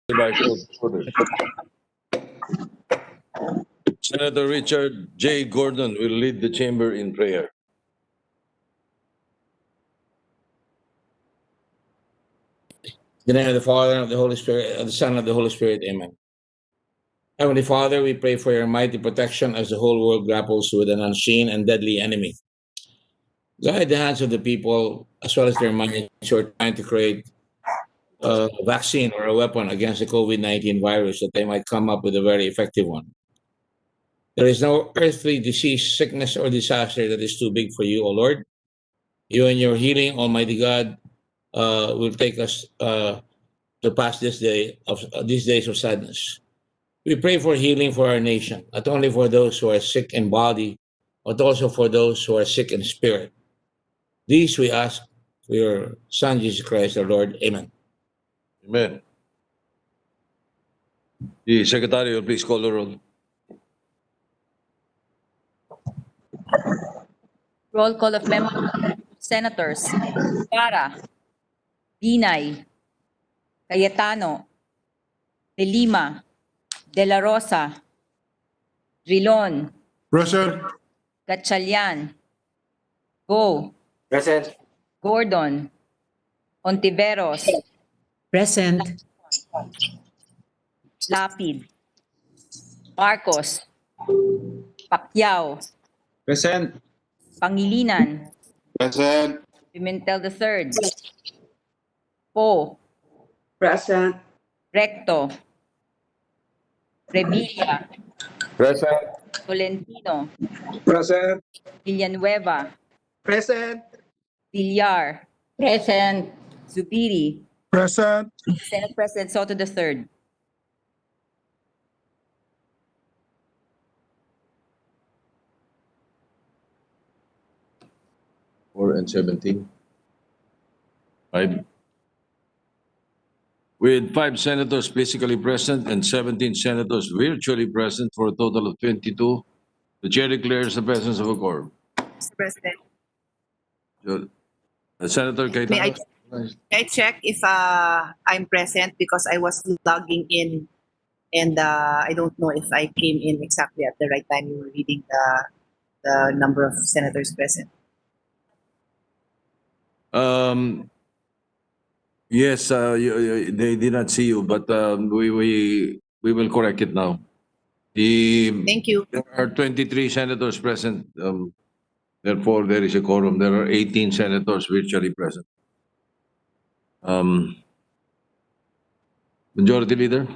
by order. Senator Richard J. Gordon will lead the chamber in prayer. In the name of the Father, and of the Holy Spirit, of the Son, and of the Holy Spirit. Amen. Heavenly Father, we pray for your mighty protection as the whole world grapples with an unseen and deadly enemy. Guide the hands of the people as well as their minds who are trying to create a vaccine or a weapon against the COVID-19 virus, that they might come up with a very effective one. There is no earthly disease, sickness, or disaster that is too big for you, O Lord. You and your healing, Almighty God, will take us to pass these days of sadness. We pray for healing for our nation, not only for those who are sick in body, but also for those who are sick in spirit. These we ask for your Son, Jesus Christ, our Lord. Amen. Amen. The Secretary will please call the roll. Roll call of members. Senators: Para, Binay, Cayetano, De Lima, De La Rosa, Drilon, Present. Gatchalian, Go, Present. Gordon, Ontiveros, Present. Lapid, Marcos, Pacquiao, Present. Pangilinan, Present. Pimentel III, Po, Present. Recto, Revilla, Present. Tolentino, Present. Villanueva, Present. Villar, Present. Zubiri, Present. Senate President Soto III. Four and 17. 5. With 5 senators physically present and 17 senators virtually present for a total of 22, the chair declares the presence of a quorum. Mr. President, Senator may Cayetano. I check if I'm present because I was logging in and I don't know if I came in exactly at the right time you were reading the number of senators present. Yes, they did not see you, but we will correct it now. Thank you. There are 23 senators present. Therefore, there is a quorum. There are 18 senators virtually present. Majority Leader?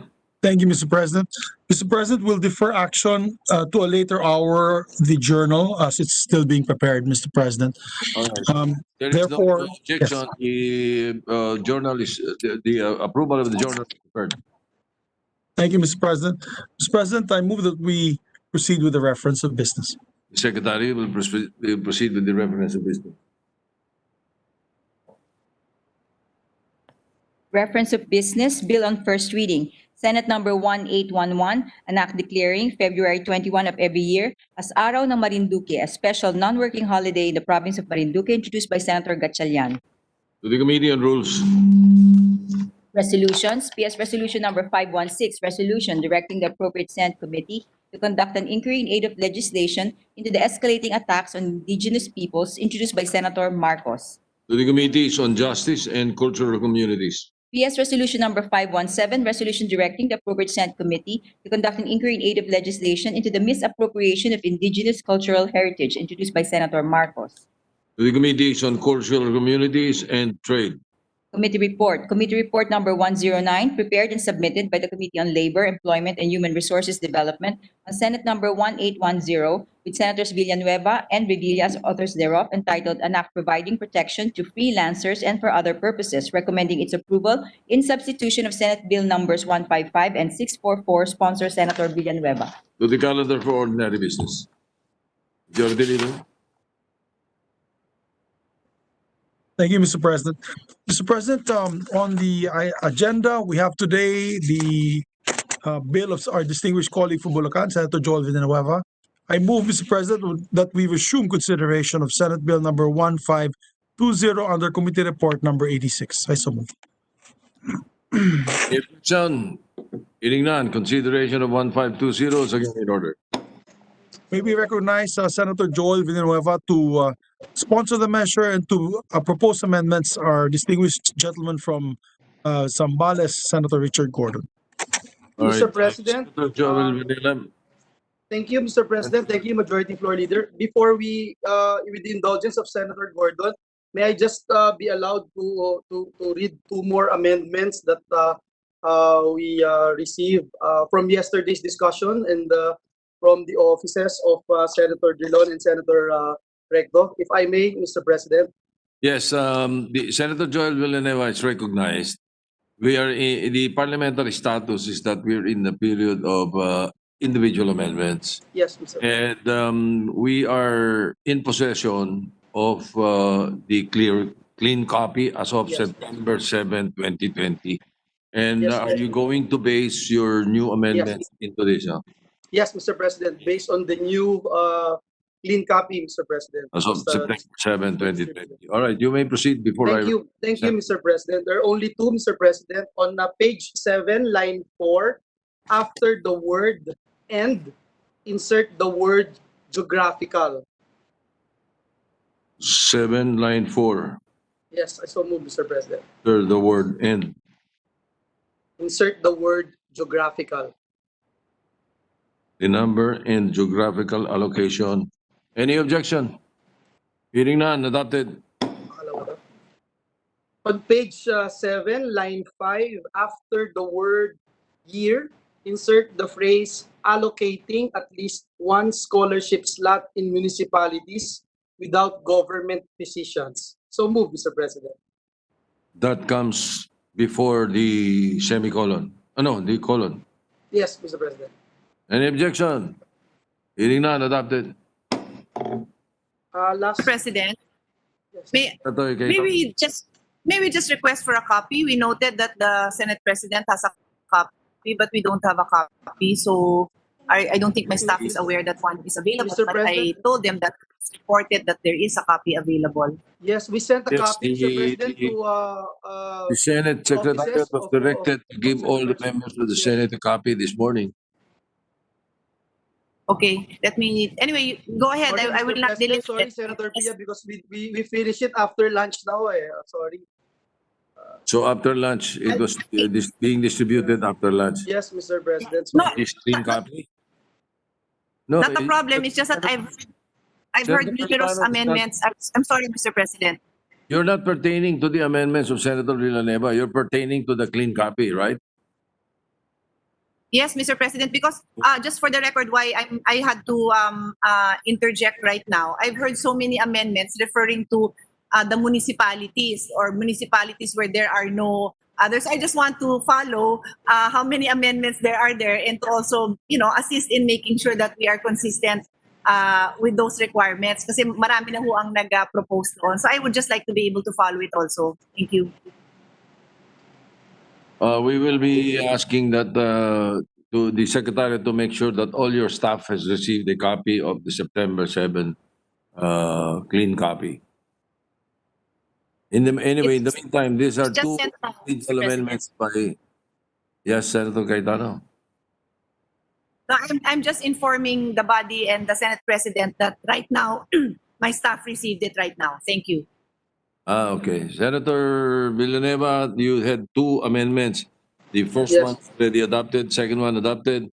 Thank you, Mr. President. Mr. President, we'll defer action to a later hour, the journal, as it's still being prepared, Mr. President. All right. There is Therefore, no objection. The journal is the approval of the journal is prepared. Thank you, Mr. President. Mr. President, I move that we proceed with the reference of business. The Secretary will proceed with the reference of business. Reference of business, bill on first reading. Senate number 1811, an act declaring February 21 of every year as Araw ng Marinduque, a special non-working holiday in the province of Marinduque, introduced by Senator Gatchalian. To the Committee on Rules. Resolutions, PS Resolution number 516, resolution directing the appropriate Senate committee to conduct an inquiry in aid of legislation into the escalating attacks on indigenous peoples, introduced by Senator Marcos. To the Committees on Justice and Cultural Communities. PS Resolution number 517, resolution directing the appropriate Senate committee to conduct an inquiry in aid of legislation into the misappropriation of indigenous cultural heritage, introduced by Senator Marcos. To the Committees on Cultural Communities and Trade. Committee report number 109, prepared and submitted by the Committee on Labor, Employment, and Human Resources Development on Senate number 1810, with Senators Villanueva and Revilla as authors thereof, entitled An Act Providing Protection to Freelancers and for Other Purposes, recommending its approval in substitution of Senate Bill numbers 155 and 644, sponsor Senator Villanueva. To the calendar for ordinary business. Majority Leader. Thank you, Mr. President. Mr. President, on the agenda, we have today the bill of our distinguished colleague from Bulacan, Senator Joel Villanueva. I move, Mr. President, that we resume consideration of Senate Bill number 1520 under Committee Report number 86. I so move. Any objection? Hearing none, consideration of 1520 is again in order. May we recognize Senator Joel Villanueva to sponsor the measure and to propose amendments, our distinguished gentleman from Zambales, Senator Richard Gordon. All Mr. right, President, Senator Joel Villanueva. thank you, Mr. President. Thank you, Majority Floor Leader. Before we, with the indulgence of Senator Gordon, may I just be allowed to read two more amendments that we received from yesterday's discussion and from the offices of Senator Drilon and Senator Recto. If I may, Mr. President. Yes, Senator Joel Villanueva is recognized. We are the parliamentary status is that we're in the period of individual amendments, Yes, Mr. President. and we are in possession of the clean copy as of Yes. September 7, 2020. And Yes, are yes. you going to base your new amendments into this? Yes, Mr. President. Based on the new clean copy, Mr. President. As of Mr. September 7, 2020. All right, you may proceed before Thank you, Mr. President. There are only two, Mr. President. On page 7, line 4, after the word "and," insert the word "geographical." 7, line 4, Yes, I so move, Mr. President. after the word "and." Insert the word "geographical." The number and geographical allocation. Any objection? Hearing none, adopted. On page 7, line 5, after the word "year," insert the phrase "allocating at least one scholarship slot in municipalities without government positions." So move, Mr. President. That comes before the semicolon. No, the colon. Yes, Mr. President. Any objection? Hearing none, adopted. Last. President, Yes. Senator Cayetano. may we just request for a copy? We noted that the Senate President has a copy, but we don't have a copy. So I don't think my staff is aware that one is available. Mr. But I President? told them that it's reported that there is a copy available. Yes, we sent a Yes, copy, Mr. President, to The Senate Secretariat offices was of- directed to give all the Secretary. members of the Yes. Senate a copy this morning. Okay, anyway, go ahead. Sorry, I will Mr. not delay. President. Sorry, Senator Pia, because we finish it after lunch now. Sorry. So after lunch, it was being distributed after lunch. Yes, Mr. President. No, Sorry. This clean copy? No, not a problem. It's just that I've heard Senator numerous Cayetano, amendments. I'm sorry, Mr. President. You're not pertaining to the amendments of Senator Villanueva. You're pertaining to the clean copy, right? Yes, Mr. President, because just for the record, why I had to interject right now. I've heard so many amendments referring to the municipalities or municipalities where there are no others. I just want to follow how many amendments there are there, and to also assist in making sure that we are consistent with those requirements. Kasi marami na ho ang nag-propose doon. So I would just like to be able to follow it also. Thank you. We will be asking that to the secretary to make sure that all your staff has received a copy of the September 7 clean copy. In the meantime, these are Just two sent out, Mr. individual amendments by Senator Cayetano. So I'm just informing the body and the Senate President that right now, my staff received it right now. Thank you. Okay. Senator Villanueva, you had two amendments. The first Yes. one already adopted, second one adopted.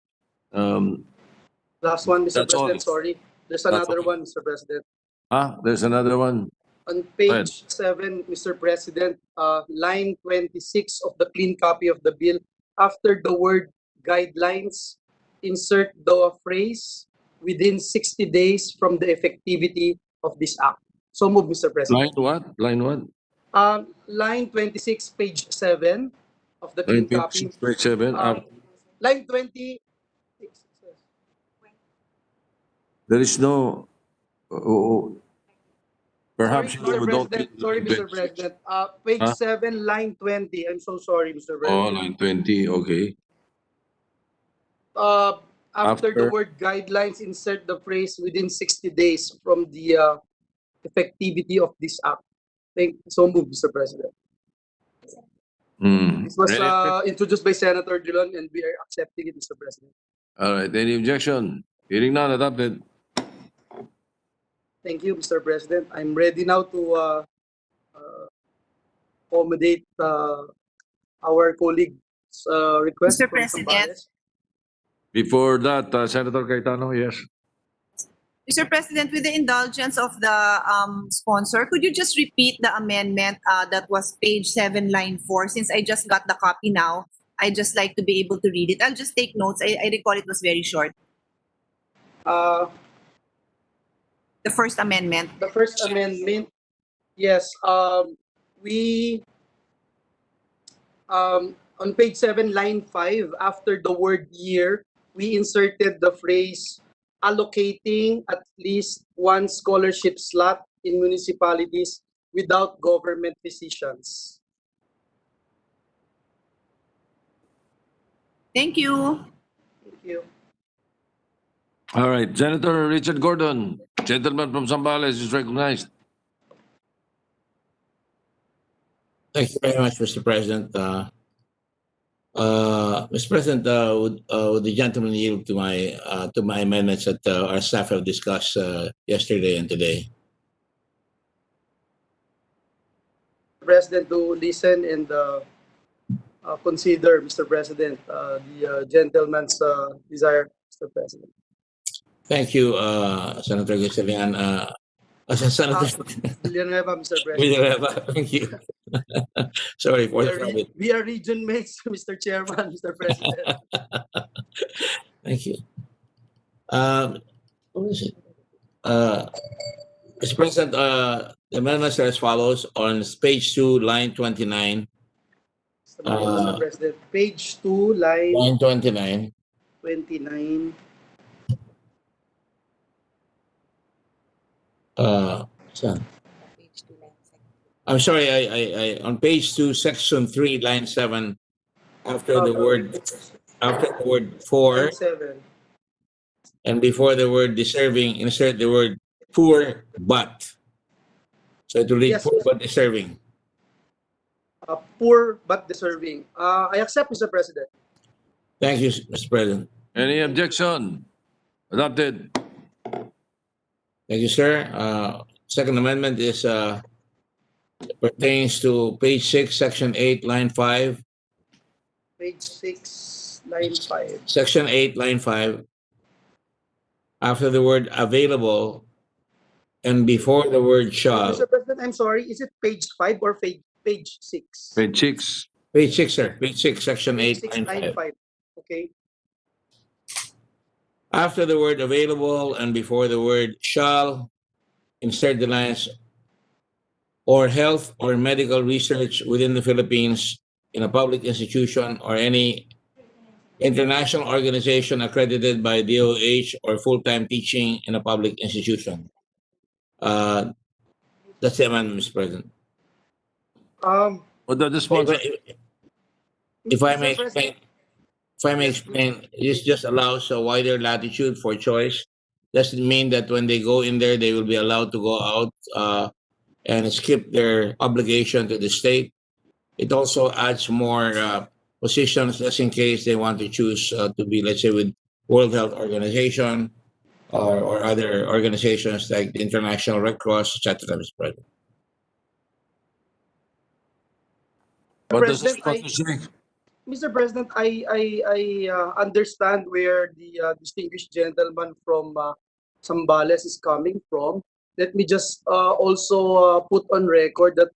Last one, Mr. That's all. President. Sorry. There's That's another all. one, Mr. President. There's another one. On ahead. page 7, Mr. President, line 26 of the clean copy of the bill, after the word "guidelines," insert the phrase "within 60 days from the effectivity of this act." So move, Mr. President. Line what? Line what? Line 26, page 7 of the clean copy. 26.7. Line 26. There is no. Perhaps Sorry, you Mr. don't. President. Sorry, Mr. President. Page Huh? 7, line 20. I'm so sorry, Mr. Oh, President. line 20. Okay. After the After- word "guidelines," insert the phrase "within 60 days from the effectivity of this act." So move, Mr. President. This was Any- introduced by Senator Drilon and we are accepting it, Mr. President. All right, any objection? Hearing none, adopted. Thank you, Mr. President. I'm ready now to accommodate our colleague's request Mr. from President. Zambales. Before that, Senator Cayetano, yes. Mr. President, with the indulgence of the sponsor, could you just repeat the amendment that was page 7, line 4? Since I just got the copy now, I just like to be able to read it. I'll just take notes. I recall it was very short. Uh, The first amendment. the first amendment, yes, we on page 7, line 5, after the word year, we inserted the phrase allocating at least one scholarship slot in municipalities without government physicians. Thank you. Thank you. All right, Senator Richard Gordon, gentleman from Zambales is recognized. Thank you very much, Mr. President. Mr. President, would the gentleman yield to my amendments that our staff have discussed yesterday and today? President, to listen and consider, Mr. President, the gentleman's desire, Mr. President. Thank you, Senator Gatchalian. Senator Villanueva, Mr. President. Villanueva, thank you. Sorry for the trouble. We are region mates, Mr. Chairman, Mr. President. Thank you. What is it? Mr. President, the amendments are as follows. On page 2, line 29. Mr. President, page 2, line Line 29. 29. Saan? I'm sorry, I on page 2, section 3, line 7, after the word for Line 7. and before the word deserving, insert the word poor but. So to read Yes, poor but deserving. Poor but deserving. I accept, Mr. President. Thank you, Mr. President. Any objection? Adopted. Thank you, sir. Second amendment is pertains to page 6, section 8, line 5. Page 6, line 5. Section 8, line 5. After the word available and before the word shall. Mr. President, I'm sorry. Is it page 5 or page 6? Page 6. Page 6, sir. Page 6, section 8, Page 6, line line 5. 5. Okay. After the word available and before the word shall, insert the lines or health or medical research within the Philippines in a public institution or any international organization accredited by DOH or full-time teaching in a public institution. That's the amendment, Mr. President. What does the sponsor? If I Mr. may President, explain, this just allows a wider latitude for choice. Doesn't mean that when they go in there, they will be allowed to go out and skip their obligation to the state. It also adds more positions just in case they want to choose to be, let's say, with World Health Organization or other organizations like the International Red Cross, etc. Mr. President. What does the President, sponsor say? Mr. President, I understand where the distinguished gentleman from Zambales is coming from. Let me just also put on record that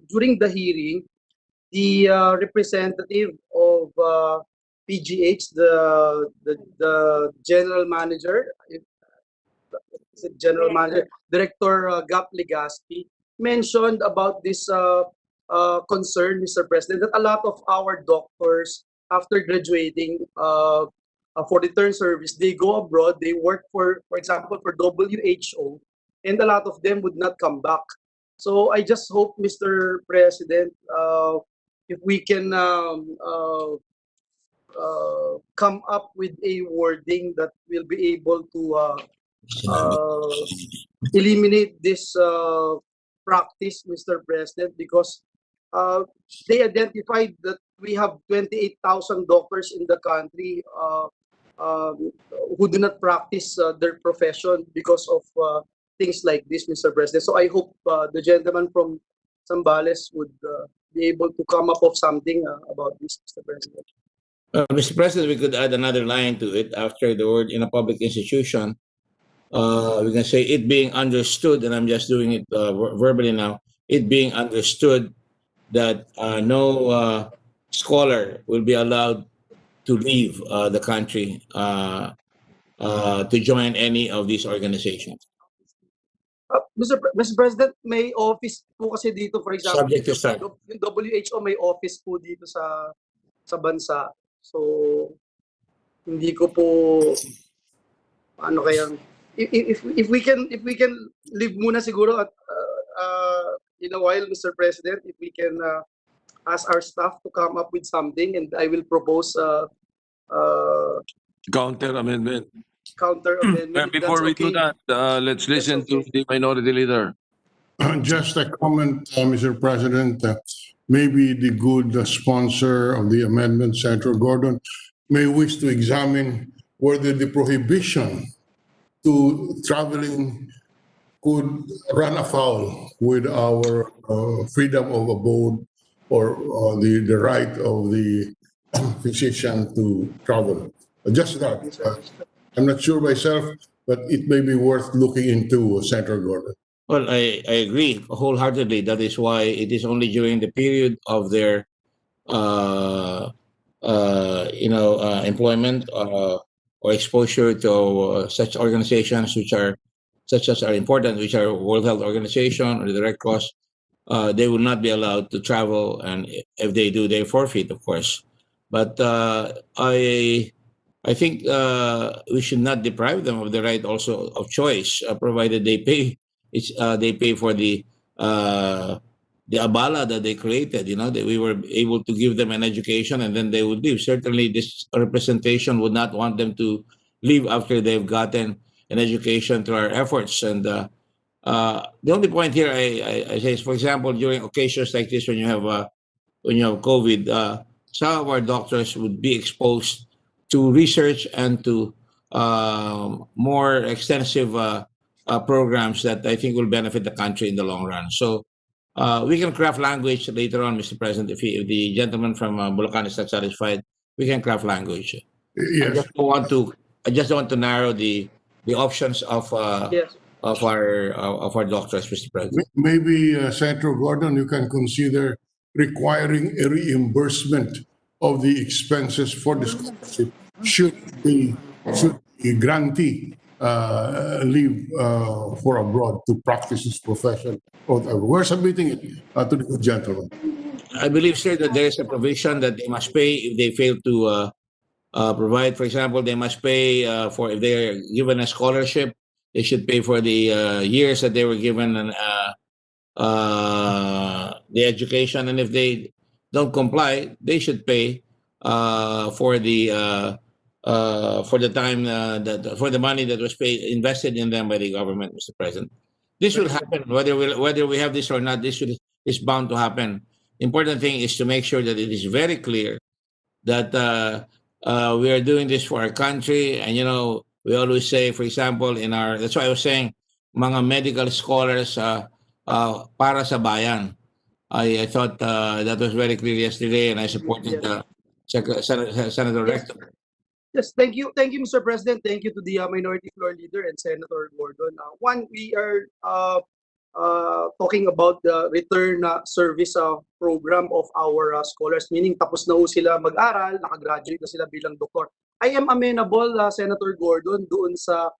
during the hearing, the representative of PGH, the general manager, Director Gap Legaspi, mentioned about this concern, Mr. President, that a lot of our doctors, after graduating for return service, they go abroad, they work for example, for WHO, and a lot of them would not come back. So I just hope, Mr. President, if we can come up with a wording that will be able to eliminate this practice, Mr. President, because they identified that we have 28,000 doctors in the country who do not practice their profession because of things like this, Mr. President. So I hope the gentleman from Zambales would be able to come up with something about this, Mr. President. Mr. President, we could add another line to it after the word in a public institution. We can say it being understood, and I'm just doing it verbally now, it being understood that no scholar will be allowed to leave the country to join any of these organizations. Mr. President, may office po kasi dito, for example, Subject to start. yung WHO may office po dito sa bansa. So, hindi ko po ano kaya if we can leave muna siguro at in a while, Mr. President, if we can ask our staff to come up with something, and I will propose Counter amendment. counter amendment. if Before we that's do okay. that, let's listen to the minority leader. Just a comment, Mr. President. Maybe the good sponsor of the amendment, Senator Gordon, may wish to examine whether the prohibition to traveling could run afoul with our freedom of abode or the right of the physician to travel. Just that. I'm not sure myself, but it may be worth looking into, Senator Gordon. Well, I agree wholeheartedly. That is why it is only during the period of their, employment or exposure to such organizations such as are important, which are World Health Organization or the Red Cross. They will not be allowed to travel, and if they do, they forfeit, of course. But I think we should not deprive them of the right also of choice, provided they pay. They pay for the abala that they created. That we were able to give them an education, and then they would leave. Certainly, this representation would not want them to leave after they've gotten an education through our efforts. And the only point here I say is, for example, during occasions like this, when you have COVID, some of our doctors would be exposed to research and to more extensive programs that I think will benefit the country in the long run. So we can craft language later on, Mr. President. If the gentleman from Bulacan is not satisfied, we can craft language. Yes. I just don't want to narrow the options of Yes. our doctors, Mr. President. Maybe, Senator Gordon, you can consider requiring a reimbursement of the expenses for the scholarship should the grantee leave for abroad to practice his profession. We're submitting it to the good gentleman. I believe, sir, that there is a provision that they must pay if they fail to provide. For example, they must pay for if they are given a scholarship. They should pay for the years that they were given the education, and if they don't comply, they should pay for the time for the money that was invested in them by the government, Mr. President. This will happen whether we have this or not. This is bound to happen. Important thing is to make sure that it is very clear that we are doing this for our country, and we always say, for example, that's why I was saying, mga medical scholars para sa bayan. I thought that was very clear yesterday, and I supported Senator Rector. Yes, thank you, Mr. President. Thank you to the Minority Floor Leader and Senator Gordon. One, we are talking about the return service program of our scholars, meaning tapos na ho sila mag-aral, nakagraduate na sila bilang doktor. I am amenable, Senator Gordon, doon sa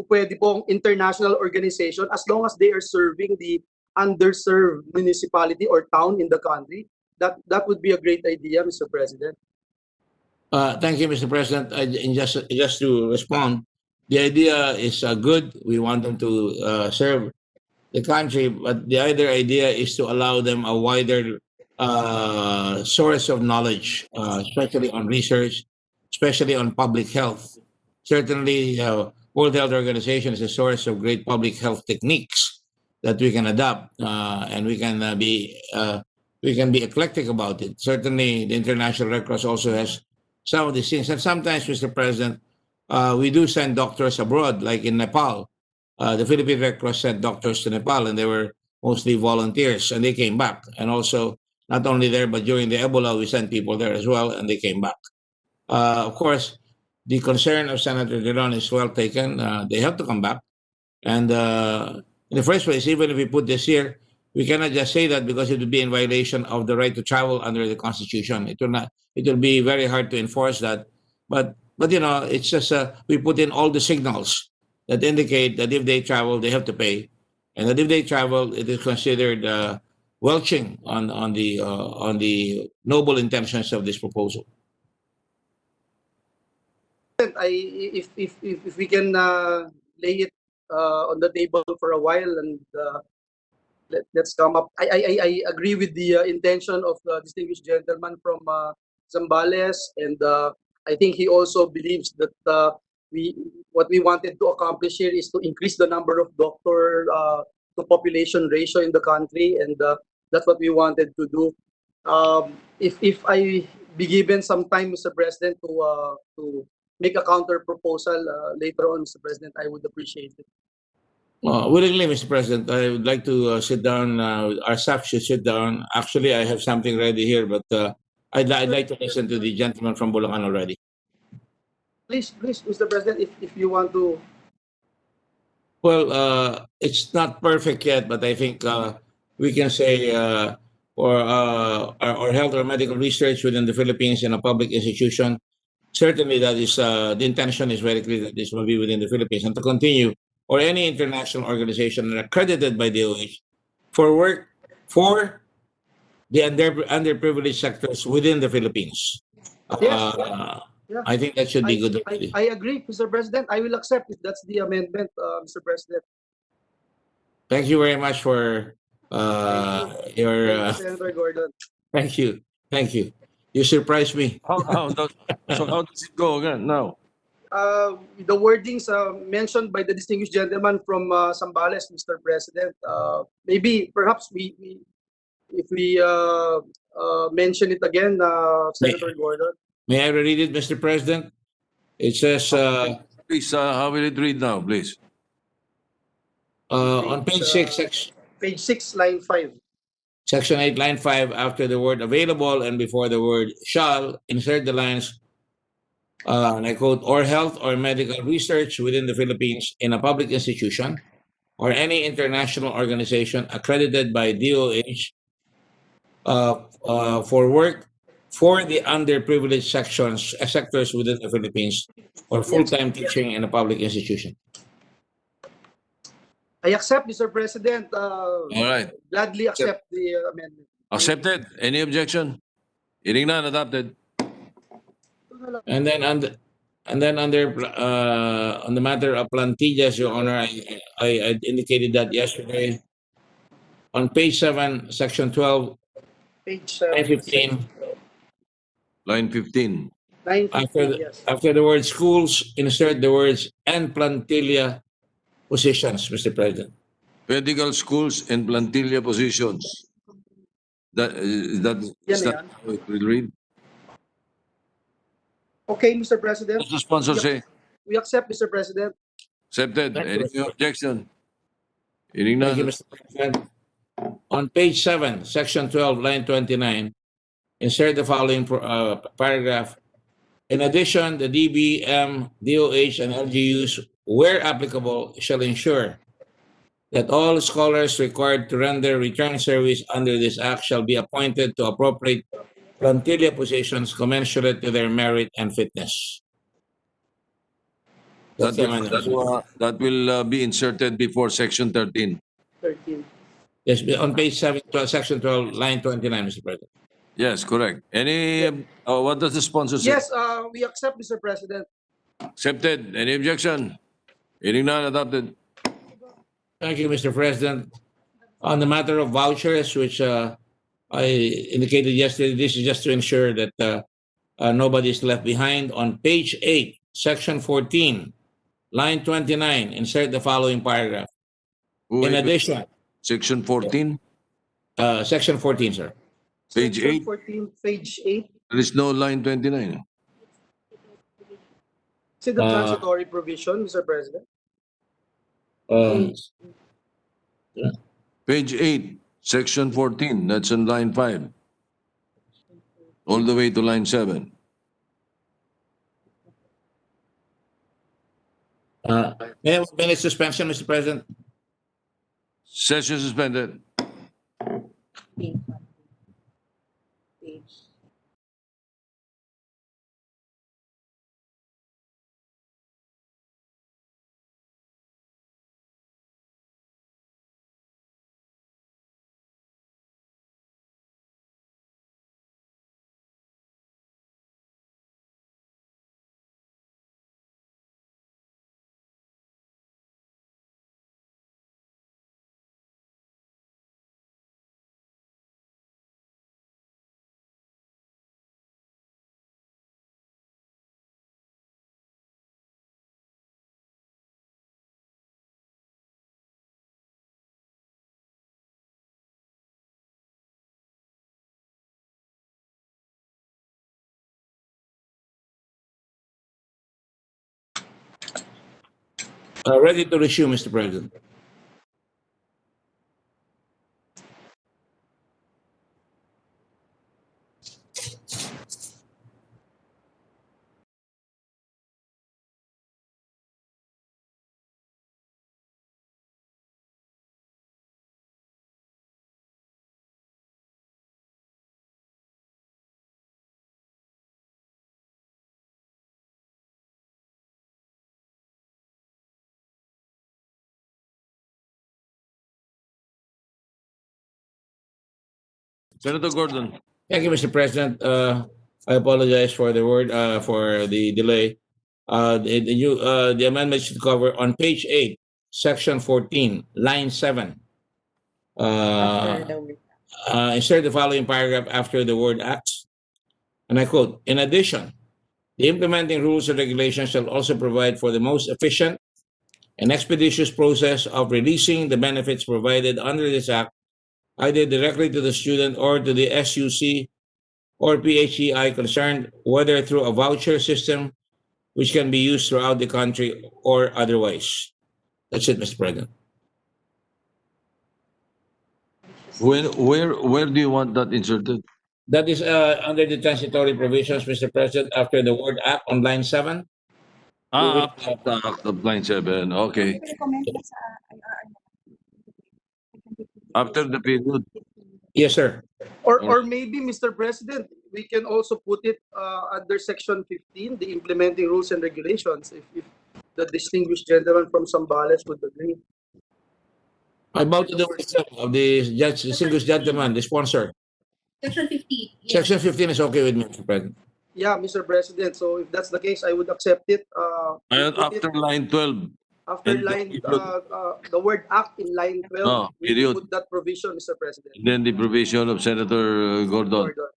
pwede pong international organization as long as they are serving the underserved municipality or town in the country. That would be a great idea, Mr. President. Thank you, Mr. President. Just to respond, the idea is good. We want them to serve the country, but the other idea is to allow them a wider source of knowledge, especially on research, especially on public health. Certainly, World Health Organization is a source of great public health techniques that we can adopt, and we can be we can be eclectic about it. Certainly, the International Red Cross also has some of these things. And sometimes, Mr. President, we do send doctors abroad, like in Nepal. The Philippine Red Cross sent doctors to Nepal, and they were mostly volunteers, and they came back. And also, not only there, but during the Ebola, we sent people there as well, and they came back. Of course, the concern of Senator Giron is well taken. They have to come back. And in the first place, even if we put this here, we cannot just say that because it would be in violation of the right to travel under the Constitution. It will not. It will be very hard to enforce that. But you know, it's just we put in all the signals that indicate that if they travel, they have to pay, and that if they travel, it is considered welching on the noble intentions of this proposal. If we can lay it on the table for a while and let's come up. I agree with the intention of the distinguished gentleman from Zambales, and I think he also believes that what we wanted to accomplish here is to increase the number of doctor to population ratio in the country, and that's what we wanted to do. If I be given some time, Mr. President, to make a counter proposal later on, Mr. President, I would appreciate it. Willingly, Mr. President, I would like to sit down. Our staff should sit down. Actually, I have something ready here, but I'd like to listen to the gentleman from Bulacan already. Please, Mr. President, if you want to. Well, it's not perfect yet, but I think we can say for our health or medical research within the Philippines in a public institution, certainly that is the intention is very clear that this will be within the Philippines and to continue, or any international organization accredited by DOH for work for the underprivileged sectors within the Philippines. Yes. Yeah. I think that should be good already. I agree, Mr. President. I will accept if that's the amendment, Mr. President. Thank you very much for your. Thank you, Senator Gordon. Thank you. You surprised me. How does it go again now? The wordings mentioned by the distinguished gentleman from Zambales, Mr. President. Maybe, perhaps if we mention it again, Senator Gordon. May I read it, Mr. President? It says Please, how will it read now, please? on page 6, Page 6, line 5. section 8, line 5, after the word available and before the word shall, insert the lines, and I quote, or health or medical research within the Philippines in a public institution or any international organization accredited by DOH for work for the underprivileged sectors within the Philippines or full-time teaching in a public institution. I accept, Mr. President. All right. Gladly accept the amendment. Accepted. Any objection? Hearing none, adopted. And then under on the matter of plantillas, Your Honor, I indicated that yesterday. On page 7, section 12, Page line 15, Line 15. 915, yes. after the word schools, insert the words and plantilla positions, Mr. President. Medical schools and plantilla positions. Is that Yan. how it will read? Okay, Mr. President. What's the sponsor say? We accept, Mr. President. Accepted. Thank Any you. objection? Hearing Thank you, none. Mr. President. On page 7, section 12, line 29, insert the following paragraph. In addition, the DBM, DOH, and LGUs, where applicable, shall ensure that all scholars required to render return service under this act shall be appointed to appropriate plantilla positions commensurate to their merit and fitness. That's the amendment. That will be inserted before section 13. 13. Yes, on page 7, section 12, line 29, Mr. President. Yes, correct. Any, what does the sponsor say? Yes, we accept, Mr. President. Accepted. Any objection? Hearing none, adopted. Thank you, Mr. President. On the matter of vouchers, which I indicated yesterday, this is just to ensure that nobody is left behind. On page 8, section 14, line 29, insert the following paragraph. In addition, Section 14. section 14, sir. Page Section 8, 14, page 8. there is no line 29. See the Uh, transitory provision, Mr. President? um, Page 8, section 14, that's on line 5. All the way to line 7. may I have a minute suspension, Mr. President? Session suspended. Ready to resume, Mr. President. Senator Gordon. Thank you, Mr. President. I apologize for the word, for the delay. The amendment should cover on page 8, section 14, line 7. After the word. Insert the following paragraph after the word acts. And I quote, in addition, the implementing rules and regulations shall also provide for the most efficient and expeditious process of releasing the benefits provided under this act, either directly to the student or to the SUC or PHEI concerned, whether through a voucher system, which can be used throughout the country, or otherwise. That's it, Mr. President. Where do you want that inserted? That is under the transitory provisions, Mr. President, after the word act on line 7. After the act of line 7. Okay. After the period. Yes, sir. Or maybe, Mr. President, we can also put it under section 15, the implementing rules and regulations, if the distinguished gentleman from Zambales would agree. About the word itself of the judge, distinguished gentleman, the sponsor. Section 15. yes. Section 15 is okay with me, Mr. President. Yeah, Mr. President. So if that's the case, I would accept it. And Put it after line 12. after and line, period. the word act in line 12, No, we period. put that provision, Mr. President. Then the provision of Senator Gordon. Gordon.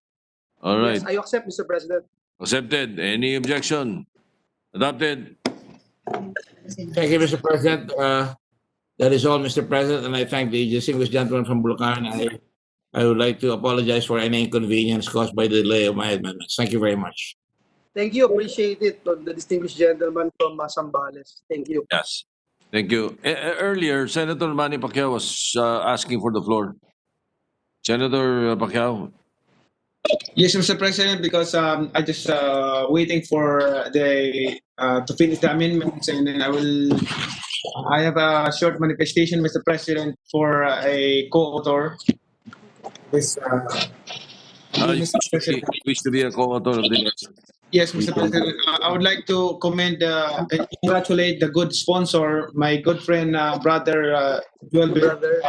All right. Yes, I accept, Mr. President. Accepted. Any objection? Adopted. Thank you, Mr. President. That is all, Mr. President, and I thank the distinguished gentleman from Bulacan. I would like to apologize for any inconvenience caused by the delay of my amendments. Thank you very much. Thank you. Appreciate it, the distinguished gentleman from Zambales. Thank you. Yes. Thank you. Earlier, Senator Manny Pacquiao was asking for the floor. Senator Pacquiao. Yes, Mr. President, because I just waiting for the to finish the amendments, and then I have a short manifestation, Mr. President, for a co-author. This, Mr. President. Wish to be a co-author of the letter. Yes, Mr. President. I would like to commend and congratulate the good sponsor, my good friend, brother Joel, Brother.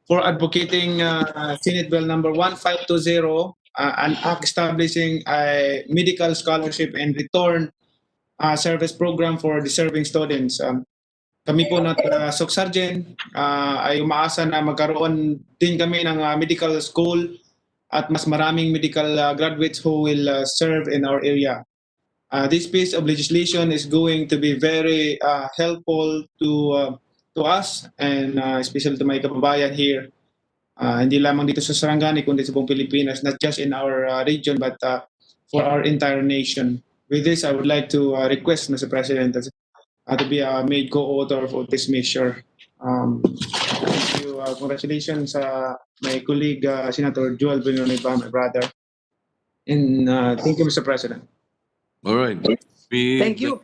for advocating Senate Bill number 1520, an act establishing a medical scholarship and return service program for deserving students. Kami po na Sergeant ay umaasa na magkaroon din kami ng medical school at mas maraming medical graduates who will serve in our area. This piece of legislation is going to be very helpful to us and especially to my kababayan here. Hindi lamang dito sa Sarangani, kundi sa buong Pilipinas, not just in our region, but for our entire nation. With this, I would like to request, Mr. President, to be made co-author of this measure. Thank you. Congratulations sa my colleague, Senator Joel Villanueva, my brother. And thank you, Mr. President. All right. Thank you.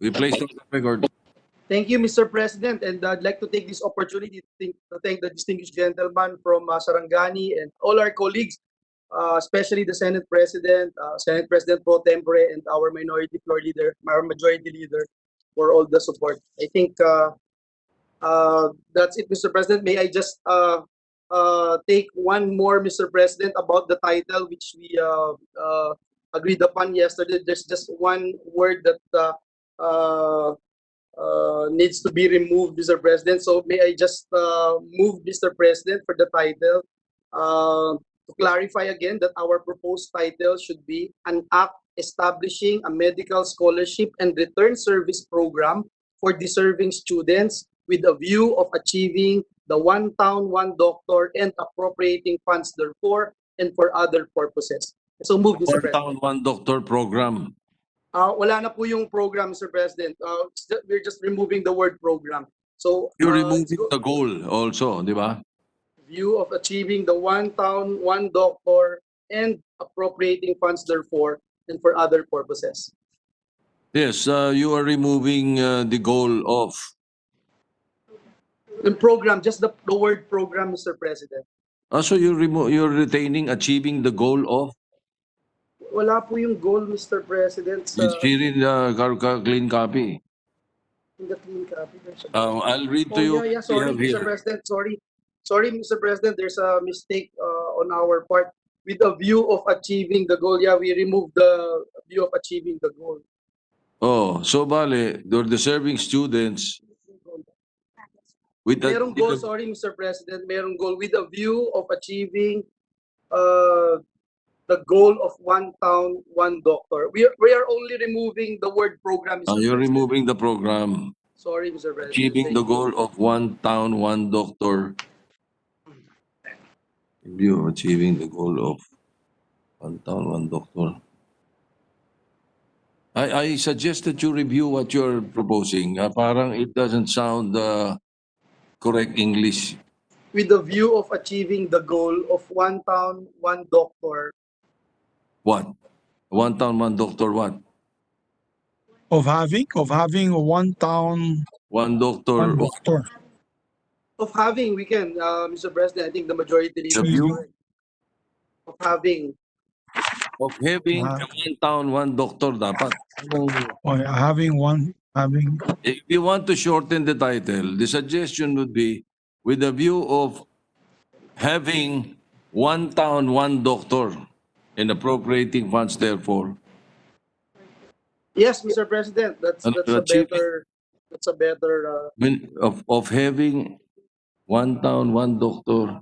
We place on the record. Thank you, Mr. President, and I'd like to take this opportunity to thank the distinguished gentleman from Sarangani and all our colleagues, especially the Senate President, Senate President Pro Tempore, and our minority floor leader, our majority leader, for all the support. I think that's it, Mr. President. May I just take one more, Mr. President, about the title which we agreed upon yesterday. There's just one word that needs to be removed, Mr. President. So may I just move, Mr. President, for the title to clarify again that our proposed title should be an act establishing a medical scholarship and return service program for deserving students with a view of achieving the one town, one doctor and appropriating funds therefore and for other purposes. So move, Mr. One President. town, one doctor program. Wala na po yung program, Mr. President. We're just removing the word program. So You're it's removing the goal also, di ba? view of achieving the one town, one doctor, and appropriating funds therefore and for other purposes. Yes, you are removing the goal of. The program, just the word program, Mr. President. So you're retaining achieving the goal of. Wala po yung goal, Mr. President, sa It's here in the clean copy. in the clean copy. I'll read to Oh, you. yeah, what we sorry, have Mr. here. President, sorry, Mr. President, there's a mistake on our part. With a view of achieving the goal, yeah, we removed the view of achieving the goal. Oh, so bale, they're deserving students with a, Merong goal, sorry, Mr. President, merong goal with a view of achieving the goal of one town, one doctor. We are only removing the word program, Mr. you're President. removing the program. Sorry, Mr. President. Achieving the goal of one town, one doctor. You achieving the goal of one town, one doctor. I suggest that you review what you're proposing. Parang it doesn't sound correct English. With the view of achieving the goal of one town, one doctor. What? One town, one doctor, what? Of having one town, One doctor. one doctor. Of having, we can, Mr. President, I think the majority leader The is view correct. Of having. of having a one town, one doctor dapat. Or having If you want to shorten the title, the suggestion would be with the view of having one town, one doctor and appropriating funds therefore. Yes, Mr. President, that's a better Of having one town, one doctor,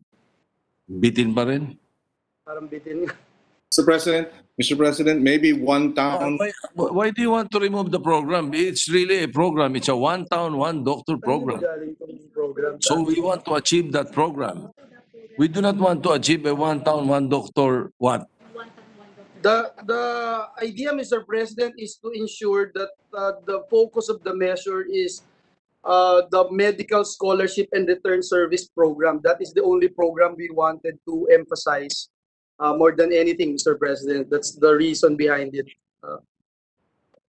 bitin pa rin? parang bitin. Mr. President, maybe one town. Why do you want to remove the program? It's really a program. It's a one town, one doctor program. Galing tong program. So we want to achieve that program. We do not want to achieve a one town, one doctor, what? The idea, Mr. President, is to ensure that the focus of the measure is the medical scholarship and return service program. That is the only program we wanted to emphasize more than anything, Mr. President. That's the reason behind it.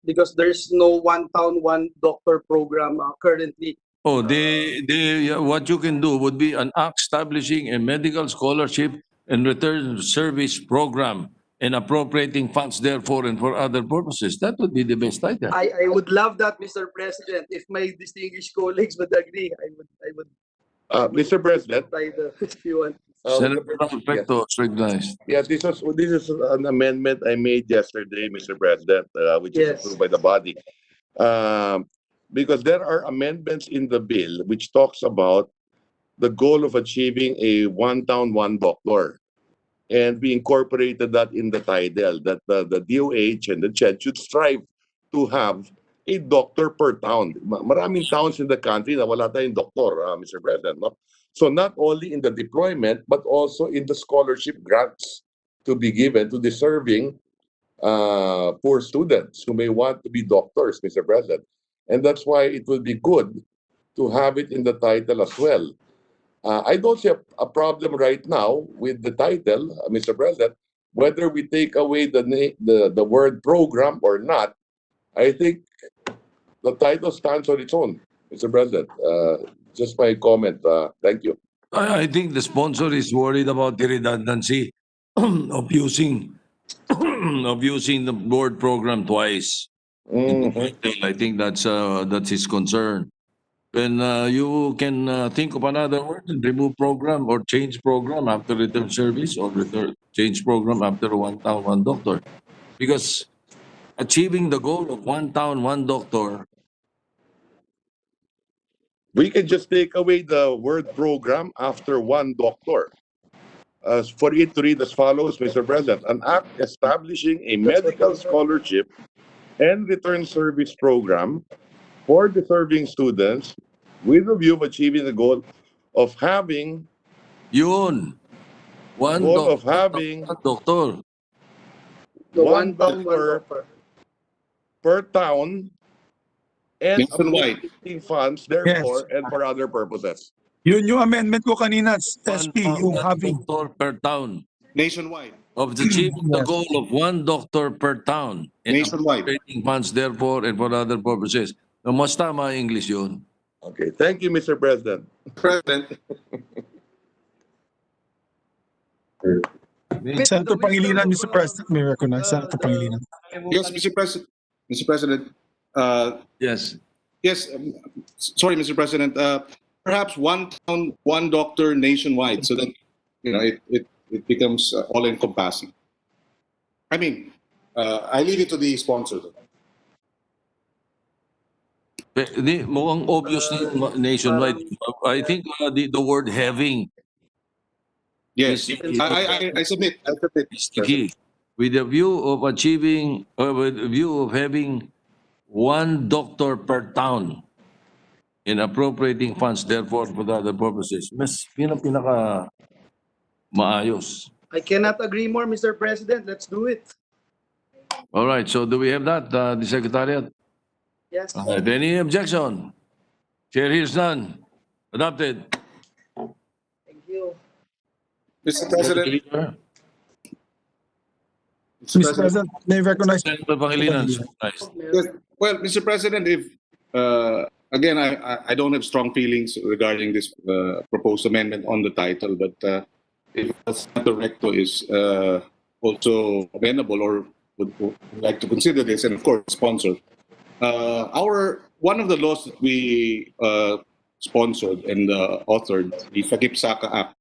Because there's no one town, one doctor program currently. Oh, what you can do would be an act establishing a medical scholarship and return service program and appropriating funds therefore and for other purposes. That would be the best title. I would love that, Mr. President. If my distinguished colleagues would agree, I would Mr. President, title if you want. Senator Perfecto, recognized. yes, this is an amendment I made yesterday, Mr. President, which is Yes. approved by the body. Because there are amendments in the bill which talks about the goal of achieving a one town, one doctor. And we incorporated that in the title, that the DOH and the CHED should strive to have a doctor per town. Maraming towns in the country na wala tayong doktor, Mr. President. No? So not only in the deployment, but also in the scholarship grants to be given to deserving poor students who may want to be doctors, Mr. President. And that's why it will be good to have it in the title as well. I don't see a problem right now with the title, Mr. President, whether we take away the word program or not. I think the title stands on its own, Mr. President. Just my comment. Thank you. I think the sponsor is worried about the redundancy of using the board program twice. In the title. I think that's his concern. When you can think of another word and remove program or change program after return service or change program after one town, one doctor. Because achieving the goal of one town, one doctor, We can just take away the word program after one doctor. For it to read as follows, Mr. President, an act establishing a medical scholarship and return service program for deserving students with a view of achieving the goal of having yun. One goal of doctor, having one doctor. one doctor per town and Nationwide. appropriating funds therefore and for other purposes. Yun yung amendment ko kanina, One SP, yung having. doctor per town. Nationwide. Of achieving the Yes. goal of one doctor per town. And Nationwide. appropriating funds therefore and for other purposes. Mas tama English yun. Okay, thank you, Mr. President. President. Senator Pangilinan, Mr. President, may recognize Senator Pangilinan. Yes, Mr. President. Mr. President. Yes. Yes. Sorry, Mr. President. Perhaps one town, one doctor nationwide, so that it becomes all-encompassing. I mean, I leave it to the sponsor. Mukhang obvious na yung nationwide. I think the word having Yes, is I submit. is the key. With the view of achieving, with the view of having one doctor per town in appropriating funds therefore for the other purposes. Mas yun ang pinaka maayos. I cannot agree more, Mr. President. Let's do it. All right, so do we have that, the Secretariat? Yes. All right, any objection? Chair hears none. Adopted. Thank you. Mr. President. Mr. President, may recognize. Senator Pangilinan. Nice. Yes. Well, Mr. President, if again, I don't have strong feelings regarding this proposed amendment on the title, but if Senator Recto is also amenable or would like to consider this, and of course sponsor, one of the laws that we sponsored and authored, the Sagip-Saka Act.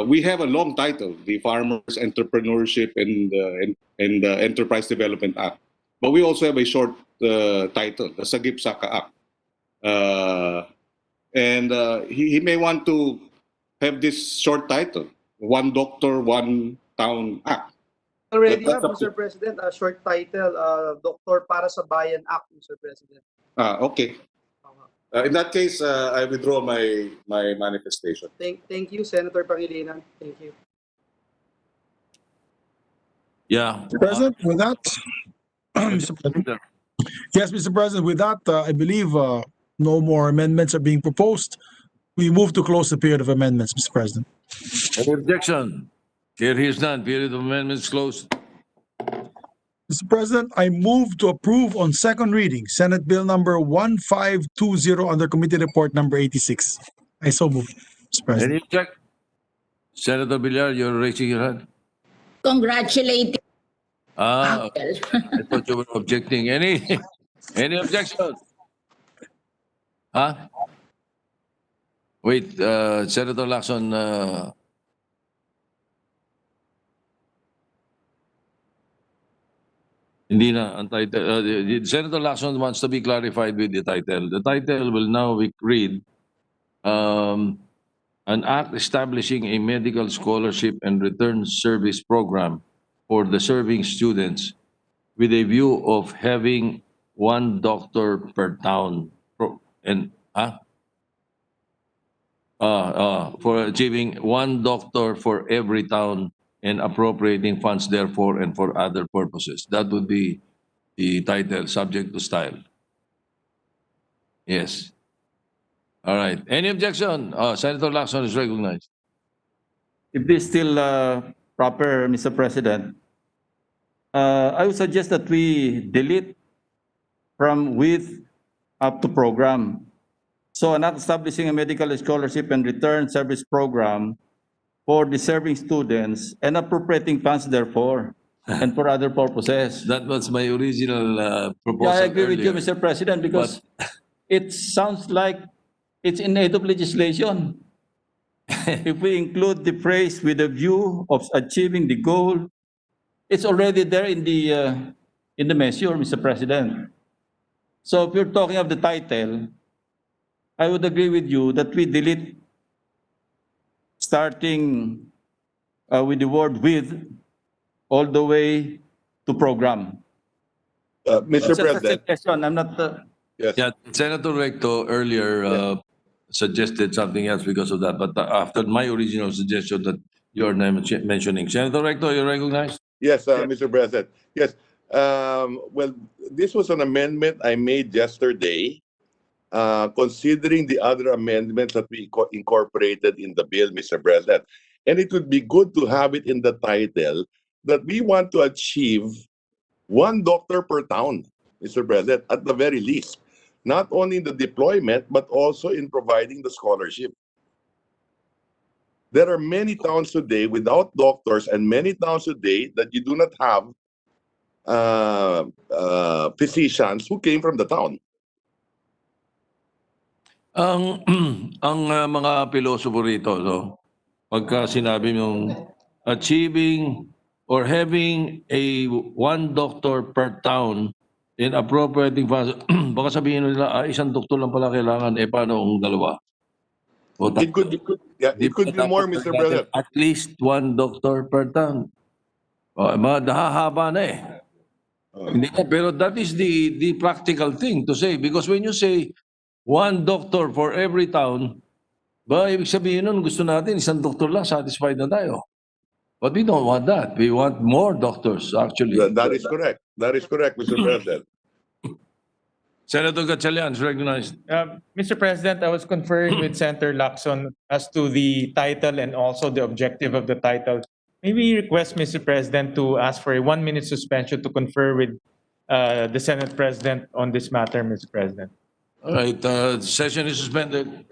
We have a long title, the Farmers Entrepreneurship and Enterprise Development Act. But we also have a short title, the Sagip-Saka Act. And he may want to have this short title, One Doctor, One Town Act. Already That's have, up to- Mr. President, a short title, Doktor para sa Bayan Act, Mr. President. Okay. In that case, I withdraw my manifestation. Thank you, Senator Pangilinan. Thank you. Yeah. President, with that, Mr. President. Yes, Mr. President, with that, I believe no more amendments are being proposed. We move to close the period of amendments, Mr. President. Any objection? Chair hears none. Period of amendments closed. Mr. President, I move to approve on second reading Senate Bill number 1520 under Committee Report number 86. I so move, Mr. President. Any object? Senator Villar, you're raising your hand. Congratulating. I thought you were objecting. Any objection? Huh? Wait, Senator Lacson, hindi na ang title. Senator Lacson wants to be clarified with the title. The title will now be read, an act establishing a medical scholarship and return service program for the serving students with a view of having one doctor per town and for achieving one doctor for every town and appropriating funds therefore and for other purposes. That would be the title, subject to style. Yes. All right. Any objection? Senator Lacson is recognized. If this is still proper, Mr. President, I would suggest that we delete from with up to program. So not establishing a medical scholarship and return service program for deserving students and appropriating funds therefore and for other purposes. That was my original proposal. Yeah, I agree with you, earlier. Mr. President, because it sounds like it's in aid of legislation. If we include the phrase with a view of achieving the goal, it's already there in the measure, Mr. President. So if you're talking of the title, I would agree with you that we delete starting with the word with all the way to program. Mr. It's just a President, suggestion. I'm not. yes. Yeah, Senator Recto earlier suggested something else because of that, but after my original suggestion that you're mentioning. Senator Recto, you recognize? Yes, Mr. President. Yes. Well, this was an amendment I made yesterday, considering the other amendments that we incorporated in the bill, Mr. President. And it would be good to have it in the title that we want to achieve one doctor per town, Mr. President, at the very least. Not only in the deployment, but also in providing the scholarship. There are many towns today without doctors and many towns today that you do not have physicians who came from the town. Ang mga pilosopo rito, no, pagka sinabi mong achieving or having a one doctor per town in appropriating funds, baka sabihin nila, isang doktor lang pala kailangan, paano kung dalawa? O It could be, Di it could be ba more, dapat Mr. natin President. at least one doctor per town. Hahaba na eh. Hindi ka, pero that is the practical thing to say because when you say one doctor for every town, ba ibig sabihin nun gusto natin isang doktor lang, satisfied na tayo. But we don't want that. We want more doctors actually. That is correct. That is correct, Mr. President. Senator Gatchalian is recognized. Mr. President, I was conferring with Senator Lacson as to the title and also the objective of the title. Maybe request Mr. President to ask for a 1-minute suspension to confer with the Senate President on this matter, Mr. President. All right, session is suspended.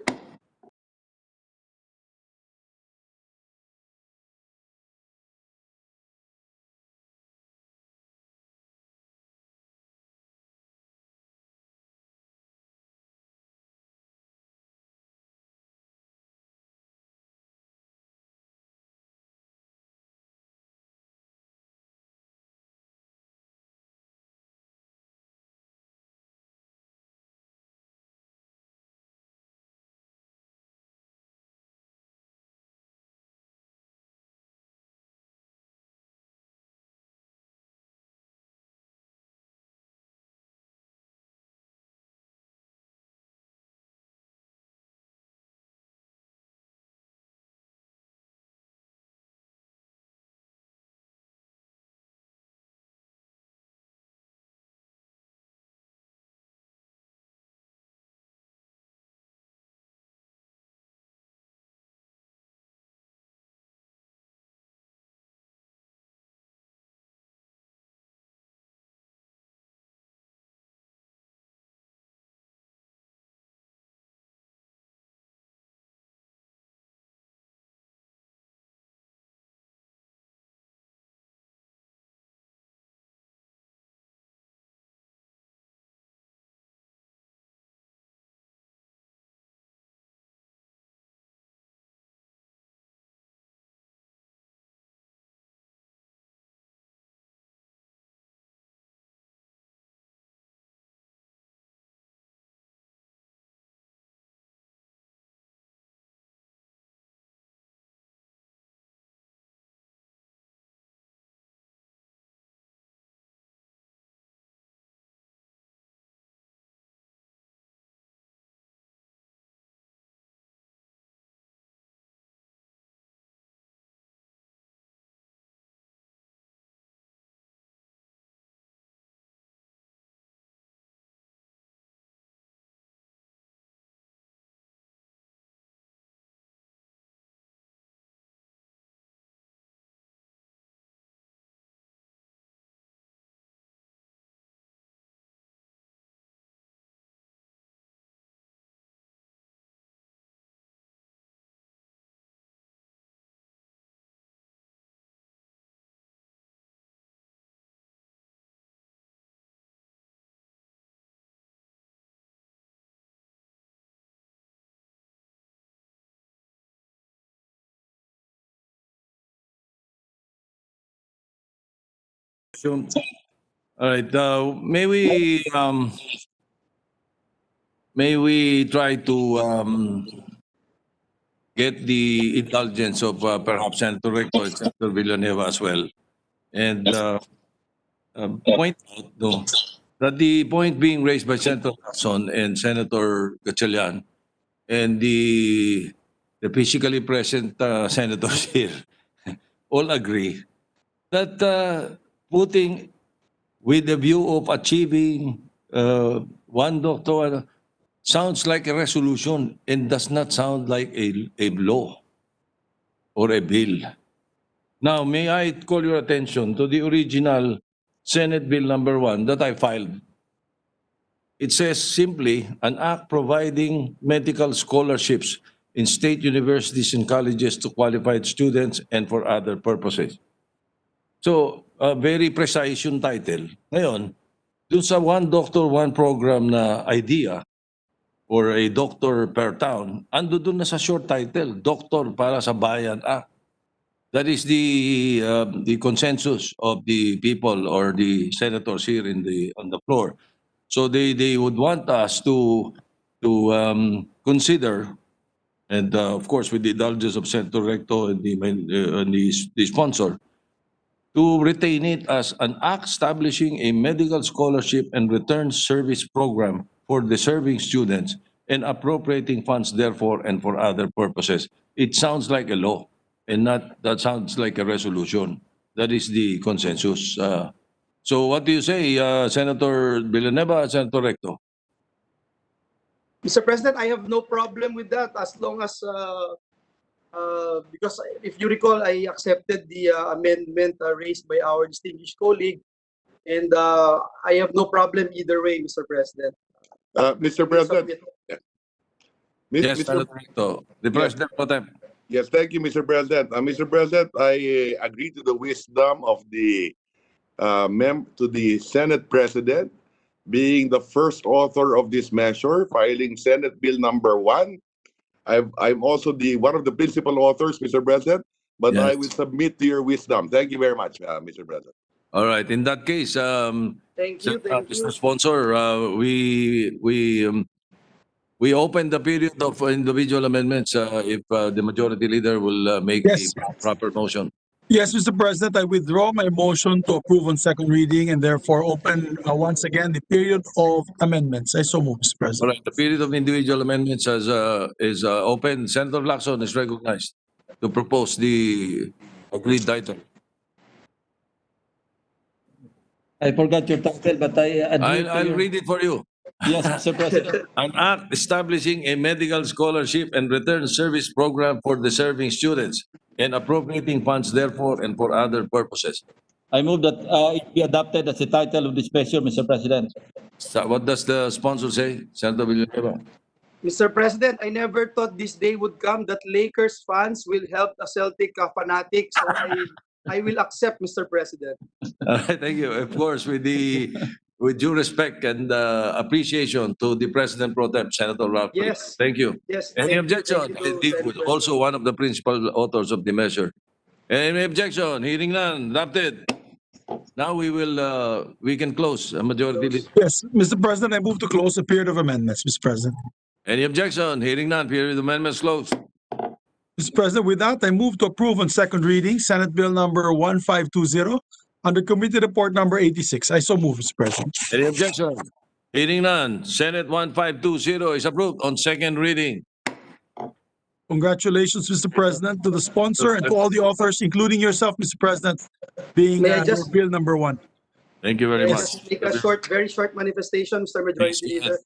So, all right. May we try to get the indulgence of perhaps Senator Recto and Senator Villanueva as well, and point out that the point being raised by Senator Lacson and Senator Gatchalian and the physically present senators here all agree that putting with the view of achieving one doctor sounds like a resolution and does not sound like a law or a bill. Now, may I call your attention to the original Senate Bill number 1 that I filed. It says simply, an act providing medical scholarships in state universities and colleges to qualified students and for other purposes. So, a very precise yung title. Ngayon, dun sa one doctor, one program na idea, or a doctor per town, ando dun na sa short title, Doctor para sa Bayan Act. That is the consensus of the people or the senators here on the floor. So they would want us to consider, and of course with the indulgence of Senator Recto and the sponsor, to retain it as an act establishing a medical scholarship and return service program for deserving students and appropriating funds therefore and for other purposes. It sounds like a law and that sounds like a resolution. That is the consensus. So what do you say, Senator Villanueva, Senator Recto? Mr. President, I have no problem with that as long as because if you recall, I accepted the amendment raised by our distinguished colleague, and I have no problem either way, Mr. President. Mr. President. Yes, Mr. Senator Recto. The President pro tem. Yes, thank you, Mr. President. Mr. President, I agree to the wisdom of the to the Senate President being the first author of this measure, filing Senate Bill number 1. I'm also one of the principal authors, Mr. President, but Yes. I will submit to your wisdom. Thank you very much, Mr. President. All right. In that case, Thank you. Mr. Sponsor, we open the period of individual amendments if the majority leader will make Yes. a proper motion. Yes, Mr. President, I withdraw my motion to approve on second reading and therefore open once again the period of amendments. I so move, Mr. All President. right. The period of individual amendments is open. Senator Lacson is recognized to propose the agreed title. I forgot your title, but I agree to I'll your- read it for you. Yes, Mr. President. An act establishing a medical scholarship and return service program for deserving students and appropriating funds therefore and for other purposes. I move that it be adopted as the title of this measure, Mr. President. So what does the sponsor say, Senator Villanueva? Mr. President, I never thought this day would come that Lakers fans will help a Celtic fanatic, so I will accept, Mr. President. All right, thank you. Of course, with due respect and appreciation to the President pro tem, Senator Ralph. Yes. Thank you. Yes. Any objection? Thank you, Indeed, Senator. also one of the principal authors of the measure. Any objection? Hearing none. Adopted. Now we can close a majority. Close. Yes, Mr. President, I move to close the period of amendments, Mr. President. Any objection? Hearing none. Period of amendments closed. Mr. President, with that, I move to approve on second reading Senate Bill number 1520 under Committee Report number 86. I so move, Mr. President. Any objection? Hearing none. Senate 1520 is approved on second reading. Congratulations, Mr. President, to the sponsor and to all the authors, including yourself, Mr. President, being May I just- Bill number 1. Thank you very May I much. just make a very short manifestation, Mr. Majority Please, Leader.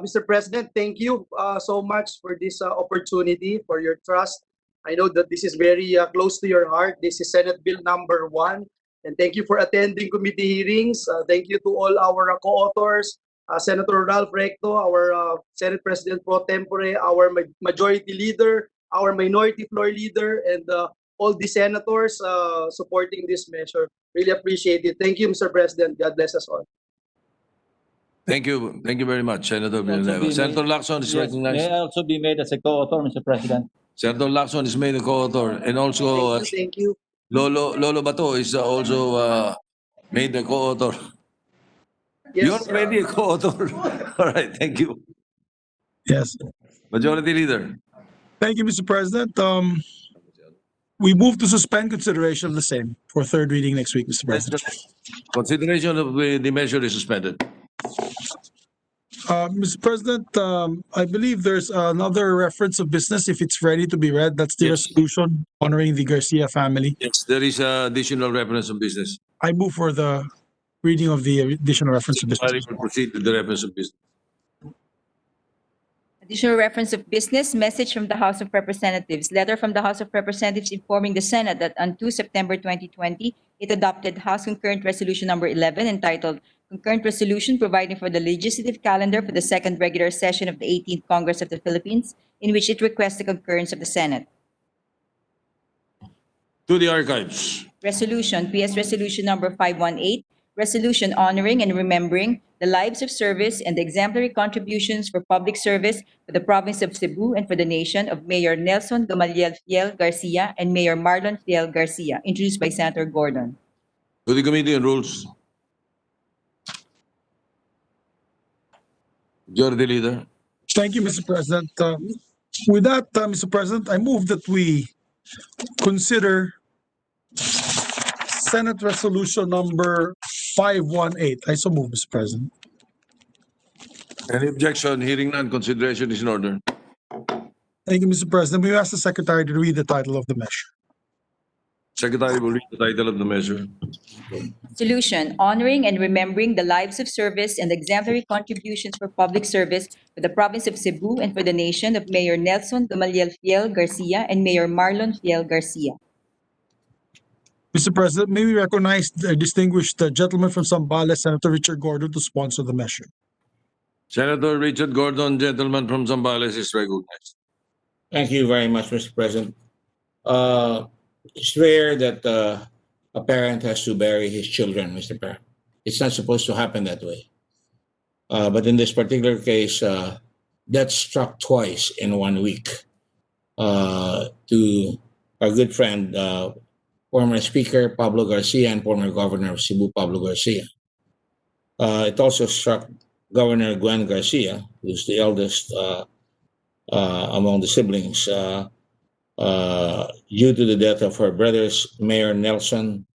Mr. President, thank you so much for this opportunity, for your trust. I know that this is very close to your heart. This is Senate Bill number 1. And thank you for attending committee hearings. Thank you to all our co-authors, Senator Ralph Recto, our Senate President pro tempore, our majority leader, our minority floor leader, and all the senators supporting this measure. Really appreciate it. Thank you, Mr. President. God bless us all. Thank you. Thank you very much, Senator Villanueva. Senator Lacson is Yes, recognized. may I also be made as a co-author, Mr. President? Senator Lacson is made a co-author. And also, Thank you. Lolo Bato is also Made the co-author. Yes, You're already a co-author. All right, thank you. Yes. Majority Leader. Thank you, Mr. President. We move to suspend consideration of the same for third reading next week, Mr. President. Consideration of the measure is suspended. Mr. President, I believe there's another reference of business if it's ready to be read. That's the Yes. resolution honoring the Garcia family. Yes, there is additional reference of business. I move for the reading of the additional reference of business. I will proceed with the reference of business. Additional reference of business, message from the House of Representatives. Letter from the House of Representatives informing the Senate that on 2 September 2020, it adopted House Concurrent Resolution number 11 entitled Concurrent Resolution Providing for the Legislative Calendar for the Second Regular Session of the 18th Congress of the Philippines, in which it requests the concurrence of the Senate. To the archives. Resolution, PS Resolution number 518, resolution honoring and remembering the lives of service and the exemplary contributions for public service for the province of Cebu and for the nation of Mayor Nelson Gamaliel Fiel Garcia and Mayor Marlon Fiel Garcia, introduced by Senator Gordon. To the Committee on Rules. Majority Leader. Thank you, Mr. President. With that, Mr. President, I move that we consider Senate Resolution number 518. I so move, Mr. President. Any objection? Hearing none, consideration is in order. Thank you, Mr. President. We ask the Secretary to read the title of the measure. Secretary will read the title of the measure. Resolution honoring and remembering the lives of service and exemplary contributions for public service for the province of Cebu and for the nation of Mayor Nelson Gamaliel Fiel Garcia and Mayor Marlon Fiel Garcia. Mr. President, may we recognize the distinguished gentleman from Zambales, Senator Richard Gordon, to sponsor the measure. Senator Richard Gordon, gentleman from Zambales, is recognized. Thank you very much, Mr. President. It's rare that a parent has to bury his children, Mr. President. It's not supposed to happen that way. But in this particular case, that struck twice in 1 week to our good friend, former Speaker Pablo Garcia and former Governor of Cebu, Pablo Garcia. It also struck Governor Gwen Garcia, who's the eldest among the siblings, due to the death of her brothers. Mayor Nelson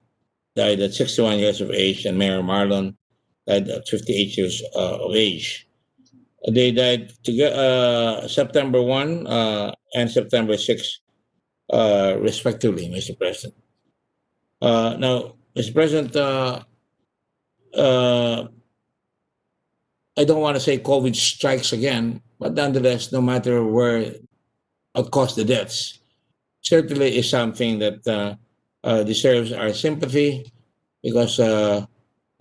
died at 61 years of age, and Mayor Marlon died at 58 years of age. They died September 1 and September 6, respectively, Mr. President. Now, Mr. President, I don't want to say COVID strikes again, but nonetheless, no matter where what caused the deaths, certainly is something that deserves our sympathy, because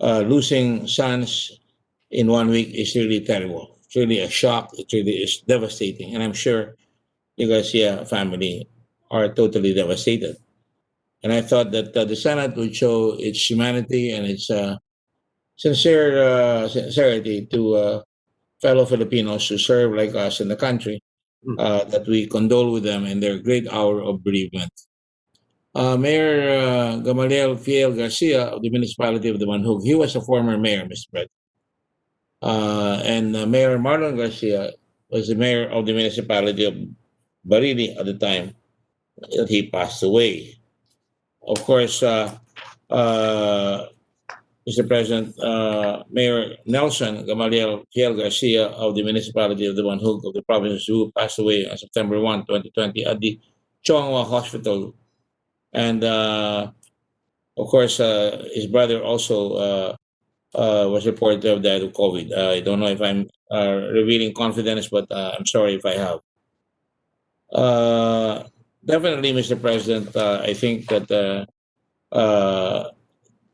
losing sons in 1 week is really terrible. It's really a shock. It really is devastating. And I'm sure the Garcia family are totally devastated. And I thought that the Senate would show its humanity and its sincerity to fellow Filipinos who serve like us in the country, that we condole with them in their great hour of bereavement. Mayor Gamaliel Fiel Garcia of the municipality of the Manhug, he was a former mayor, Mr. President. And Mayor Marlon Garcia was the mayor of the municipality of Barili at the time that he passed away. Of course, Mr. President, Mayor Nelson Gamaliel Fiel Garcia of the municipality of the Manhug of the province of Cebu passed away on September 1, 2020 at the Chongwa Hospital. And of course, his brother also was reported to have died of COVID. I don't know if I'm revealing confidence, but I'm sorry if I have. Definitely, Mr. President, I think that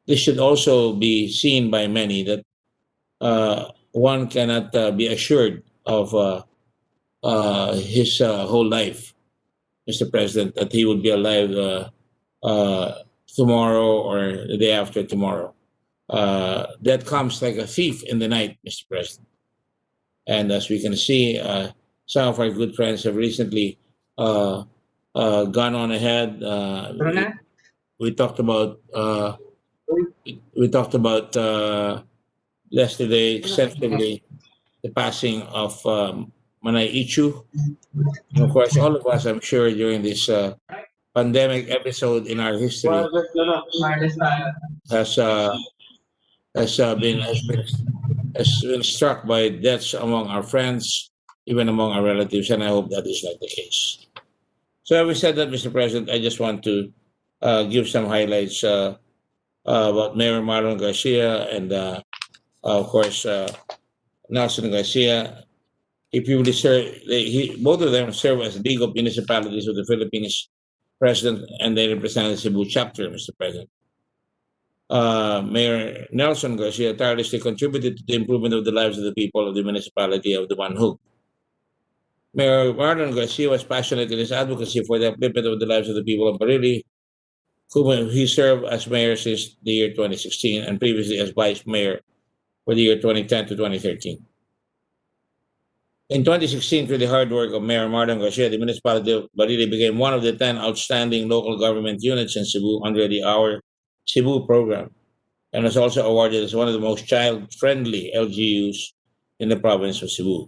this should also be seen by many, that one cannot be assured of his whole life, Mr. President, that he would be alive tomorrow or the day after tomorrow. That comes like a thief in the night, Mr. President. And as we can see, some of our good friends have recently gone on ahead. We talked about we talked about yesterday extensively the passing of Manay Ichu. And of course, all of us, I'm sure, during this pandemic episode in our history has been struck by deaths among our friends, even among our relatives, and I hope that is not the case. So having said that, Mr. President, I just want to give some highlights about Mayor Marlon Garcia and of course Nelson Garcia. He previously served, both of them serve as League of Municipalities of the Philippines president, and they represent the Cebu chapter, Mr. President. Mayor Nelson Garcia tirelessly contributed to the improvement of the lives of the people of the municipality of the Banhug. Mayor Marlon Garcia was passionate in his advocacy for the upliftment of the lives of the people of Barili, whom he served as mayor since the year 2016 and previously as vice mayor for the year 2010 to 2013. In 2016, through the hard work of Mayor Marlon Garcia, the municipality of Barili became one of the 10 outstanding local government units in Cebu under the Our Cebu program, and was also awarded as one of the most child-friendly LGUs in the province of Cebu.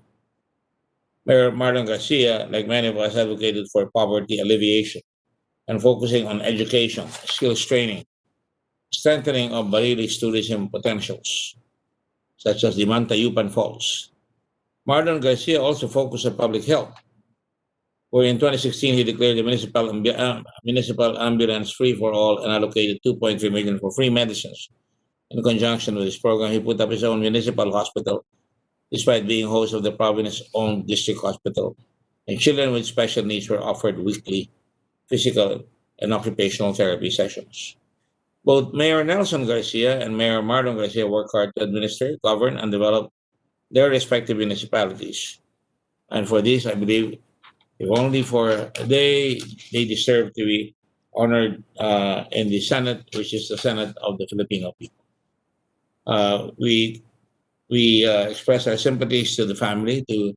Mayor Marlon Garcia, like many of us, advocated for poverty alleviation and focusing on education, skills training, strengthening of Barili's tourism potentials, such as the Mantayupan Falls. Marlon Garcia also focused on public health, where in 2016 he declared the municipal ambulance free for all and allocated 2.3 million for free medicines. In conjunction with this program, he put up his own municipal hospital, despite being host of the province-owned district hospital, and children with special needs were offered weekly physical and occupational therapy sessions. Both Mayor Nelson Garcia and Mayor Marlon Garcia work hard to administer, govern, and develop their respective municipalities. And for this, I believe, if only for they deserve to be honored in the Senate, which is the Senate of the Filipino people. We express our sympathies to the family, to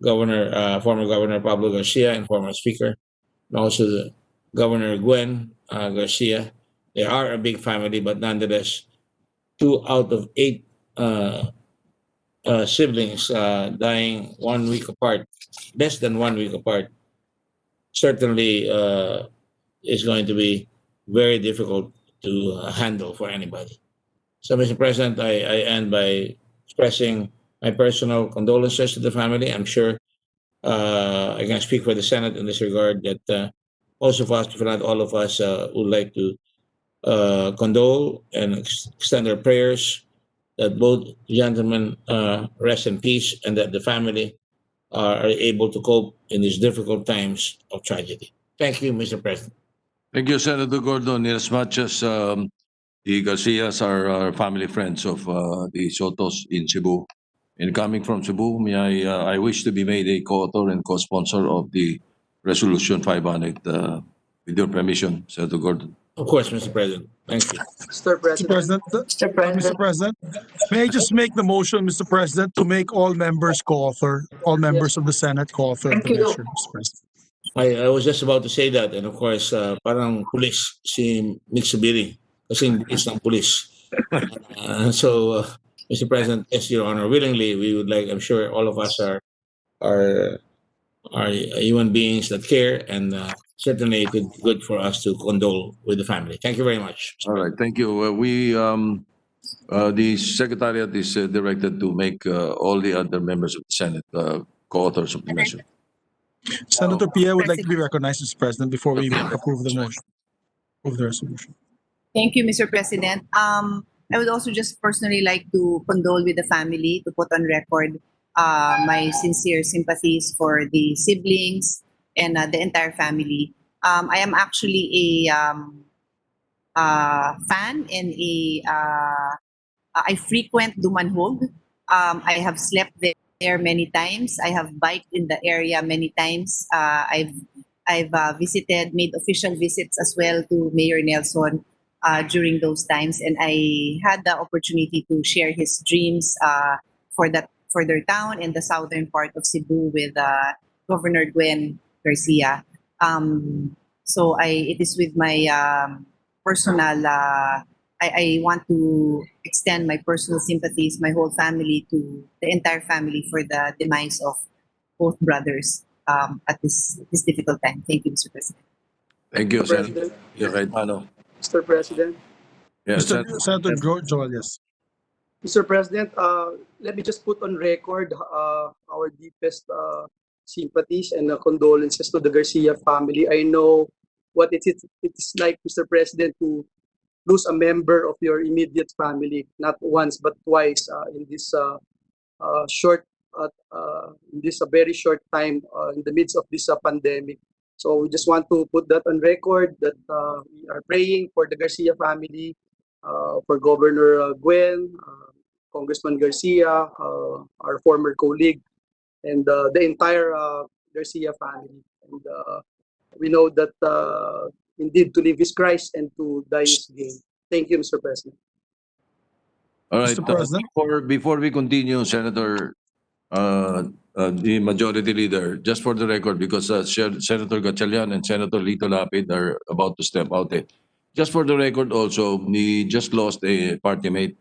former Governor Pablo Garcia and former Speaker, and also the Governor Gwen Garcia. They are a big family, but nonetheless, 2 out of 8 siblings dying 1 week apart, less than 1 week apart, certainly is going to be very difficult to handle for anybody. So, Mr. President, I end by expressing my personal condolences to the family. I'm sure I can speak for the Senate in this regard that most of us, if not all of us, would like to condole and extend our prayers that both gentlemen rest in peace and that the family are able to cope in these difficult times of tragedy. Thank you, Mr. President. Thank you, Senator Gordon. As much as the Garcias are family friends of the Sotos in Cebu, and coming from Cebu, I wish to be made a co-author and co-sponsor of the Resolution 500 with your permission, Senator Gordon. Of course, Mr. President. Thank you. Mr. President. Mr. President, may I just make the motion, Mr. President, to make all members co-author, all members of the Senate co-author of the measure, Mr. President. I was just about to say that, and of course, parang pulis si Mitsubiri, kasi bilis ng pulis. Mr. President, yes, Your Honor, willingly, we would like, I'm sure all of us are human beings that care, and certainly it would be good for us to condole with the family. Thank you very much. All right, thank you. The Secretariat is directed to make all the other members of the Senate co-authors of the measure. Senator Pia would like to be recognized, Mr. President, before we approve the motion, approve the resolution. Thank you, Mr. President. I would also just personally like to condole with the family, to put on record my sincere sympathies for the siblings and the entire family. I am actually a fan and I frequent Dumanhog. I have slept there many times. I have biked in the area many times. I've visited, made official visits as well to Mayor Nelson during those times, and I had the opportunity to share his dreams for their town and the southern part of Cebu with Governor Gwen Garcia. It is with my personal, I want to extend my personal sympathies, my whole family, to the entire family for the demise of both brothers at this difficult time. Thank you, Mr. President. Thank you, Mr. Senator. President, Yeah, right, Mano. Mr. President, Yeah, Senator Joel, yes. Mr. President, let me just put on record our deepest sympathies and condolences to the Garcia family. I know what it's like, Mr. President, to lose a member of your immediate family, not once but twice in this short, in this very short time in the midst of this pandemic. So we just want to put that on record that we are praying for the Garcia family, for Governor Gwen, Congressman Garcia, our former colleague, and the entire Garcia family. And we know that indeed to live is Christ and to die is gain. Thank you, Mr. President. All right. Mr. President. Before we continue, Senator, the Majority Leader, just for the record, because Senator Gatchalian and Senator Lito Lapid are about to step out. Just for the record also, we just lost a party mate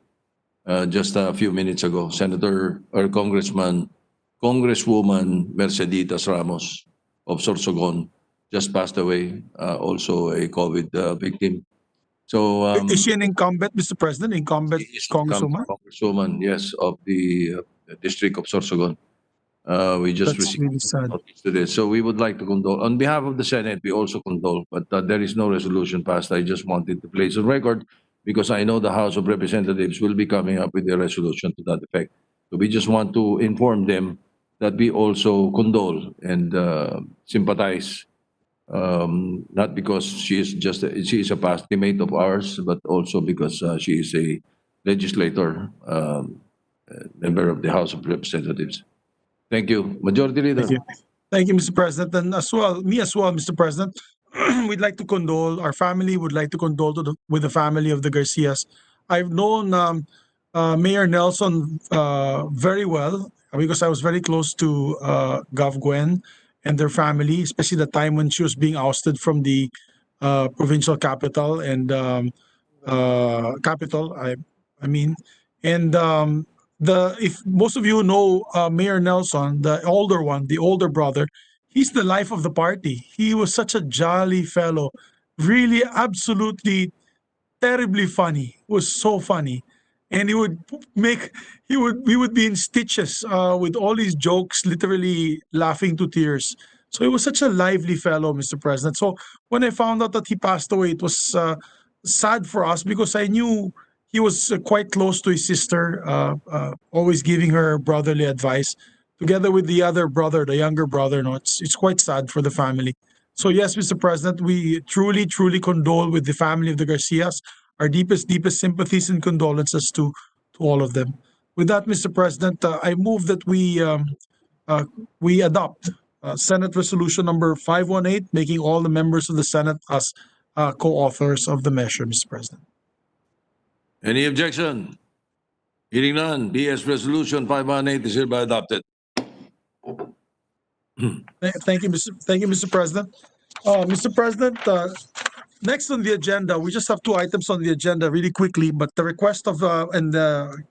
just a few minutes ago. Senator or Congresswoman Merceditas Ramos of Sorsogon just passed away, also a COVID victim. So Is she an incumbent, Mr. President? Incumbent Congresswoman? Congresswoman, yes, of the district of Sorsogon. We just That's received really sad. notice to this. So we would like to condole. On behalf of the Senate, we also condole, but there is no resolution passed. I just wanted to place on record because I know the House of Representatives will be coming up with a resolution to that effect. So we just want to inform them that we also condole and sympathize, not because she is a past teammate of ours, but also because she is a legislator, member of the House of Representatives. Thank you. Majority Leader. Thank you. Thank you, Mr. President. And as well, Mr. President, we'd like to condole, our family would like to condole with the family of the Garcias. I've known Mayor Nelson very well because I was very close to Gov. Gwen and their family, especially the time when she was being ousted from the provincial capital and capital, I mean, and if most of you know Mayor Nelson, the older one, the older brother, he's the life of the party. He was such a jolly fellow, really, absolutely, terribly funny. Was so funny, and we would be in stitches with all these jokes, literally laughing to tears. So he was such a lively fellow, Mr. President. So when I found out that he passed away, it was sad for us because I knew he was quite close to his sister, always giving her brotherly advice, together with the other brother, the younger brother. No, it's quite sad for the family. So yes, Mr. President, we truly, truly condole with the family of the Garcias. Our deepest, deepest sympathies and condolences to all of them. With that, Mr. President, I move that we adopt Senate Resolution number 518, making all the members of the Senate as co-authors of the measure, Mr. President. Any objection? Hearing none, BS Resolution 518 is hereby adopted. Thank you, Mr. President. Mr. President, next on the agenda, we just have two items on the agenda really quickly, but the request of the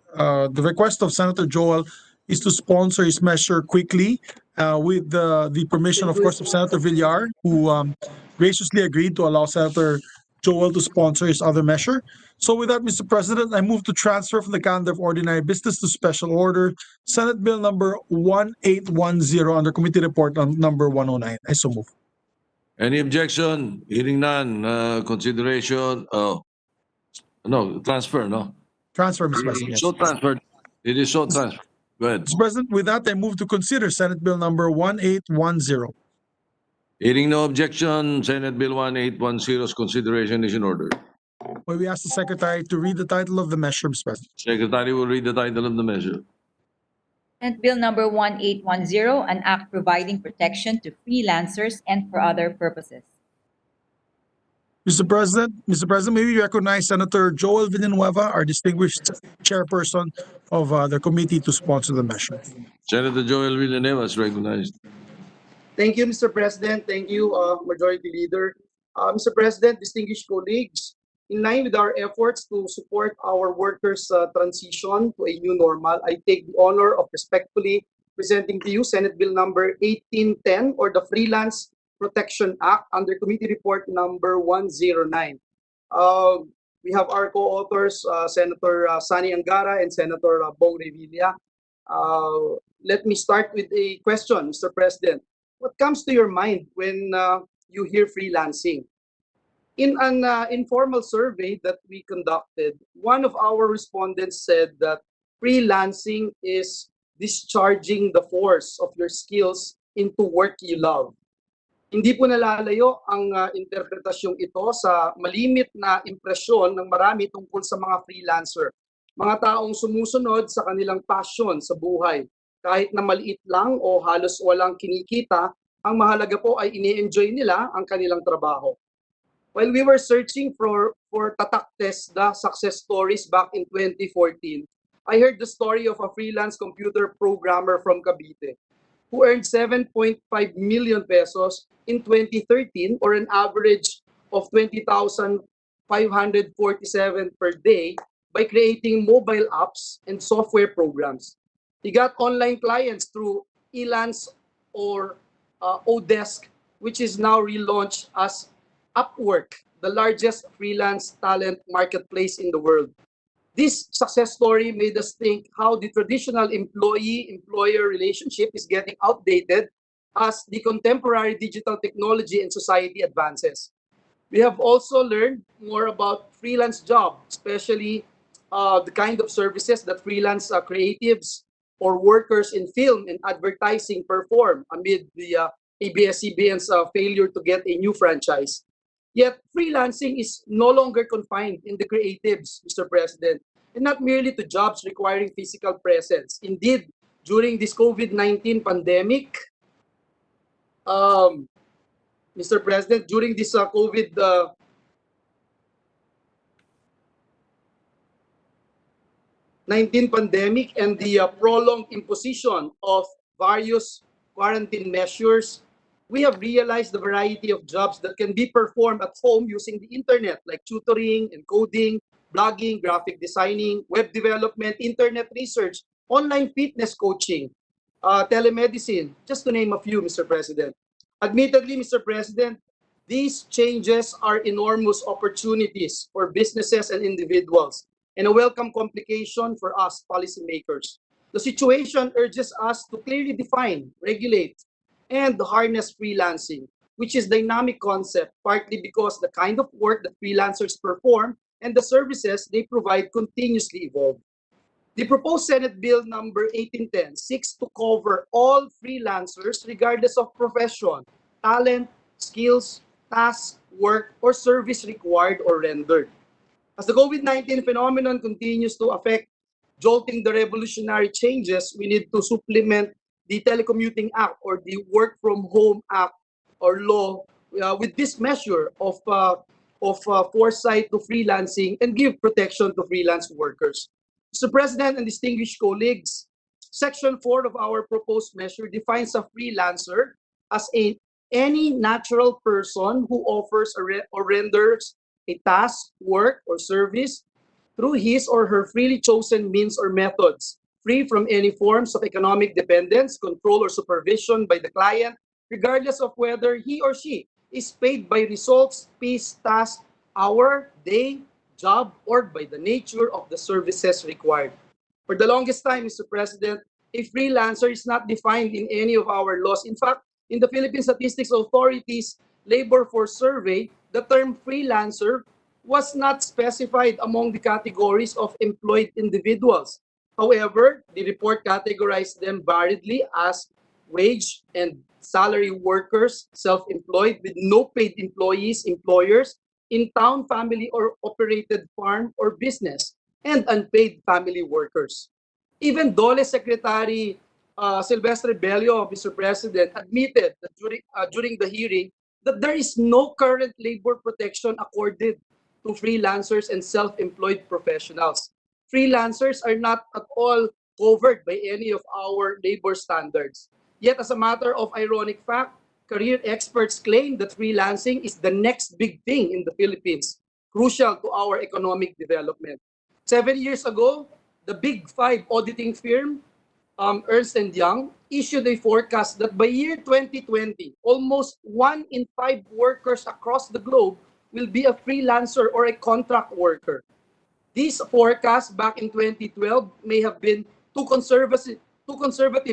request of Senator Joel is to sponsor his measure quickly with the permission, of course, of Senator Villar, who graciously agreed to allow Senator Joel to sponsor his other measure. So with that, Mr. President, I move to transfer from the calendar of ordinary business to special order Senate Bill number 1810 under committee report on number 109. I so move. Any objection? Hearing none, consideration, no, transfer, no? Transfer, Mr. President. Yes. So transferred. It is so transferred. Go ahead. Mr. President, with that, I move to consider Senate Bill number 1810. Hearing no objection, Senate Bill 1810's consideration is in order. Well, we ask the Secretary to read the title of the measure, Mr. President. Secretary will read the title of the measure. Senate Bill number 1810, an act providing protection to freelancers and for other purposes. Mr. President, may we recognize Senator Joel Villanueva, our distinguished chairperson of the committee, to sponsor the measure. Senator Joel Villanueva is recognized. Thank you, Mr. President. Thank you, Majority Leader. Mr. President, distinguished colleagues, in line with our efforts to support our workers' transition to a new normal, I take the honor of respectfully presenting to you Senate Bill number 1810, or the Freelance Protection Act, under Committee Report number 109. We have our co-authors, Senator Sani Angara and Senator Bong Revilla. Let me start with a question, Mr. President. What comes to your mind when you hear freelancing? In an informal survey that we conducted, one of our respondents said that freelancing is discharging the force of your skills into work you love. Hindi po nalalayo ang interpretasyong ito sa malimit na impresyon ng marami tungkol sa mga freelancer. Mga taong sumusunod sa kanilang passion sa buhay. Kahit na maliit lang o halos walang kinikita, ang mahalaga po ay ini-enjoy nila ang kanilang trabaho. While we were searching for Tatak TESDA success stories back in 2014, I heard the story of a freelance computer programmer from Cavite who earned 7.5 million pesos in 2013, or an average of 20,547 per day, by creating mobile apps and software programs. He got online clients through Elance or Odesk, which is now relaunched as Upwork, the largest freelance talent marketplace in the world. This success story made us think how the traditional employee-employer relationship is getting outdated as the contemporary digital technology and society advances. We have also learned more about freelance job, especially the kind of services that freelance creatives or workers in film and advertising perform amid the ABS-CBN's failure to get a new franchise. Yet, freelancing is no longer confined in the creatives, Mr. President, and not merely to jobs requiring physical presence. Indeed, during this COVID-19 pandemic, Mr. President, during this COVID-19 pandemic and the prolonged imposition of various quarantine measures, we have realized the variety of jobs that can be performed at home using the internet, like tutoring and coding, blogging, graphic designing, web development, internet research, online fitness coaching, telemedicine, just to name a few, Mr. President. Admittedly, Mr. President, these changes are enormous opportunities for businesses and individuals, and a welcome complication for us policymakers. The situation urges us to clearly define, regulate, and harness freelancing, which is a dynamic concept, partly because the kind of work that freelancers perform and the services they provide continuously evolve. The proposed Senate Bill number 1810 seeks to cover all freelancers regardless of profession, talent, skills, task, work, or service required or rendered. As the COVID-19 phenomenon continues to affect, jolting the revolutionary changes, we need to supplement the Telecommuting Act or the Work from Home Act or law with this measure of foresight to freelancing and give protection to freelance workers. Mr. President and distinguished colleagues, Section 4 of our proposed measure defines a freelancer as any natural person who offers or renders a task, work, or service through his or her freely chosen means or methods, free from any forms of economic dependence, control, or supervision by the client, regardless of whether he or she is paid by results, piece, task, hour, day, job, or by the nature of the services required. For the longest time, Mr. President, a freelancer is not defined in any of our laws. In fact, in the Philippine Statistics Authority's Labor Force Survey, the term freelancer was not specified among the categories of employed individuals. However, the report categorized them variedly as wage and salary workers, self-employed with no paid employees, employers, in-town family or operated farm or business, and unpaid family workers. Even DOLE Secretary Silvestre Bello, Mr. President, admitted that during the hearing that there is no current labor protection accorded to freelancers and self-employed professionals. Freelancers are not at all covered by any of our labor standards. Yet, as a matter of ironic fact, career experts claim that freelancing is the next big thing in the Philippines. crucial to our economic development. 7 years ago, the Big Five auditing firm, Ernst & Young, issued a forecast that by year 2020, almost 1 in 5 workers across the globe will be a freelancer or a contract worker. These forecasts back in 2012 may have been too conservative,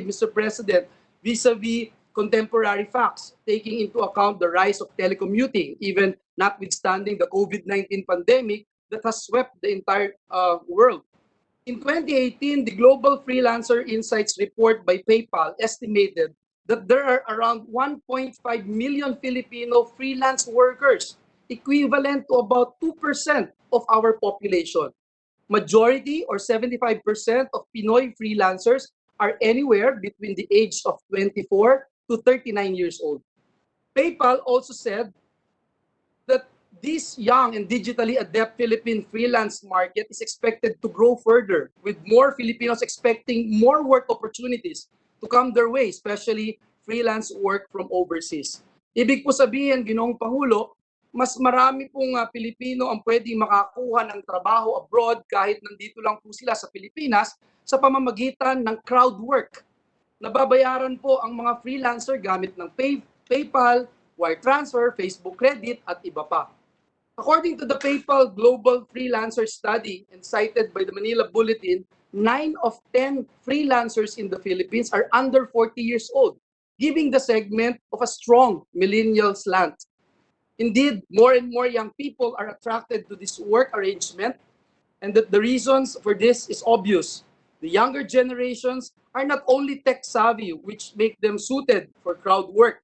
Mr. President, vis-a-vis contemporary facts, taking into account the rise of telecommuting, even notwithstanding the COVID-19 pandemic that has swept the entire world. In 2018, the Global Freelancer Insights report by PayPal estimated that there are around 1.5 million Filipino freelance workers, equivalent to about 2% of our population. Majority or 75% of Pinoy freelancers are anywhere between the age of 24 to 39 years old. PayPal also said that this young and digitally adept Philippine freelance market is expected to grow further, with more Filipinos expecting more work opportunities to come their way, especially freelance work from overseas. Ibig po sabihin, Ginoong Pangulo, mas marami pong Pilipino ang pwedeng makakuha ng trabaho abroad kahit nandito lang po sila sa Pilipinas sa pamamagitan ng crowd work. Nababayaran po ang mga freelancer gamit ng PayPal, wire transfer, Facebook credit at iba pa. According to the PayPal Global Freelancer Study and cited by the Manila Bulletin, 9 of 10 freelancers in the Philippines are under 40 years old, giving the segment of a strong millennial slant. Indeed, more and more young people are attracted to this work arrangement, and that the reasons for this is obvious. The younger generations are not only tech savvy, which make them suited for crowd work,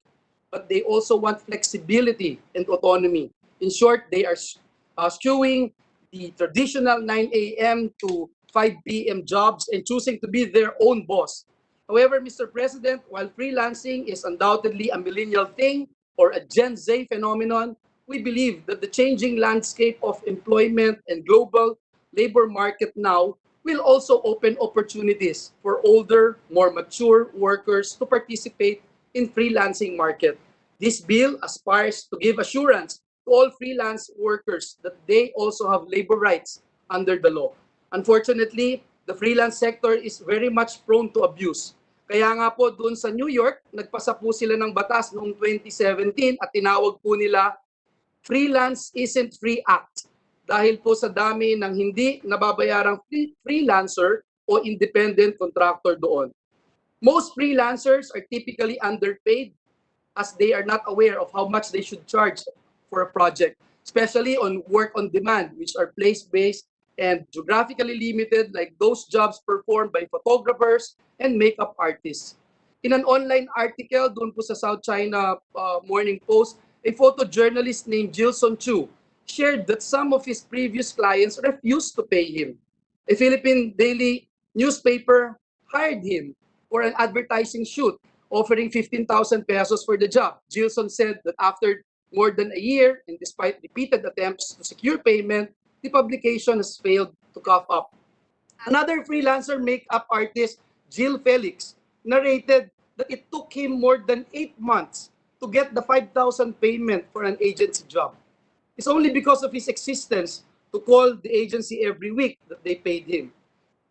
but they also want flexibility and autonomy. In short, they are skewing the traditional 9 a.m. to 5 p.m. jobs and choosing to be their own boss. However, Mr. President, while freelancing is undoubtedly a millennial thing or a Gen Z phenomenon, we believe that the changing landscape of employment and global labor market now will also open opportunities for older, more mature workers to participate in freelancing market. This bill aspires to give assurance to all freelance workers that they also have labor rights under the law. Unfortunately, the freelance sector is very much prone to abuse. Kaya nga po doon sa New York, nagpasa po sila ng batas noong 2017 at tinawag po nila Freelance Isn't Free Act. Dahil po sa dami ng hindi nababayarang freelancer o independent contractor doon. Most freelancers are typically underpaid as they are not aware of how much they should charge for a project, especially on work on demand, which are place-based and geographically limited, like those jobs performed by photographers and makeup artists. In an online article doon po sa South China Morning Post, a photojournalist named Jilson Chu shared that some of his previous clients refused to pay him. A Philippine daily newspaper hired him for an advertising shoot, offering 15,000 pesos for the job. Jilson said that after more than a year, and despite repeated attempts to secure payment, the publication has failed to cough up. Another freelancer makeup artist, Jill Felix, narrated that it took him more than 8 months to get the 5,000 payment for an agency job. It's only because of his existence to call the agency every week that they paid him.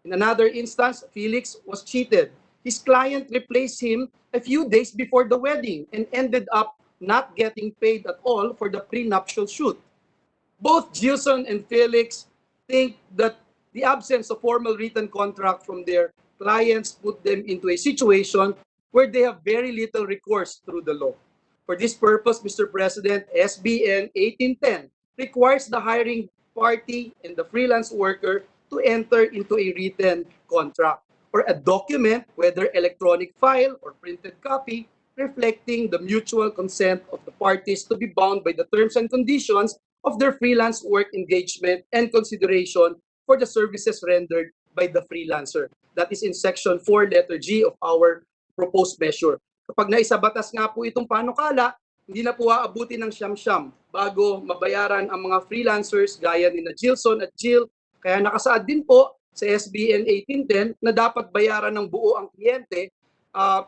In another instance, Felix was cheated. His client replaced him a few days before the wedding and ended up not getting paid at all for the prenuptial shoot. Both Gilson and Felix think that the absence of formal written contract from their clients put them into a situation where they have very little recourse through the law. For this purpose, Mr. President, SBN 1810 requires the hiring party and the freelance worker to enter into a written contract or a document, whether electronic file or printed copy, reflecting the mutual consent of the parties to be bound by the terms and conditions of their freelance work engagement and consideration for the services rendered by the freelancer. That is in Section 4, letter G of our proposed measure. Kapag naisabatas nga po itong panukala, hindi na po aabuti ng siyam-siyam bago mabayaran ang mga freelancers gaya ni Gilson at Jill. Kaya nakasaad din po sa SBN 1810 na dapat bayaran ng buo ang kliyente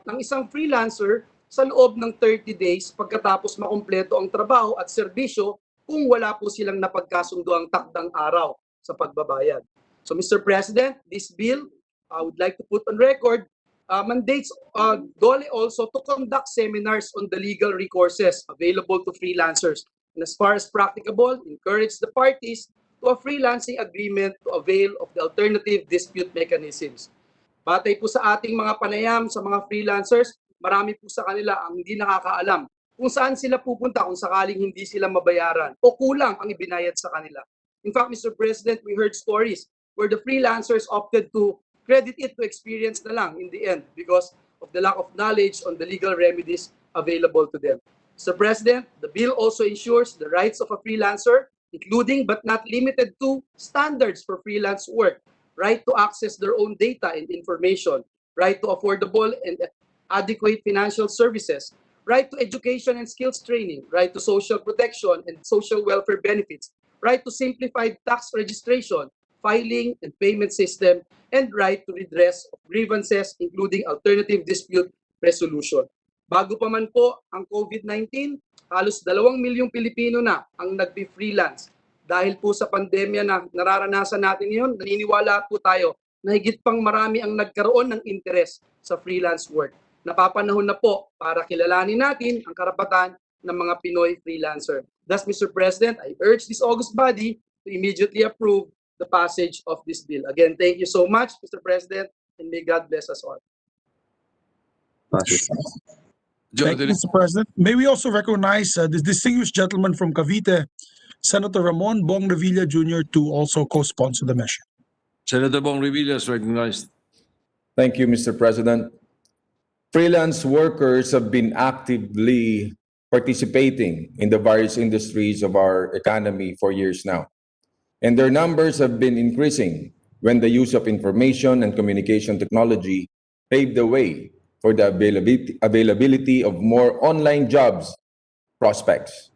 ng isang freelancer sa loob ng 30 days pagkatapos makumpleto ang trabaho at serbisyo kung wala po silang napagkasundo ang takdang araw sa pagbabayad. So Mr. President, this bill, I would like to put on record, mandates DOLE also to conduct seminars on the legal recourses available to freelancers. And as far as practicable, encourage the parties to a freelancing agreement to avail of the alternative dispute mechanisms. Batay po sa ating mga panayam sa mga freelancers, marami po sa kanila ang hindi nakakaalam kung saan sila pupunta kung sakaling hindi sila mabayaran o kulang ang ibinayad sa kanila. In fact, Mr. President, we heard stories where the freelancers opted to credit it to experience na lang in the end because of the lack of knowledge on the legal remedies available to them. Mr. President, the bill also ensures the rights of a freelancer, including but not limited to standards for freelance work, right to access their own data and information, right to affordable and adequate financial services, right to education and skills training, right to social protection and social welfare benefits, right to simplified tax registration, filing and payment system, and right to redress of grievances, including alternative dispute resolution. Bago pa man po ang COVID-19, halos 2 milyong Pilipino na ang nagpi-freelance. Dahil po sa pandemya na nararanasan natin ngayon, naniniwala po tayo na higit pang marami ang nagkaroon ng interes sa freelance work. Napapanahon na po para kilalanin natin ang karapatan ng mga Pinoy freelancer. Thus, Mr. President, I urge this august body to immediately approve the passage of this bill. Again, thank you so much, Mr. President, and may God bless us all. Thank you, Mr. President. May we also recognize this distinguished gentleman from Cavite, Senator Ramon Bong Revilla Jr., to also co-sponsor the measure. Senator Bong Revilla is recognized. Thank you, Mr. President. Freelance workers have been actively participating in the various industries of our economy for years now. And their numbers have been increasing when the use of information and communication technology paved the way for the availability of more online jobs prospects.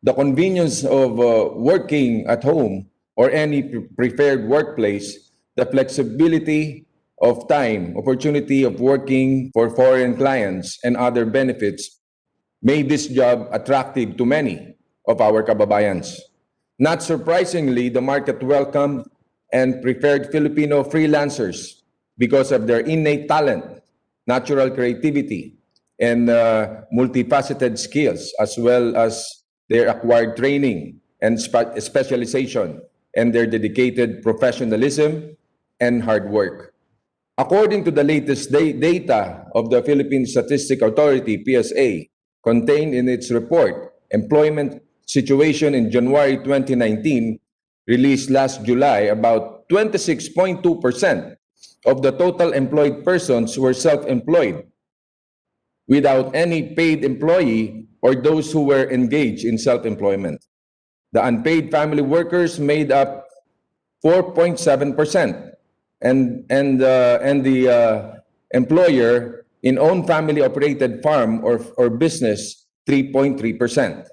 The convenience of working at home or any preferred workplace, the flexibility of time, opportunity of working for foreign clients, and other benefits made this job attractive to many of our kababayans. Not surprisingly, the market welcomed and preferred Filipino freelancers because of their innate talent, natural creativity, and multifaceted skills, as well as their acquired training and specialization, and their dedicated professionalism and hard work. According to the latest data of the Philippine Statistical Authority, PSA, contained in its report, Employment Situation in January 2019, released last July, about 26.2% of the total employed persons were self-employed without any paid employee or those who were engaged in self-employment. The unpaid family workers made up 4.7%, and the employer in own family-operated farm or business 3.3%.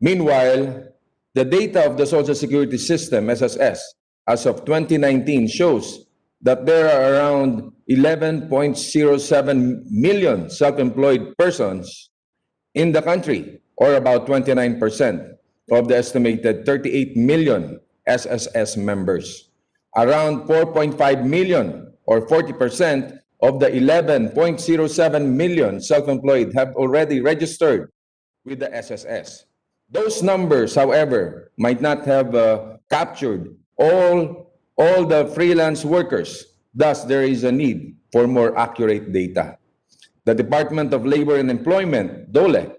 Meanwhile, the data of the Social Security System, SSS, as of 2019 shows that there are around 11.07 million self-employed persons in the country, or about 29% of the estimated 38 million SSS members. Around 4.5 million, or 40% of the 11.07 million self-employed have already registered with the SSS. Those numbers, however, might not have captured all the freelance workers. Thus, there is a need for more accurate data. The Department of Labor and Employment, DOLE,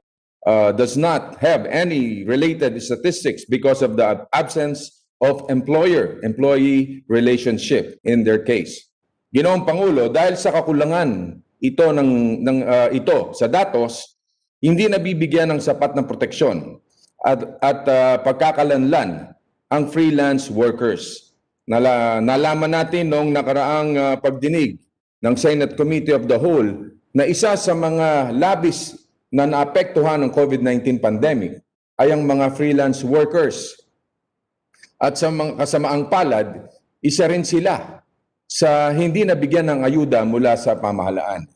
does not have any related statistics because of the absence of employer-employee relationship in their case. Ginoong Pangulo, dahil sa kakulangan ito sa datos, hindi nabibigyan ng sapat na proteksyon at pagkakalanlan ang freelance workers. Nalaman natin noong nakaraang pagdinig ng Senate Committee of the Whole na isa sa mga labis na naapektuhan ng COVID-19 pandemic ay ang mga freelance workers. At sa mga kasamaang palad, isa rin sila sa hindi nabigyan ng ayuda mula sa pamahalaan.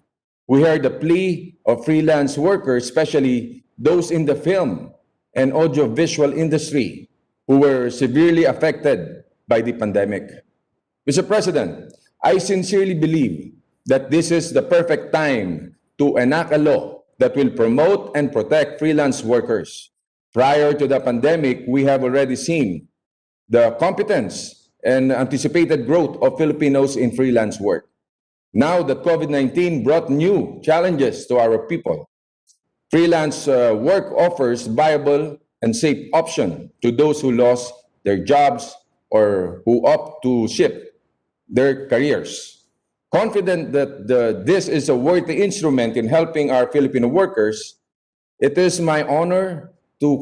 We heard the plea of freelance workers, especially those in the film and audiovisual industry who were severely affected by the pandemic. Mr. President, I sincerely believe that this is the perfect time to enact a law that will promote and protect freelance workers. Prior to the pandemic, we have already seen the competence and anticipated growth of Filipinos in freelance work. Now that COVID-19 brought new challenges to our people, freelance work offers viable and safe option to those who lost their jobs or who opt to shift their careers. Confident that this is a worthy instrument in helping our Filipino workers, it is my honor to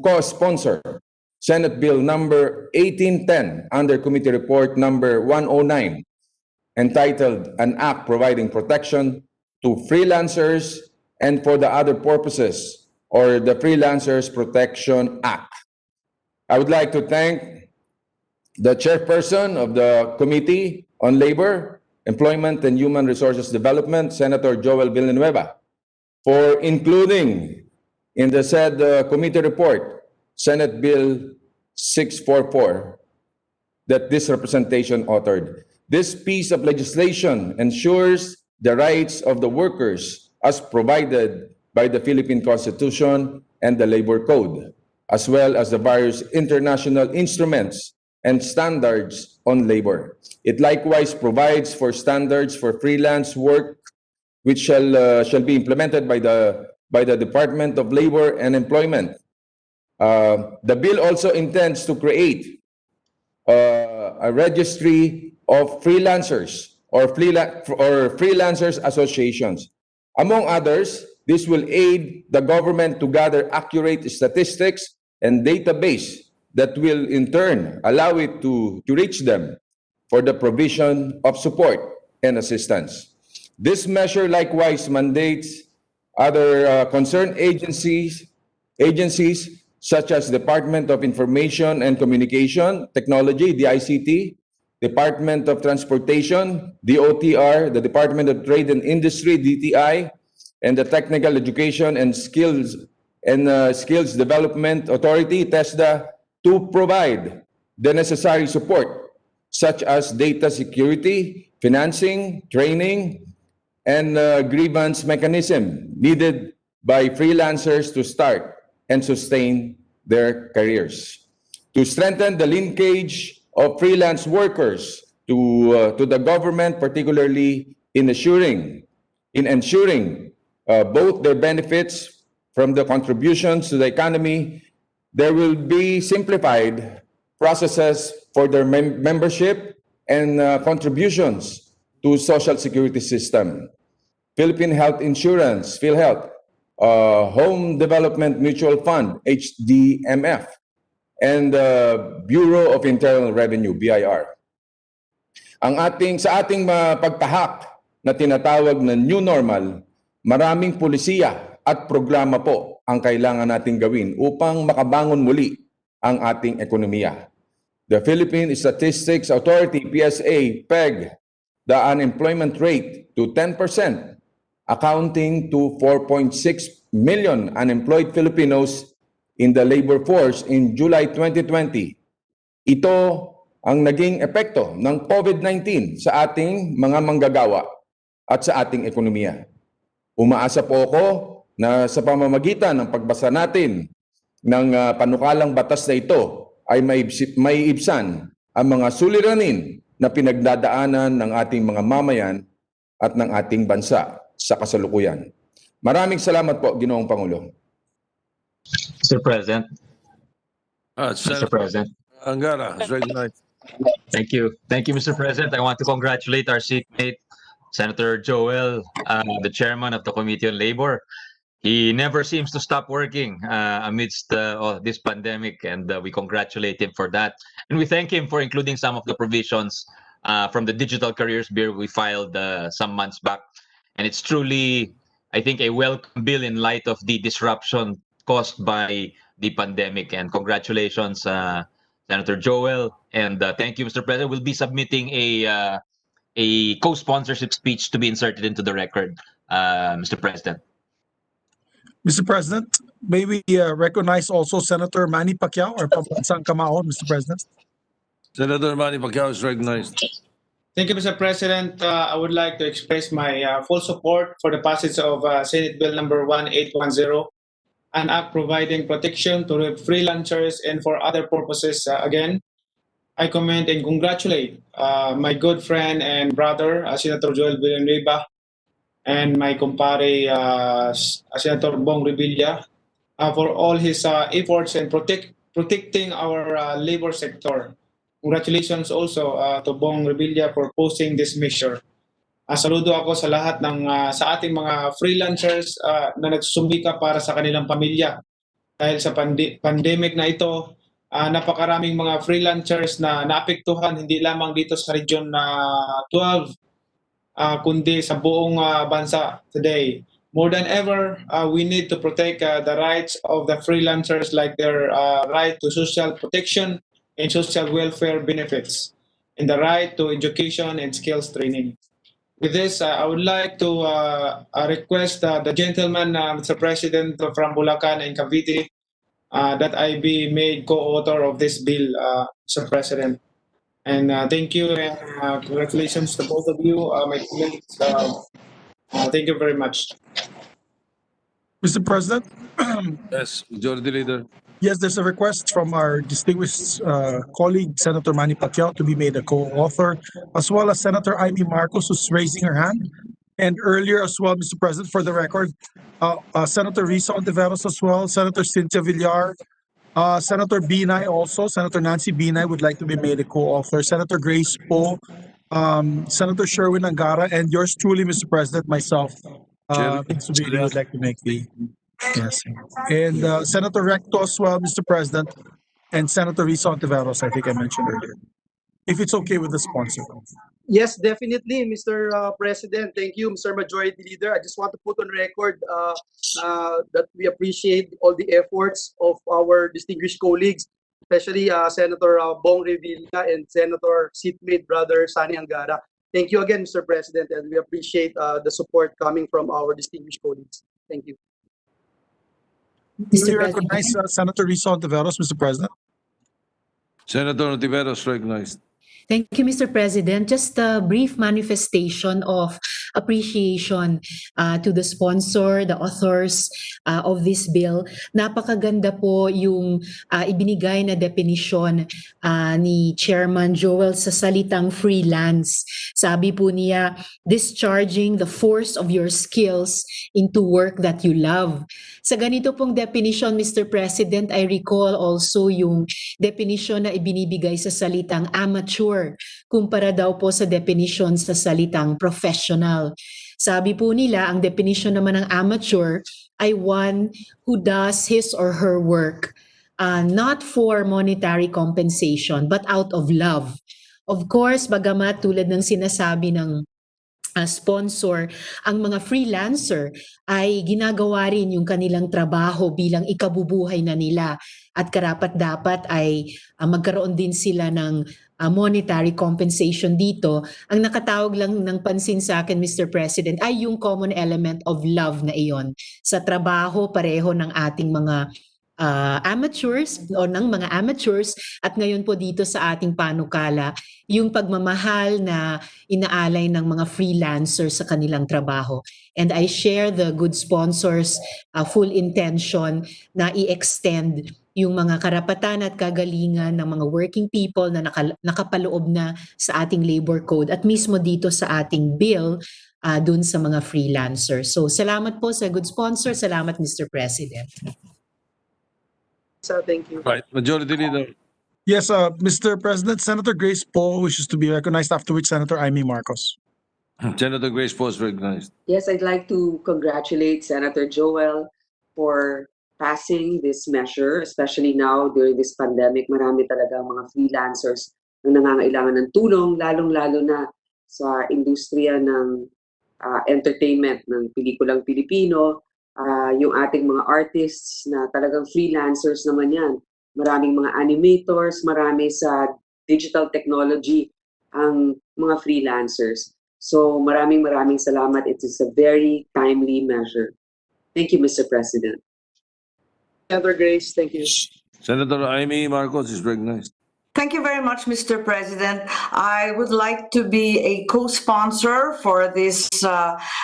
co-sponsor Senate Bill number 1810 under Committee Report number 109, entitled An Act Providing Protection to Freelancers and for the Other Purposes, or the Freelancers Protection Act. I would like to thank the chairperson of the Committee on Labor, Employment and Human Resources Development, Senator Joel Villanueva, for including in the said committee report, Senate Bill 644, that this representation authored. This piece of legislation ensures the rights of the workers as provided by the Philippine Constitution and the Labor Code, as well as the various international instruments and standards on labor. It likewise provides for standards for freelance work, which shall be implemented by the Department of Labor and Employment. The bill also intends to create a registry of freelancers or freelancers associations. Among others, this will aid the government to gather accurate statistics and database that will in turn allow it to reach them for the provision of support and assistance. This measure likewise mandates other concerned agencies such as Department of Information and Communication Technology, DICT, Department of Transportation, DOTR, the Department of Trade and Industry, DTI, and the Technical Education and Skills Development Authority, TESDA, to provide the necessary support, such as data security, financing, training, and grievance mechanism needed by freelancers to start and sustain their careers. To strengthen the linkage of freelance workers to the government, particularly in ensuring both their benefits from the contributions to the economy, there will be simplified processes for their membership and contributions to Social Security system, Philippine Health Insurance, PhilHealth, Home Development Mutual Fund, HDMF, and Bureau of Internal Revenue, BIR. Sa ating pagtahak na tinatawag na new normal, maraming pulisiya at programa po ang kailangan nating gawin upang makabangon muli ang ating ekonomiya. The Philippine Statistics Authority, PSA, pegged the unemployment rate to 10%, accounting to 4.6 million unemployed Filipinos in the labor force in July 2020. Ito ang naging epekto ng COVID-19 sa ating mga manggagawa at sa ating ekonomiya. Umaasa po ako na sa pamamagitan ng pagbasa natin ng panukalang batas na ito ay may ibsan ang mga suliranin na pinagdadaanan ng ating mga mamayan at ng ating bansa sa kasalukuyan. Maraming salamat po, Ginoong Pangulo. Mr. President. Mr. President. Angara, is recognized. Thank you. Thank you, Mr. President. I want to congratulate our seatmate, Senator Joel, the chairman of the Committee on Labor. He never seems to stop working amidst this pandemic, and we congratulate him for that. And we thank him for including some of the provisions from the Digital Careers Bill we filed some months back. And it's truly, I think, a welcome bill in light of the disruption caused by the pandemic. And congratulations, Senator Joel. And thank you, Mr. President. We'll be submitting a co-sponsorship speech to be inserted into the record, Mr. President. Mr. President, may we recognize also Senator Manny Pacquiao, our pambansang kamao, Mr. President? Senator Manny Pacquiao is recognized. Thank you, Mr. President. I would like to express my full support for the passage of Senate Bill number 1810, an act providing protection to freelancers and for other purposes. Again, I commend and congratulate my good friend and brother, Senator Joel Villanueva, and my compare, Senator Bong Revilla, for all his efforts in protecting our labor sector. Congratulations also to Bong Revilla for posting this measure. Saludo ako sa lahat ng sa ating mga freelancers na nagsumika para sa kanilang pamilya. Dahil sa pandemic na ito, napakaraming mga freelancers na naapektuhan hindi lamang dito sa region na 12 kundi sa buong bansa today. More than ever, we need to protect the rights of the freelancers, like their right to social protection and social welfare benefits, and the right to education and skills training. With this, I would like to request the gentleman, Mr. President from Bulacan and Cavite, that I be made co-author of this bill, Mr. President. And thank you and congratulations to both of you, my colleagues. Thank you very much. Mr. President? Yes, Majority Leader. Yes, there's a request from our distinguished colleague, Senator Manny Pacquiao, to be made a co-author, as well as Senator Amy Marcos, who's raising her hand. And earlier as well, Mr. President, for the record, Senator Risa Ontiveros as well, Senator Cynthia Villar, Senator Binay also, Senator Nancy Binay would like to be made a co-author, Senator Grace Poe, Senator Sherwin Angara, and yours truly, Mr. President, myself, Vince Ubili would like to make the, yes. And Senator Recto as well, Mr. President, and Senator Risa Ontiveros, I think I mentioned earlier. If it's okay with the sponsor. Yes, definitely, Mr. President. Thank you, Mr. Majority Leader. I just want to put on record that we appreciate all the efforts of our distinguished colleagues, especially Senator Bong Revilla and Senator seatmate brother Sani Angara. Thank you again, Mr. President, and we appreciate the support coming from our distinguished colleagues. Thank you. Do you recognize Senator Risa Ontiveros, Mr. President? Senator Ontiveros recognized. Thank you, Mr. President. Just a brief manifestation of appreciation to the sponsor, the authors of this bill. Napakaganda po yung ibinigay na definition ni Chairman Joel sa salitang freelance. Sabi po niya, discharging the force of your skills into work that you love. Sa ganito pong definition, Mr. President, I recall also yung definition na ibinibigay sa salitang amateur kumpara daw po sa definition sa salitang professional. Sabi po nila, ang definition naman ng amateur ay one who does his or her work not for monetary compensation but out of love. Of course, bagamat tulad ng sinasabi ng sponsor, ang mga freelancer ay ginagawa rin yung kanilang trabaho bilang ikabubuhay na nila at karapat-dapat ay magkaroon din sila ng monetary compensation dito. Ang nakatawag lang ng pansin sa akin, Mr. President, ay yung common element of love na iyon. Sa trabaho, pareho ng ating mga amateurs o ng mga amateurs at ngayon po dito sa ating panukala, yung pagmamahal na inaalay ng mga freelancers sa kanilang trabaho. And I share the good sponsors' full intention na i-extend yung mga karapatan at kagalingan ng mga working people na nakapaloob na sa ating labor code at mismo dito sa ating bill dun sa mga freelancers. So salamat po sa good sponsor. Salamat, Mr. President. Thank you. Right, Majority Leader. Yes, Mr. President, Senator Grace Poe wishes to be recognized, after which Senator Amy Marcos. Senator Grace Poe is recognized. Yes, I'd like to congratulate Senator Joel for passing this measure, especially now during this pandemic. Marami talaga mga freelancers na nangangailangan ng tulong, lalong-lalo na sa industriya ng entertainment ng pelikulang Pilipino, yung ating mga artists na talagang freelancers naman yan. Maraming mga animators, marami sa digital technology ang mga freelancers. So maraming salamat. It is a very timely measure. Thank you, Mr. President. Senator Grace. Thank you. Senator Amy Marcos is recognized. Thank you very much, Mr. President. I would like to be a co-sponsor for this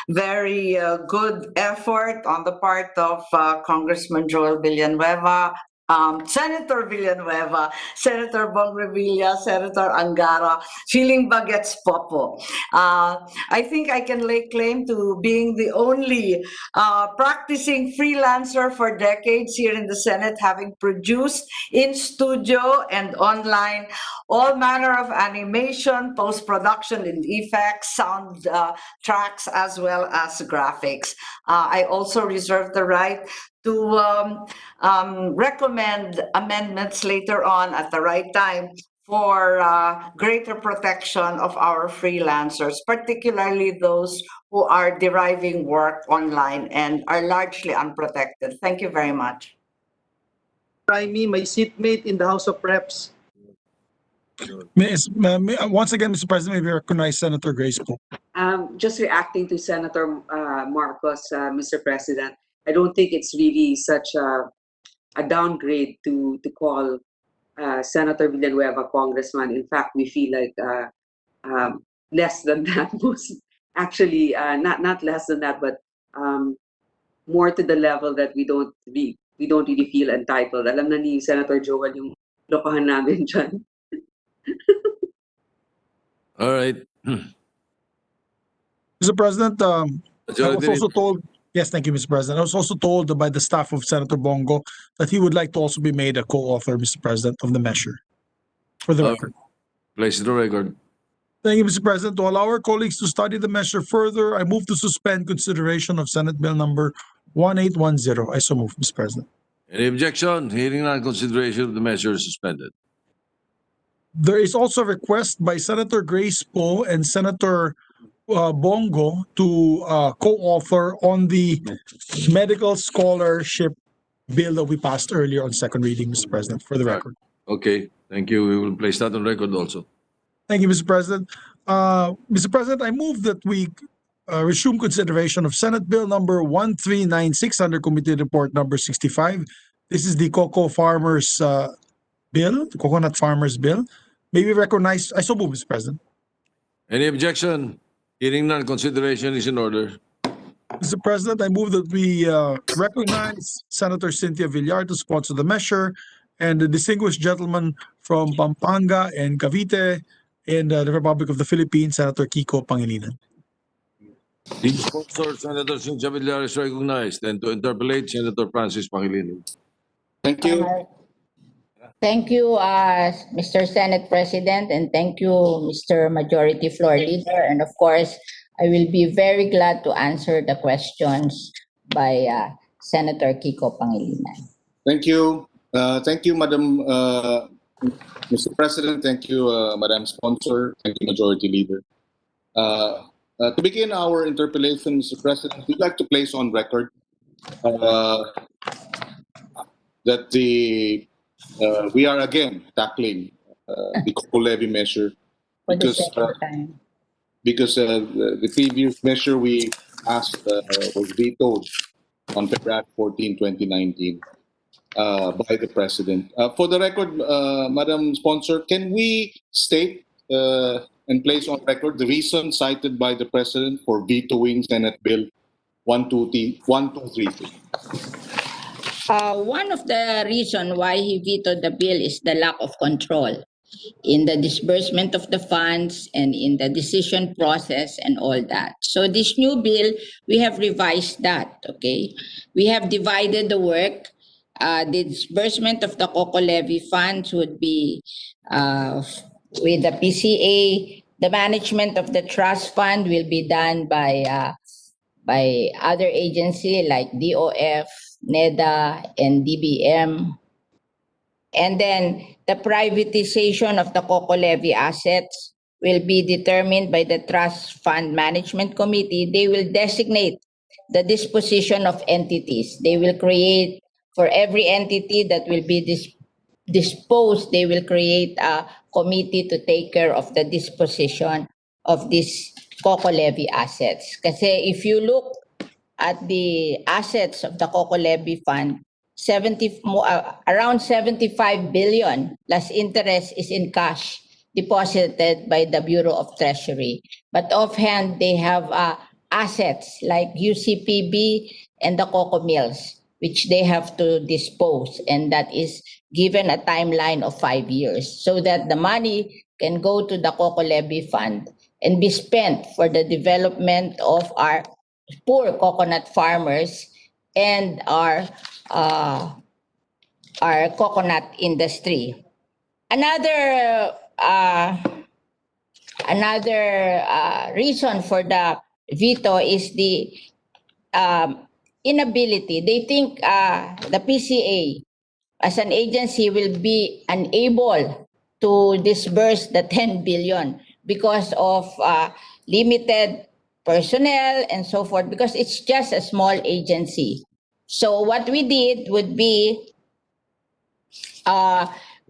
very good effort on the part of Congressman Joel Villanueva, Senator Villanueva, Senator Bong Revilla, Senator Angara, feeling bagets popo. I think I can lay claim to being the only practicing freelancer for decades here in the Senate, having produced in studio and online all manner of animation, post-production and effects, sound tracks, as well as graphics. I also reserve the right to recommend amendments later on at the right time for greater protection of our freelancers, particularly those who are deriving work online and are largely unprotected. Thank you very much. Amy, my seatmate in the House of Reps. Once again, Mr. President, may we recognize Senator Grace po. Just reacting to Senator Marcos, Mr. President, I don't think it's really such a downgrade to call Senator Villanueva Congressman. In fact, we feel like less than that. Actually, not less than that, but more to the level that we don't really feel entitled. Alam na ni Senator Joel yung lokohan namin dyan. All right. Mr. President, I was Majority also told, yes, thank you, Mr. President. I was also told by the staff of Senator Bongo that he would like to also be made a co-author, Mr. President, of the measure. For the record. Place the record. Thank you, Mr. President. To allow our colleagues to study the measure further, I move to suspend consideration of Senate Bill number 1810. I so move, Mr. President. Any objection? Hearing none, consideration of the measure is suspended. There is also a request by Senator Grace Poe and Senator Bongo to co-author on the medical scholarship bill that we passed earlier on second reading, Mr. President, for the record. Okay, thank you. We will place that on record also. Thank you, Mr. President. Mr. President, I move that we resume consideration of Senate Bill number 1396 under Committee Report number 65. This is the cocoa farmers bill, the coconut farmers bill. May we recognize, I so move, Mr. President. Any objection? Hearing none, consideration is in order. Mr. President, I move that we recognize Senator Cynthia Villar to sponsor the measure and the distinguished gentleman from Pampanga and Cavite in the Republic of the Philippines, Senator Kiko Pangilinan. The sponsor, Senator Cynthia Villar, is recognized, and to interpolate, Senator Francis Pangilinan. Thank you. Thank you, Mr. Senate President, and thank you, Mr. Majority Floor Leader. And of course, I will be very glad to answer the questions by Senator Kiko Pangilinan. Thank you. Thank you, Madam Mr. President. Thank you, Madam Sponsor. Thank you, Majority Leader. To begin our interpellation, Mr. President, we'd like to place on record that we are again tackling the cocoa levy measure For the because second time. the previous measure we asked was vetoed on February 14, 2019 by the President. For the record, Madam Sponsor, can we state and place on record the reason cited by the President for vetoing Senate Bill 1233? One of the reasons why he vetoed the bill is the lack of control in the disbursement of the funds and in the decision process and all that. So this new bill, we have revised that, okay? We have divided the work. The disbursement of the cocoa levy funds would be with the PCA. The management of the trust fund will be done by other agency like DOF, NEDA, and DBM. And then the privatization of the cocoa levy assets will be determined by the Trust Fund Management Committee. They will designate the disposition of entities. They will create, for every entity that will be disposed, they will create a committee to take care of the disposition of these cocoa levy assets. Kasi if you look at the assets of the cocoa levy fund, around 75 billion plus interest is in cash deposited by the Bureau of Treasury. But offhand, they have assets like UCPB and the cocoa mills, which they have to dispose, and that is given a timeline of 5 years so that the money can go to the cocoa levy fund and be spent for the development of our poor coconut farmers and our coconut industry. Another reason for the veto is the inability. They think the PCA as an agency will be unable to disburse the 10 billion because of limited personnel and so forth, because it's just a small agency. So what we did would be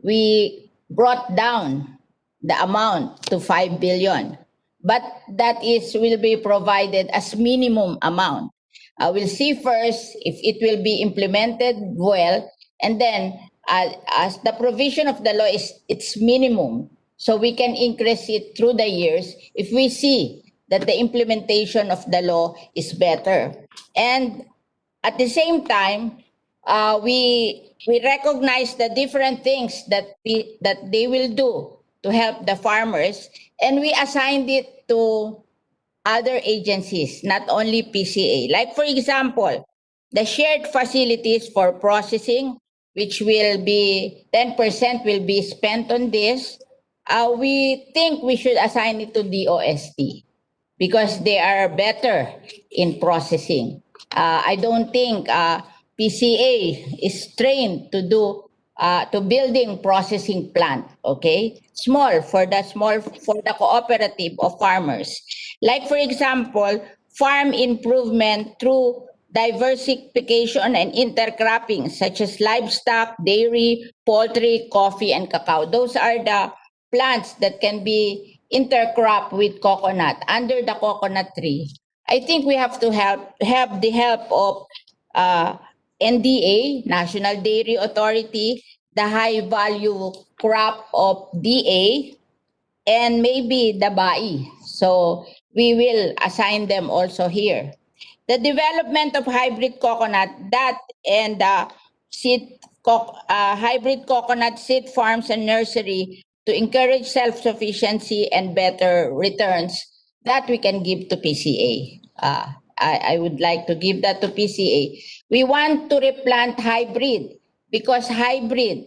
we brought down the amount to 5 billion, but that will be provided as minimum amount. We'll see first if it will be implemented well, and then as the provision of the law is it's minimum, so we can increase it through the years if we see that the implementation of the law is better. And at the same time, we recognize the different things that they will do to help the farmers, and we assigned it to other agencies, not only PCA. Like for example, the shared facilities for processing, which will be 10% will be spent on this. We think we should assign it to DOST because they are better in processing. I don't think PCA is trained to do to building processing plant. Okay, small for the cooperative of farmers. Like for example, farm improvement through diversification and intercropping, such as livestock, dairy, poultry, coffee, and cacao. Those are the plants that can be intercrop with coconut under the coconut tree. I think we have to have the help of NDA, National Dairy Authority, the high value crop of DA, and maybe the BAI. So we will assign them also here. The development of hybrid coconut, that and hybrid coconut seed farms and nursery to encourage self-sufficiency and better returns, that we can give to PCA. I would like to give that to PCA. We want to replant hybrid because hybrid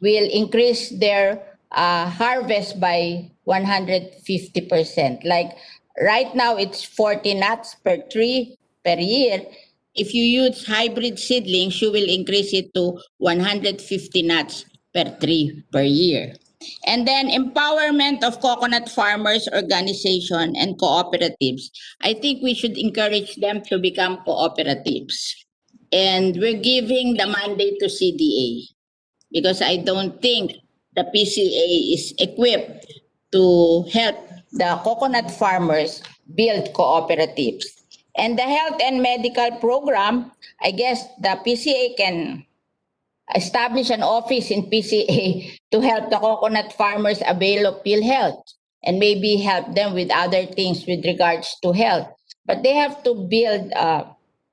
will increase their harvest by 150%. Like right now, it's 40 nuts per tree per year. If you use hybrid seedlings, you will increase it to 150 nuts per tree per year. And then empowerment of coconut farmers, organization, and cooperatives. I think we should encourage them to become cooperatives. And we're giving the mandate to CDA because I don't think the PCA is equipped to help the coconut farmers build cooperatives. And the health and medical program, I guess the PCA can establish an office in PCA to help the coconut farmers avail of PhilHealth and maybe help them with other things with regards to health. But they have to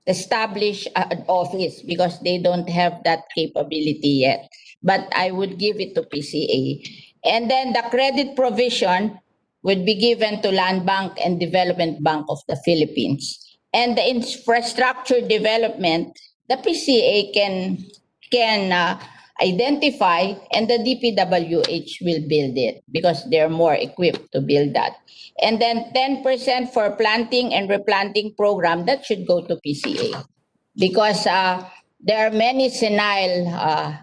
establish an office because they don't have that capability yet. But I would give it to PCA. And then the credit provision would be given to Land Bank and Development Bank of the Philippines. And the infrastructure development, the PCA can identify, and the DPWH will build it because they're more equipped to build that. And then 10% for planting and replanting program, that should go to PCA because there are many senile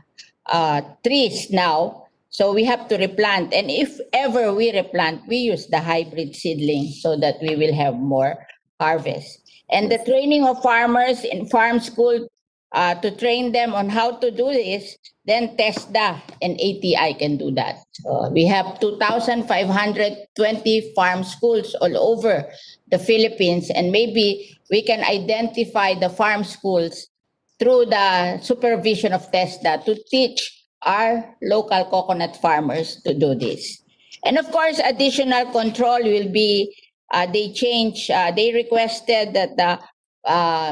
trees now, so we have to replant. And if ever we replant, we use the hybrid seedling so that we will have more harvest. And the training of farmers in farm school to train them on how to do this, then TESDA and ATI can do that. We have 2,520 farm schools all over the Philippines, and maybe we can identify the farm schools through the supervision of TESDA to teach our local coconut farmers to do this. And of course, additional control will be, they requested that the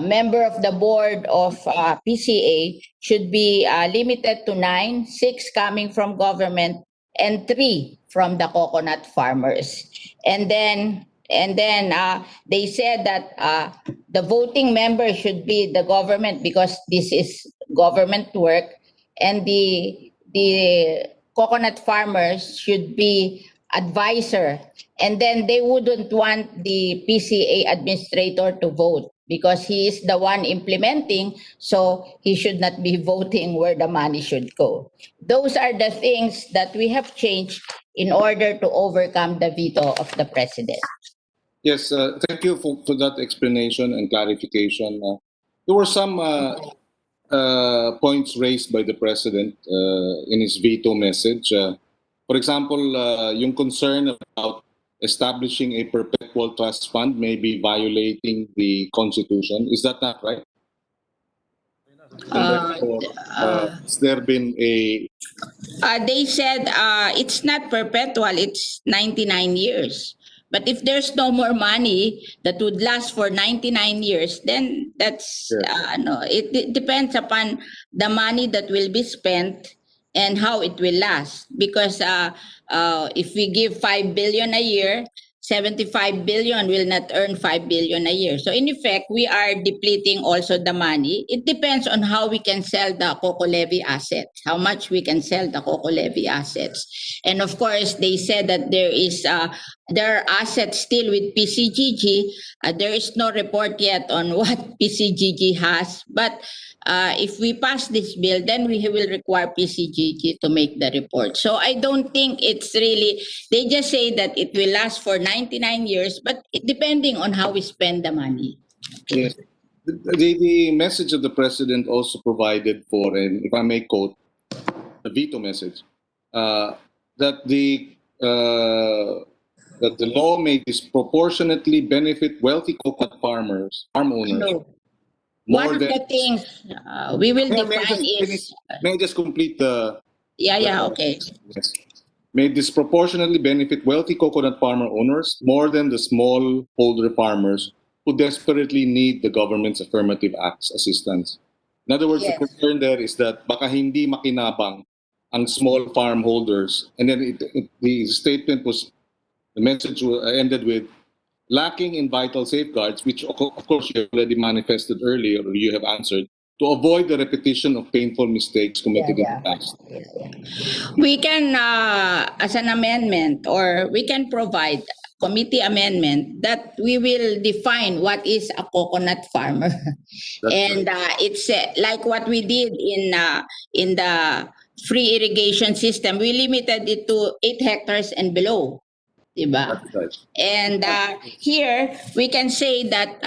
member of the board of PCA should be limited to 9, 6 coming from government, and 3 from the coconut farmers. And then they said that the voting member should be the government because this is government work, and the coconut farmers should be advisor. And then they wouldn't want the PCA administrator to vote because he is the one implementing, so he should not be voting where the money should go. Those are the things that we have changed in order to overcome the veto of the president. Yes, thank you for that explanation and clarification. There were some points raised by the president in his veto message. For example, yung concern about establishing a perpetual trust fund may be violating the Constitution. Is that not right? And therefore, has there been a... They said it's not perpetual, it's 99 years. But if there's no more money that would last for 99 years, then that's, no, it depends upon the money that will be spent and how it will last. Because if we give 5 billion a year, 75 billion will not earn 5 billion a year. So in effect, we are depleting also the money. It depends on how we can sell the coco levy assets, how much we can sell the coco levy assets. And of course, they said that there are assets still with PCGG. There is no report yet on what PCGG has. But if we pass this bill, then we will require PCGG to make the report. So I don't think it's really, they just say that it will last for 99 years, but depending on how we spend the money. Yes. The message of the president also provided for, and if I may quote, the veto message, that the law may disproportionately benefit wealthy coconut farmers, farm owners. No. One of the things we will define is... May I just complete the... okay. Yes. May disproportionately benefit wealthy coconut farmer owners more than the smallholder farmers who desperately need the government's affirmative acts assistance. In other words, Yes. the concern there is that baka hindi makinabang ang small farm holders. And then the statement was, the message ended with, lacking in vital safeguards, which of course you have already manifested earlier, or you have answered, to avoid the repetition of painful mistakes committed in the past. We can, as an amendment, or we can provide committee amendment that we will define what is a coconut farmer. And it's like what we did in the free irrigation system. We limited it to 8 hectares and below. Diba? And here we can say that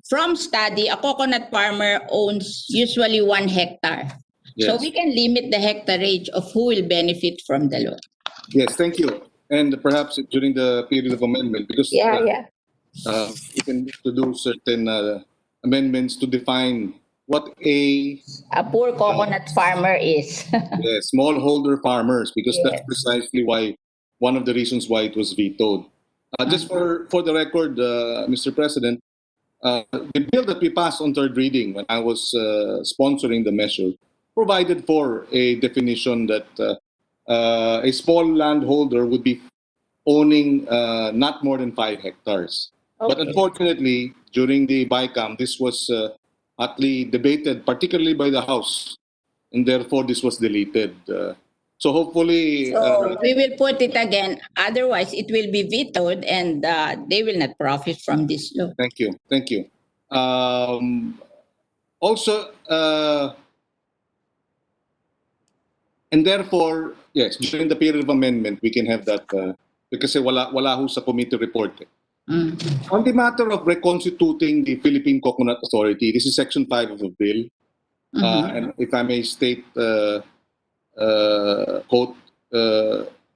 from study, a coconut farmer owns usually 1 hectare. So Yes. we can limit the hectareage of who will benefit from the law. Yes, thank you. And perhaps during the period of amendment, because we can introduce certain amendments to define what a poor coconut farmer is. smallholder farmers, because Yes. that's precisely why, one of the reasons why it was vetoed. Just for the record, Mr. President, the bill that we passed on third reading when I was sponsoring the measure provided for a definition that a small landholder would be owning not more than 5 hectares. But unfortunately, during the BICAM, this was hotly debated, particularly by the House, and therefore this was deleted. So hopefully... So we will put it again. Otherwise, it will be vetoed and they will not profit from this law. Thank you. Thank you. Also, and therefore, yes, during the period of amendment, we can have that because wala ho sa committee report. On the matter of reconstituting the Philippine Coconut Authority, this is Section 5 of the bill. And if I may state, quote,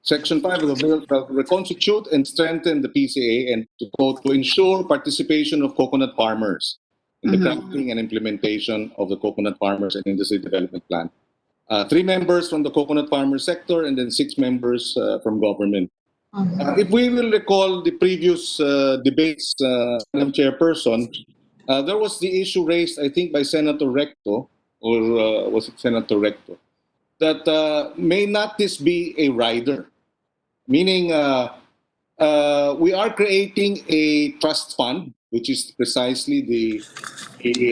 Section 5 of the bill shall reconstitute and strengthen the PCA and to, quote, to ensure participation of coconut farmers in the crafting and implementation of the Coconut Farmers and Industry Development Plan. 3 members from the coconut farmer sector and then 6 members from government. If we will recall the previous debates, Madam Chairperson, there was the issue raised, I think, by Senator Recto, or was it Senator Recto, that may not this be a rider? Meaning, we are creating a trust fund, which is precisely the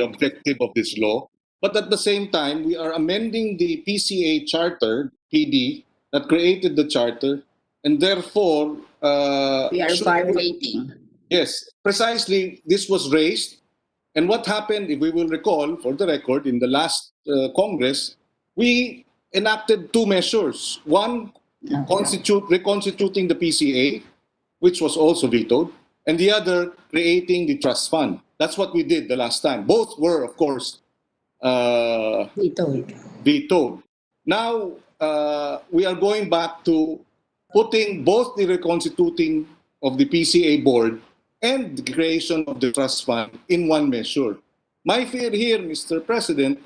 objective of this law. But at the same time, we are amending the PCA charter, PD, that created the charter, and therefore... We are violating. Yes, precisely, this was raised. And what happened, if we will recall, for the record, in the last Congress, we enacted 2 measures. One, reconstituting the PCA, which was also vetoed, and the other, creating the trust fund. That's what we did the last time. Both were, of course, vetoed. Now, we are going back to putting both the reconstituting of the PCA board and the creation of the trust fund in one measure. My fear here, Mr. President,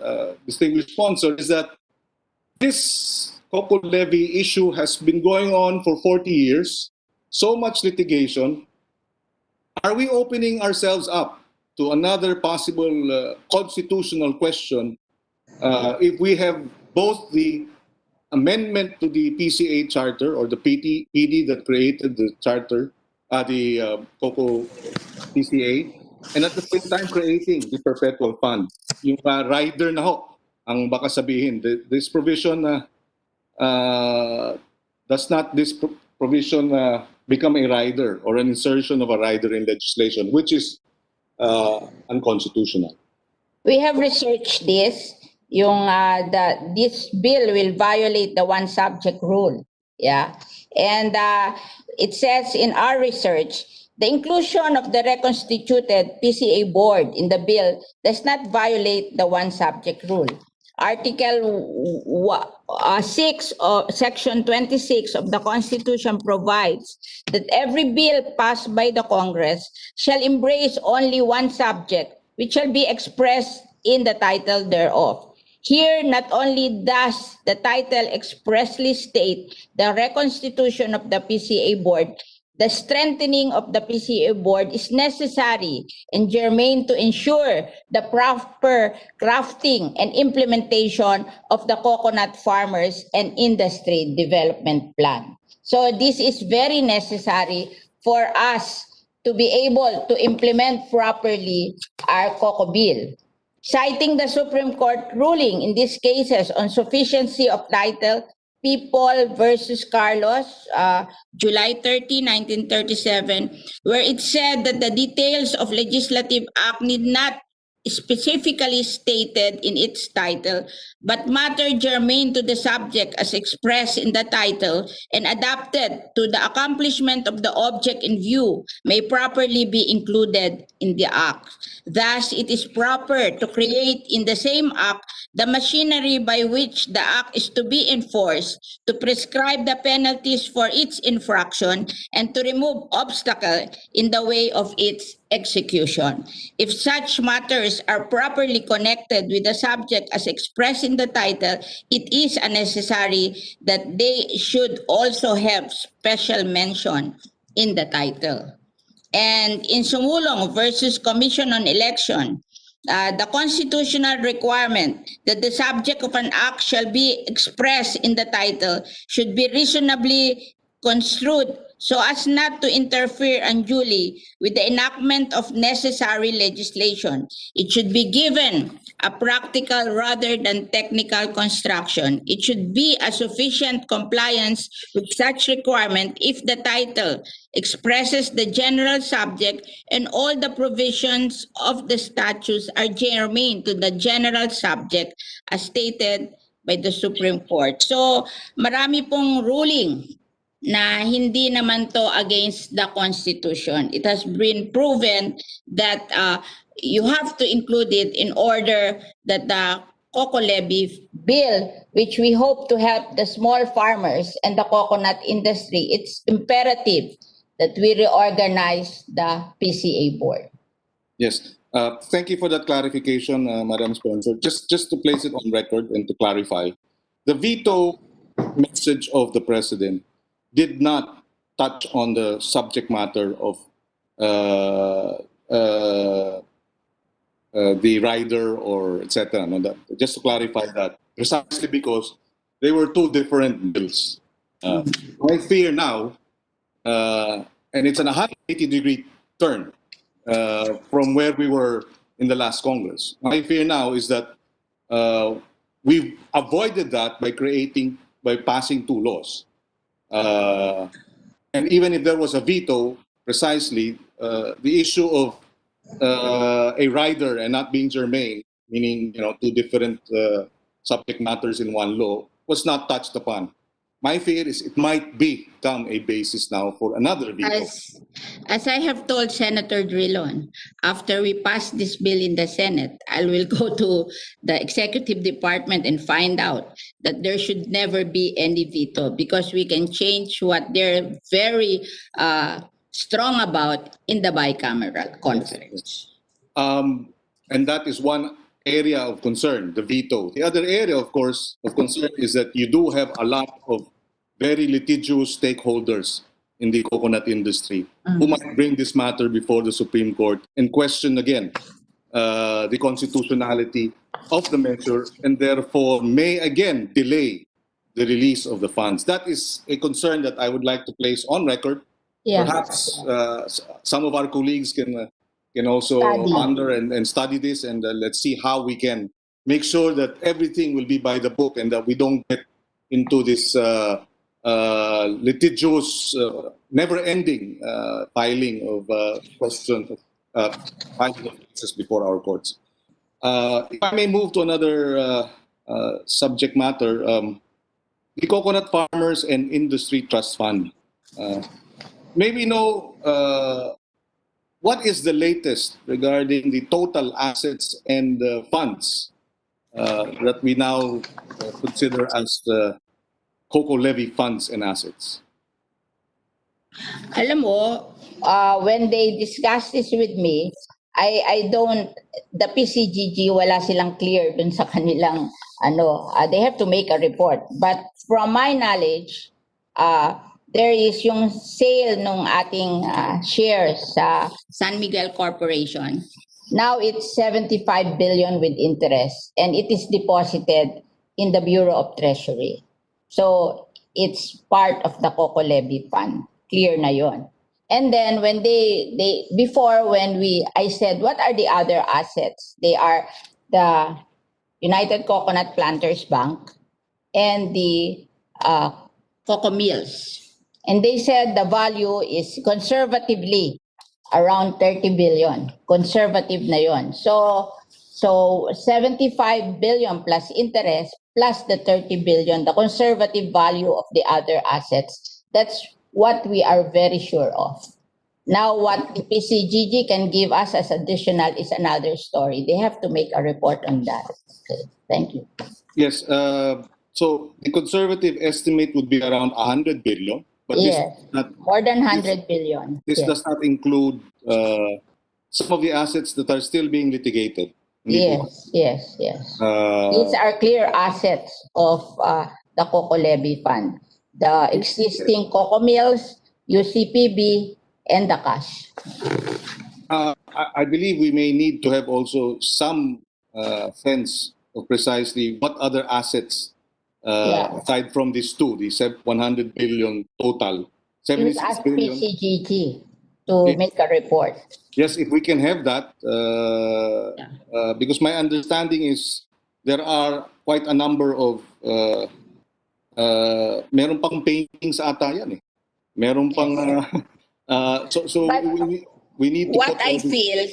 distinguished sponsor, is that this cocoa levy issue has been going on for 40 years, so much litigation. Are we opening ourselves up to another possible constitutional question if we have both the amendment to the PCA charter or the PD that created the charter, the cocoa PCA, and at the same time creating the perpetual fund? Yung rider na ho, ang baka sabihin. This provision, does not this provision become a rider or an insertion of a rider in legislation, which is unconstitutional? We have researched this. This bill will violate the one subject rule. Yeah. And it says in our research, the inclusion of the reconstituted PCA board in the bill does not violate the one subject rule. Article 6 of Section 26 of the Constitution provides that every bill passed by the Congress shall embrace only one subject, which shall be expressed in the title thereof. Here, not only does the title expressly state the reconstitution of the PCA board, the strengthening of the PCA board is necessary and germane to ensure the proper crafting and implementation of the Coconut Farmers and Industry Development Plan. So this is very necessary for us to be able to implement properly our COCO bill. Citing the Supreme Court ruling in these cases on sufficiency of title, People versus Carlos, July 30, 1937, where it said that the details of legislative act need not specifically stated in its title, but matter germane to the subject as expressed in the title and adapted to the accomplishment of the object in view may properly be included in the act. Thus, it is proper to create in the same act the machinery by which the act is to be enforced, to prescribe the penalties for its infraction, and to remove obstacle in the way of its execution. If such matters are properly connected with the subject as expressed in the title, it is unnecessary that they should also have special mention in the title. And in Sumulong versus Commission on Election, the constitutional requirement that the subject of an act shall be expressed in the title should be reasonably construed so as not to interfere unduly with the enactment of necessary legislation. It should be given a practical rather than technical construction. It should be a sufficient compliance with such requirement if the title expresses the general subject and all the provisions of the statutes are germane to the general subject as stated by the Supreme Court. So, marami pong ruling na hindi naman to against the Constitution. It has been proven that you have to include it in order that the Coco Levy bill, which we hope to help the small farmers and the coconut industry, it's imperative that we reorganize the PCA board. Yes. Thank you for that clarification, Madam Sponsor. Just to place it on record and to clarify, the veto message of the President did not touch on the subject matter of the rider or etc. No, just to clarify that, precisely because they were two different bills. My fear now, and it's an 180-degree turn from where we were in the last Congress. My fear now is that we've avoided that by passing two laws. And even if there was a veto, precisely, the issue of a rider and not being germane, meaning two different subject matters in one law, was not touched upon. My fear is it might become a basis now for another veto. As I have told Senator Drilon, after we pass this bill in the Senate, I will go to the executive department and find out that there should never be any veto because we can change what they're very strong about in the bicameral conference. And that is one area of concern, the veto. The other area, of course, of concern is that you do have a lot of very litigious stakeholders in the coconut industry who might bring this matter before the Supreme Court and question again the constitutionality of the measure and therefore may again delay the release of the funds. That is a concern that I would like to place on record. Yeah. Perhaps some of our colleagues can also ponder and study this, and let's see how we can make sure that everything will be by the book and that we don't get into this litigious, never-ending filing of questions, filing of cases before our courts. If I may move to another subject matter, the Coconut Farmers and Industry Trust Fund. Maybe know what is the latest regarding the total assets and funds that we now consider as the Coco Levy funds and assets? Alam mo, when they discussed this with me, I don't, the PCGG, wala silang clear dun sa kanilang, they have to make a report. But from my knowledge, there is yung sale ng ating shares sa San Miguel Corporation. Now it's 75 billion with interest, and it is deposited in the Bureau of Treasury. So it's part of the Coco Levy Fund. Clear na yon. And then when I said, what are the other assets? They are the United Coconut Planters Bank and the Coco Mills. And they said the value is conservatively around 30 billion. Conservative na yon. So 75 billion plus interest plus the 30 billion, the conservative value of the other assets, that's what we are very sure of. Now, what the PCGG can give us as additional is another story. They have to make a report on that. Okay, thank you. Yes, so the conservative estimate would be around 100 billion. But yes, this not, more than 100 billion. This yes. does not include some of the assets that are still being litigated. Yes. These are clear assets of the Coco Levy Fund. The existing Coco Mills, UCPB, and the cash. I believe we may need to have also some sense of precisely what other assets, aside from these two, the 100 billion total, 76 billion. PCGG to make a report. Yes, if we can have that, because my understanding is there are quite a number of meron pang paintings ata yan eh. Meron pang so we need to what I feel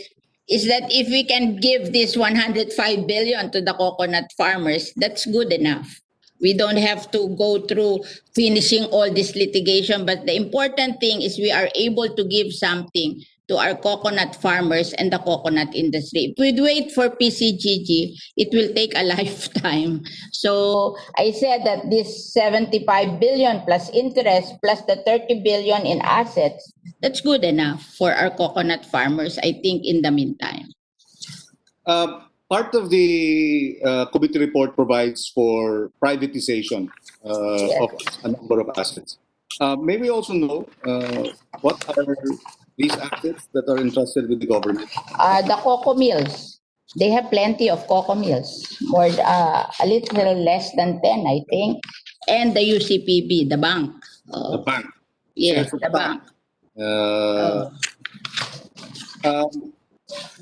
is that if we can give this 105 billion to the coconut farmers, that's good enough. We don't have to go through finishing all this litigation, but the important thing is we are able to give something to our coconut farmers and the coconut industry. If we wait for PCGG, it will take a lifetime. So I said that this 75 billion plus interest plus the 30 billion in assets, that's good enough for our coconut farmers, I think, in the meantime. Part of the committee report provides for privatization of a number of assets. May we also know what are these assets that are entrusted with the government? The cocoa mills. They have plenty of cocoa mills, more a little less than 10, I think. And the UCPB, the bank. The bank. Yes, Shares of the bank.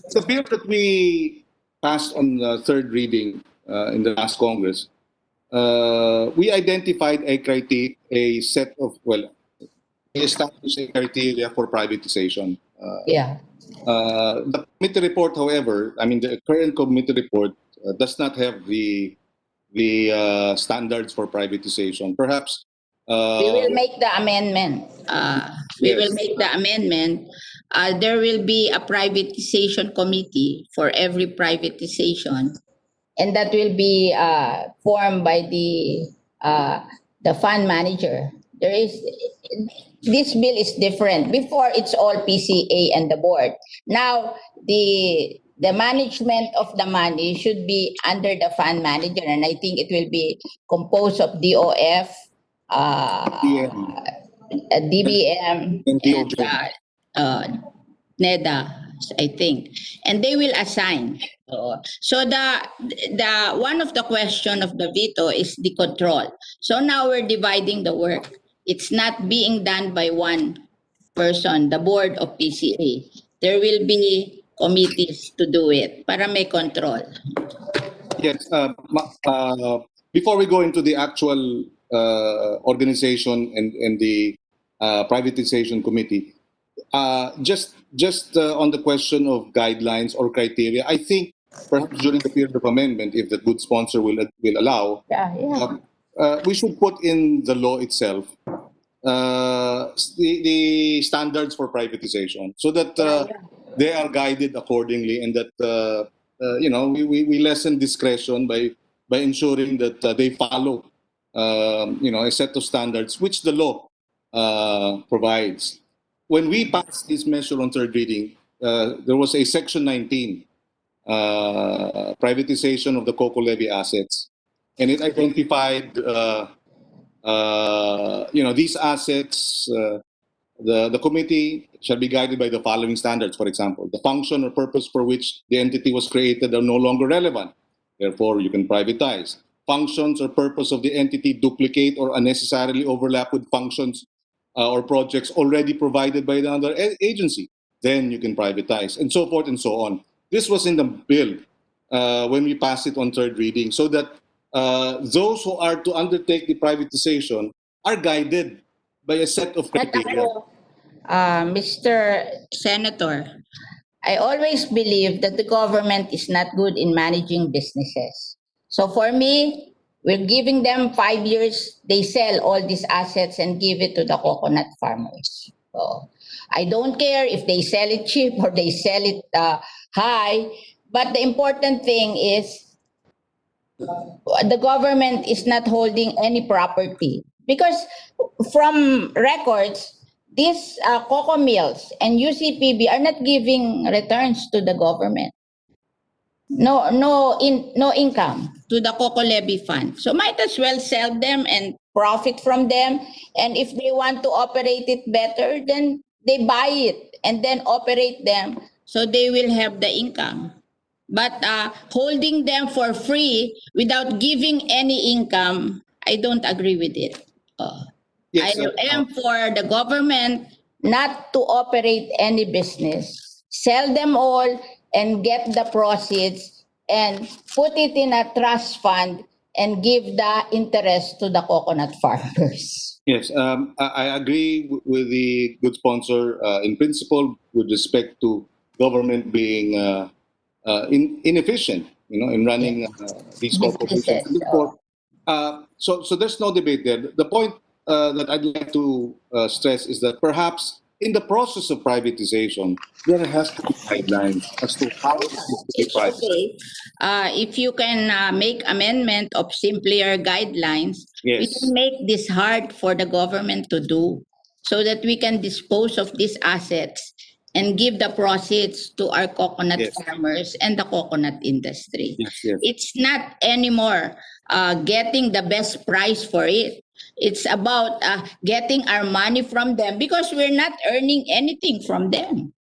The bill that we passed on the third reading in the last Congress, we identified a set of, well, we established a criteria for privatization. Yeah. The committee report, however, I mean, the current committee report does not have the standards for privatization. Perhaps We will make the amendment. We will Yes. make the amendment. There will be a privatization committee for every privatization, and that will be formed by the fund manager. There is this bill is different. Before, it's all PCA and the board. Now the management of the money should be under the fund manager, and I think it will be composed of DOF, DM DBM, and and DOJ. NEDA, I think, and they will assign. So the one of the question of the veto is the control. So now we're dividing the work. It's not being done by one person, the board of PCA. There will be committees to do it para may control. Yes. Before we go into the actual organization and the privatization committee, just on the question of guidelines or criteria, I think perhaps during the period of amendment, if the good sponsor will allow, we should put in the law itself the standards for privatization, so that they are guided accordingly, and that we lessen discretion by ensuring that they follow a set of standards which the law provides. When we passed this measure on third reading, there was a Section 19 privatization of the cocoa levy assets, and it identified these assets. The committee shall be guided by the following standards. For example, the function or purpose for which the entity was created are no longer relevant. Therefore, you can privatize. Functions or purpose of the entity duplicate or unnecessarily overlap with functions or projects already provided by another agency. Then you can privatize, and so forth and so on. This was in the bill when we passed it on third reading, so that those who are to undertake the privatization are guided by a set of criteria. Mr. Senator, I always believe that the government is not good in managing businesses. So for me, we're giving them 5 years, they sell all these assets and give it to the coconut farmers. So I don't care if they sell it cheap or they sell it high, but the important thing is the government is not holding any property, because from records, these cocoa mills and UCPB are not giving returns to the government. No income to the cocoa levy fund. So might as well sell them and profit from them. And if they want to operate it better, then they buy it and then operate them, so they will have the income. But holding them for free without giving any income, I don't agree with it. Yes, I am for the government not to operate any business. Sell them all and get the proceeds and put it in a trust fund and give the interest to the coconut farmers. Yes, I agree with the good sponsor in principle with respect to government being inefficient, in running these corporations. Businesses, So there's no debate there. The point that I'd like to stress is that perhaps in the process of privatization, there has to be guidelines as to how it is to be It's privatized. okay. If you can make amendment of simpler guidelines, we Yes. can make this hard for the government to do, so that we can dispose of these assets and give the proceeds to our coconut Yes. farmers and the coconut industry. Yes, yes. It's not anymore getting the best price for it. It's about getting our money from them because we're not earning anything from them.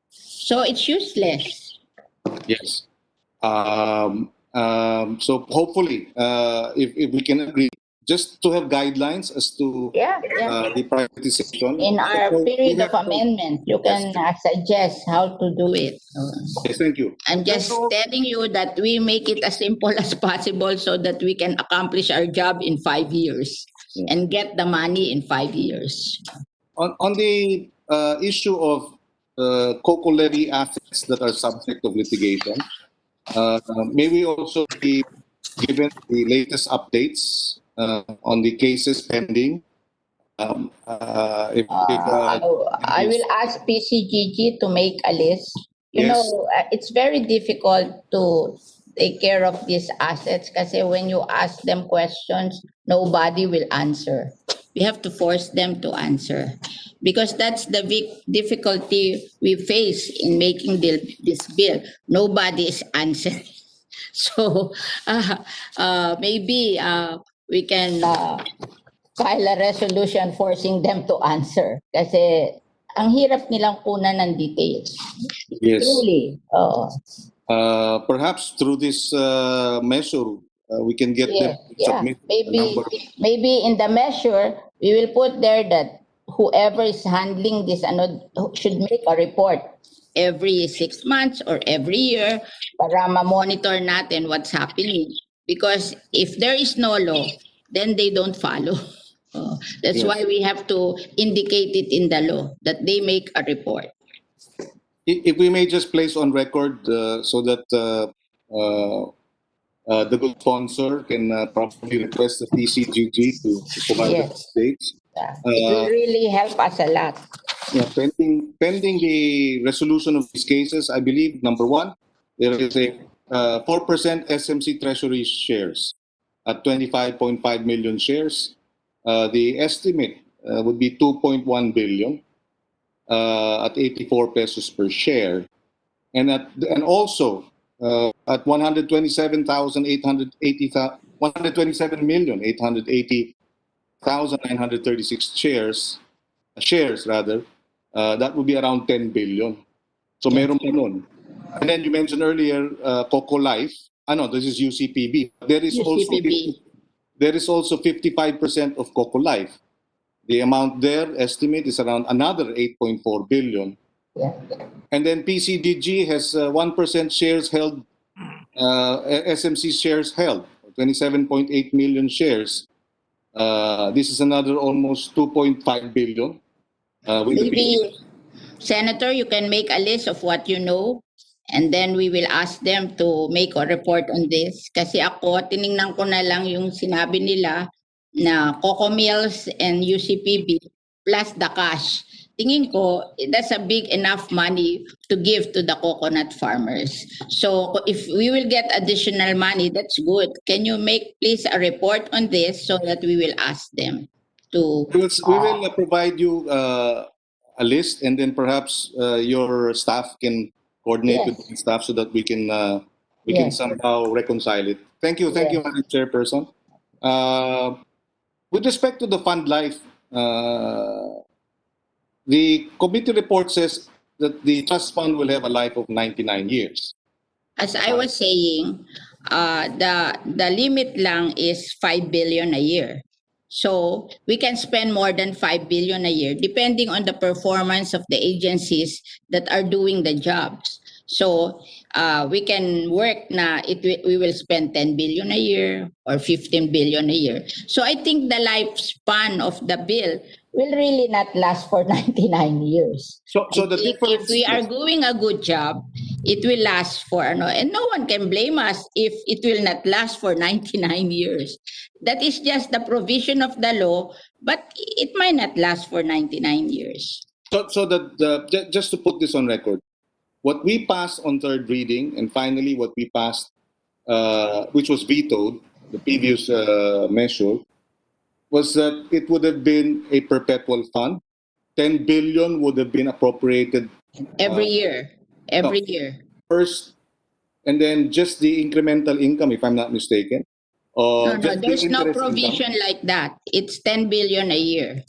So it's useless. Yes. So hopefully, if we can agree, just to have guidelines as to Yeah, the prioritization. In our So we period of have to- amendment, you can suggest how to do it. Yes, thank you. I'm just telling you that we make it as simple as possible so that we can accomplish our job in 5 years and get the money in 5 years. On the issue of cocoa levy assets that are subject of litigation, may we also be given the latest updates on the cases pending? I will ask PCGG to make a list. You Yes. know, it's very difficult to take care of these assets kasi when you ask them questions, nobody will answer. We have to force them to answer because that's the big difficulty we face in making this bill. Nobody is answering. So maybe we can file a resolution forcing them to answer. Kasi ang hirap nilang kunan ng details. Yes. Truly. Oo. Perhaps through this measure, we can get them to Yeah. submit a Maybe, number of maybe in the measure, we will put there that whoever is handling this should make a report every 6 months or every year para ma-monitor natin what's happening. Because if there is no law, then they don't follow. That's Yes. why we have to indicate it in the law that they make a report. If we may just place on record so that the good sponsor can probably request the TCGG to provide Yes. updates. It will really help us a lot. Yeah, pending the resolution of these cases, I believe, number one, there is a 4% SMC Treasury shares at 25.5 million shares. The estimate would be 2.1 billion at 84 pesos per share. And also at 127,880,936 shares rather, that would be around 10 billion. So meron pa nun. And then you mentioned earlier Coco Life. No, this is UCPB. There is also 55% of Coco Life. The amount there estimate is around another 8.4 billion. And then PCDG has 1% shares held, SMC shares held, 27.8 million shares. This is another almost 2.5 billion. Maybe, Senator, you can make a list of what you know and then we will ask them to make a report on this. Kasi ako, tiningnan ko na lang yung sinabi nila na Coco Mills and UCPB plus the cash. Tingin ko, that's a big enough money to give to the coconut farmers. So if we will get additional money, that's good. Can you make please a report on this so that we will ask them to... We will provide you a list and then perhaps your staff can coordinate with the staff so that we can somehow reconcile it. Thank you, Madam Chairperson. With respect to the fund life, the committee report says that the trust fund will have a life of 99 years. As I was saying, the limit lang is 5 billion a year. So we can spend more than 5 billion a year depending on the performance of the agencies that are doing the jobs. So we can work na we will spend 10 billion a year or 15 billion a year. So I think the lifespan of the bill will really not last for 99 years. So the difference, if we are doing a good job, it will last for and no one can blame us if it will not last for 99 years. That is just the provision of the law, but it might not last for 99 years. So just to put this on record, what we passed on third reading and finally what we passed, which was vetoed, the previous measure, was that it would have been a perpetual fund. 10 billion would have been appropriated Every year. Every year. First, and then just the incremental income, if I'm not mistaken. No, no, Just the there's no interest income. provision like that. It's 10 billion a year.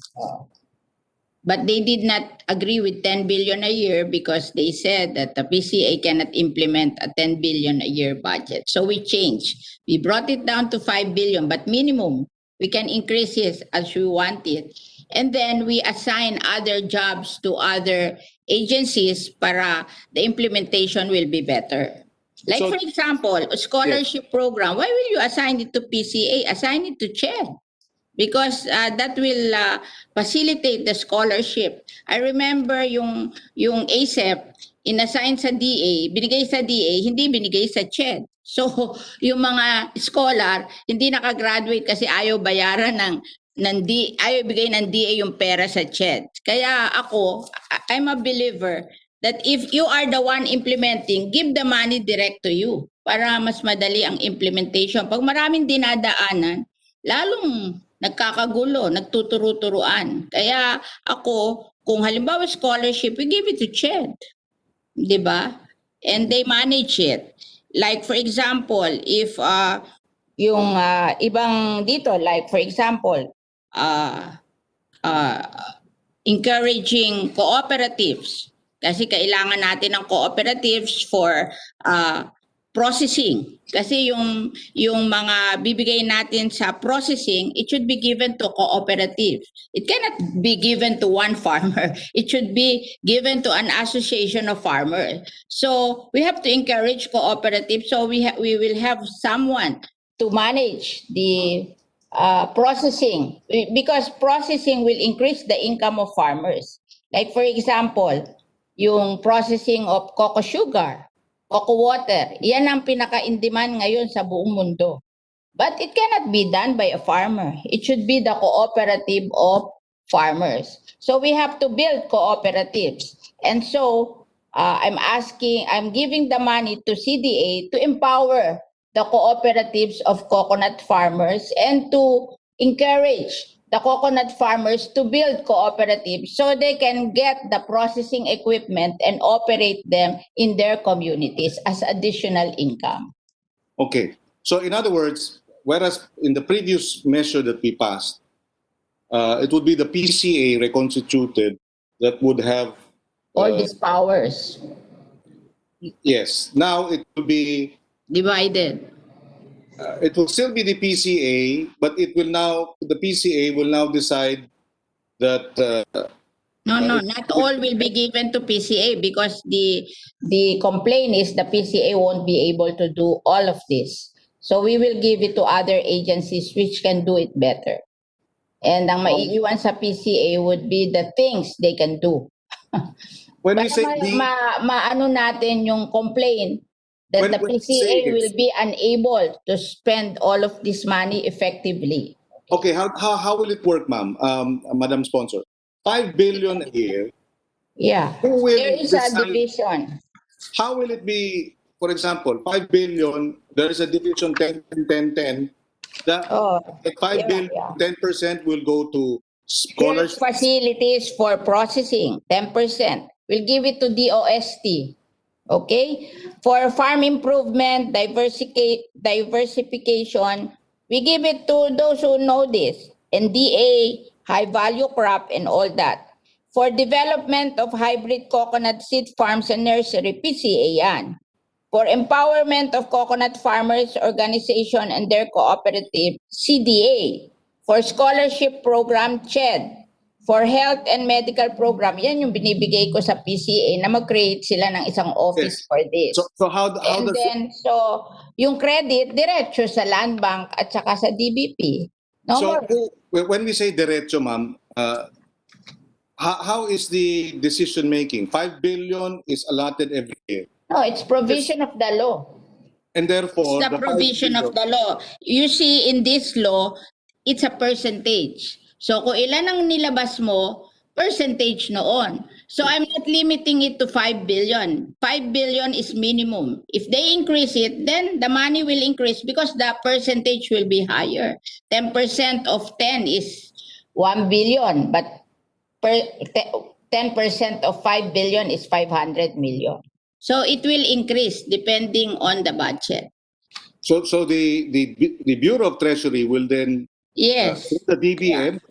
But they did not agree with 10 billion a year because they said that the PCA cannot implement a 10 billion a year budget. So we changed. We brought it down to 5 billion, but minimum. We can increase it as we want it. And then we assign other jobs to other agencies para the implementation will be better. Like So- for example, a scholarship program. Why will you assign it to PCA? Assign it to CHED. Because that will facilitate the scholarship. I remember yung ASEP, inassign sa DA, binigay sa DA, hindi binigay sa CHED. So, yung mga scholar, hindi nakagraduate kasi ayaw bayaran ayaw ibigay ng DA yung pera sa CHED. Kaya ako, I'm a believer that if you are the one implementing, give the money direct to you para mas madali ang implementation. Pag maraming dinadaanan, lalong nagkakagulo, nagtuturo-turuan. Kaya ako, kung halimbawa scholarship, we give it to CHED. Di ba? And they manage it. Like for example, if yung ibang dito, like for example, encouraging cooperatives. Kasi kailangan natin ng cooperatives for processing. Kasi yung mga bibigay natin sa processing, it should be given to cooperative. It cannot be given to one farmer. It should be given to an association of farmers. So we have to encourage cooperatives. So we will have someone to manage the processing, because processing will increase the income of farmers. Like for example, yung processing of cocoa sugar, cocoa water, yan ang pinaka-in-demand ngayon sa buong mundo. But it cannot be done by a farmer. It should be the cooperative of farmers. So we have to build cooperatives. And so I'm giving the money to CDA to empower the cooperatives of coconut farmers and to encourage the coconut farmers to build cooperatives so they can get the processing equipment and operate them in their communities as additional income. Okay. So in other words, whereas in the previous measure that we passed, it would be the PCA reconstituted that would have all these powers. Yes. Now it will be divided. It will still be the PCA, but the PCA will now decide that. No, not all will be given to PCA because the complaint is the PCA won't be able to do all of this. So we will give it to other agencies which can do it better. And ang maiiwan sa PCA would be the things they can do. When we say maano natin yung complaint that the PCA will be unable to spend all of this money effectively. Okay, how will it work, ma'am, Madam Sponsor? 5 billion a year. Yeah, who will there is decide, a division. How will it be, for example, 5 billion, there is a division 10-10-10. That 5 billion, 10% will go to scholars. Facilities for processing, 10%. We'll give it to DOST. Okay? For farm improvement, diversification, we give it to those who know this. NDA, high value crop, and all that. For development of hybrid coconut seed farms and nursery, PCA yan. For empowerment of coconut farmers organization and their cooperative, CDA. For scholarship program, CHED. For health and medical program, yan yung binibigay ko sa PCA na mag-create sila ng isang office for this. So how so yung credit, diretso sa land bank at saka sa DBP. When we say diretso, ma'am, how is the decision making? 5 billion is allotted every year. No, it's provision of the law. And therefore, it's the provision of the law. You see, in this law, it's a percentage. So kung ilan ang nilabas mo, percentage noon. So I'm not limiting it to 5 billion. 5 billion is minimum. If they increase it, then the money will increase because the percentage will be higher. 10% of 10 is 1 billion, but 10% of 5 billion is 500 million. So it will increase depending on the budget. So the Bureau of Treasury will then Yes. the DBM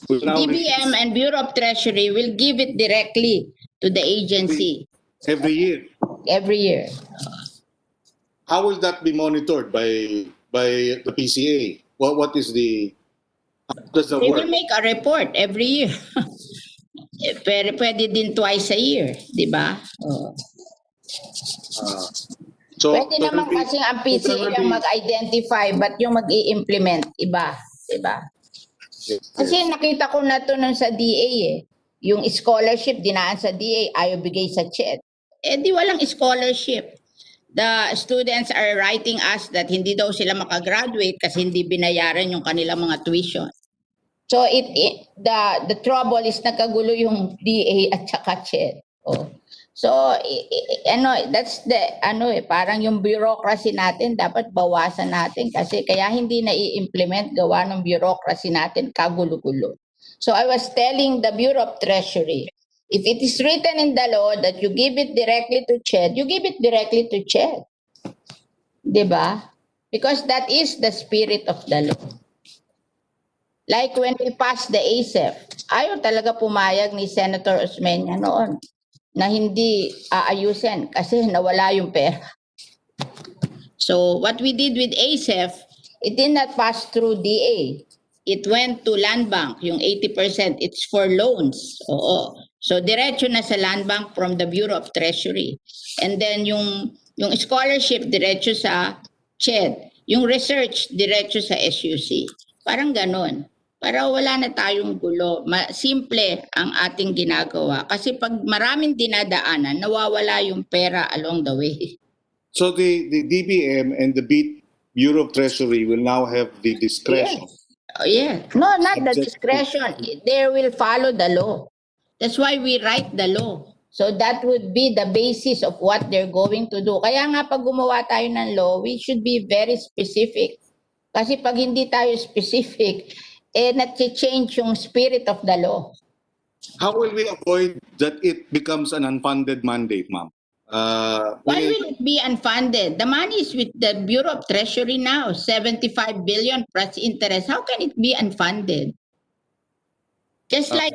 will now DBM and Bureau of Treasury will give it directly to the agency every year. every year. How will that be monitored by the PCA? What is the how does that They work? will make a report every year. Pero pwede din twice a year, di ba? Oh. So Pwede naman will be- kasi ang so there PCA will ang be- mag-identify but yung mag-i-implement, iba. Diba? Yes, Kasi yes. nakita ko na to nun sa DA eh. Yung scholarship dinaan sa DA, ayaw bigay sa CHED. Eh di walang scholarship. The students are writing us that hindi daw sila makagraduate kasi hindi binayaran yung kanilang mga tuition. So the trouble is nagkagulo yung DA at saka CHED. Oh. So that's the parang yung bureaucracy natin dapat bawasan natin kasi kaya hindi na i-implement gawa ng bureaucracy natin kagulo-gulo. So I was telling the Bureau of Treasury, if it is written in the law that you give it directly to CHED, you give it directly to CHED. Diba? Because that is the spirit of the law. Like when we passed the ASEF, ayaw talaga pumayag ni Senator Osmeña noon na hindi aayusin kasi nawala yung pera. So what we did with ASEF, it did not pass through DA. It went to Land Bank, yung 80%, it's for loans. Oo. So diretso na sa Land Bank from the Bureau of Treasury. And then yung scholarship diretso sa CHED. Yung research diretso sa SUC. Parang ganon. Para wala na tayong gulo. Simple ang ating ginagawa. Kasi pag maraming dinadaanan, nawawala yung pera along the way. So the DBM and the Bureau of Treasury will now have the discretion. Yes. Oh, yeah. No, not the discretion. They will follow the law. That's why we write the law. So that would be the basis of what they're going to do. Kaya nga pag gumawa tayo ng law, we should be very specific. Kasi pag hindi tayo specific, nati-change yung spirit of the law. How will we avoid that it becomes an unfunded mandate, ma'am? Why will it be unfunded? The money is with the Bureau of Treasury now, 75 billion plus interest. How can it be unfunded? Just like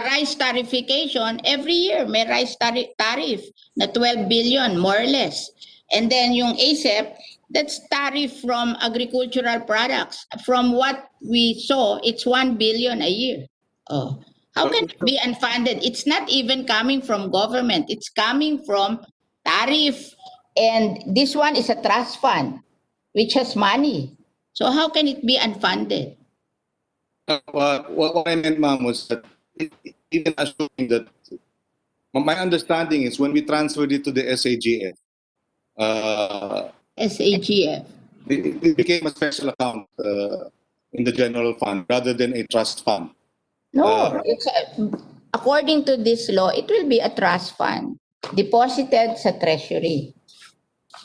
rice tariffication, every year may rice tariff na 12 billion, more or less. And then yung ASEP, that's tariff from agricultural products. From what we saw, it's 1 billion a year. Oh. How can it be unfunded? It's not even coming from government. It's coming from tariff. And this one is a trust fund, which has money. So how can it be unfunded? What I meant, ma'am, was that even assuming that, my understanding is when we transferred it to the SAGF, SAGF. it became a special account in the general fund rather than a trust fund. No, according to this law, it will be a trust fund deposited sa treasury.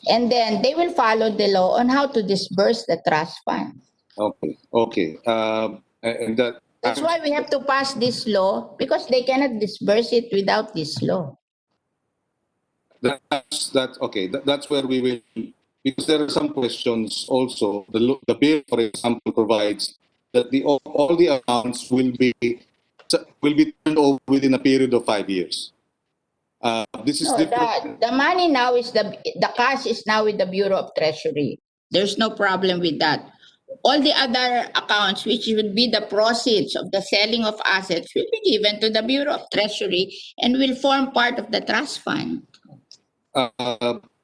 And then they will follow the law on how to disburse the trust fund. Okay. And that's why we have to pass this law because they cannot disburse it without this law. That's okay. That's where we will, because there are some questions also. The bill, for example, provides that all the accounts will be turned over within a period of 5 years. This is different. The money now is the cash is now with the Bureau of Treasury. There's no problem with that. All the other accounts, which would be the proceeds of the selling of assets, will be given to the Bureau of Treasury and will form part of the trust fund.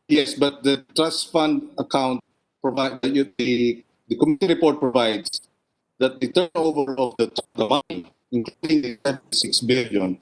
Yes, but the trust fund account the committee report provides that the turnover of the money, including the 76 billion,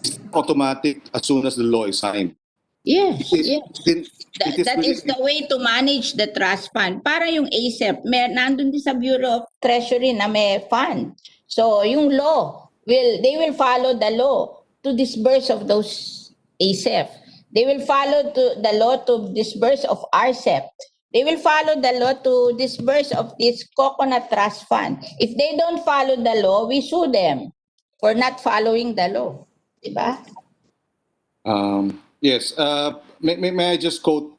is automatic as soon as the law is signed. Yes, that is the way to manage the trust fund. Para yung ASEP, nandun din sa Bureau of Treasury na may fund. So yung law, they will follow the law to disburse of those ASEP. They will follow the law to disburse of RCEP. They will follow the law to disburse of this coconut trust fund. If they don't follow the law, we sue them for not following the law. Diba? Yes. May I just quote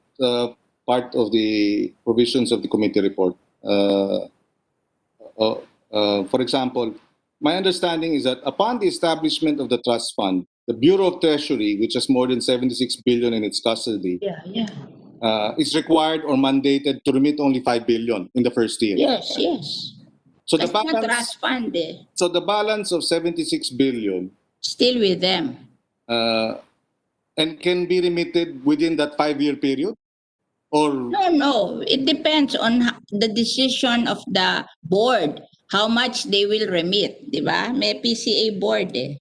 part of the provisions of the committee report? For example, my understanding is that upon the establishment of the trust fund, the Bureau of Treasury, which has more than 76 billion in its custody, is required or mandated to remit only 5 billion in the first year. Yes, yes. So the Kasi nga balance, trust fund eh. so the balance of 76 billion Still with them. and can be remitted within that 5-year period, or No. It depends on the decision of the board. How much they will remit, di ba? May PCA board eh.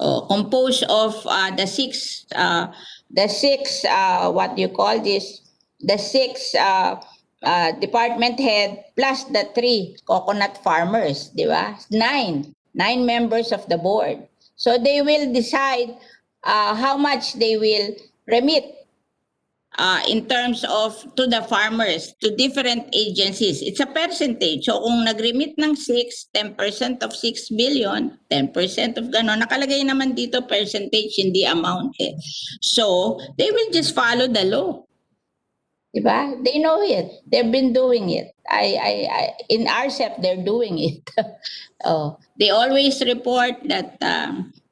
Composed of the six what do you call this? The six department head plus the 3 coconut farmers, di ba? 9 members of the board. So they will decide how much they will remit in terms of to the farmers, to different agencies. It's a percentage. So kung nag-remit ng 6, 10% of 6 billion, 10% of gano'n, nakalagay naman dito percentage, hindi amount eh. So they will just follow the law. Diba? They know it. They've been doing it. In RCEP, they're doing it. They always report that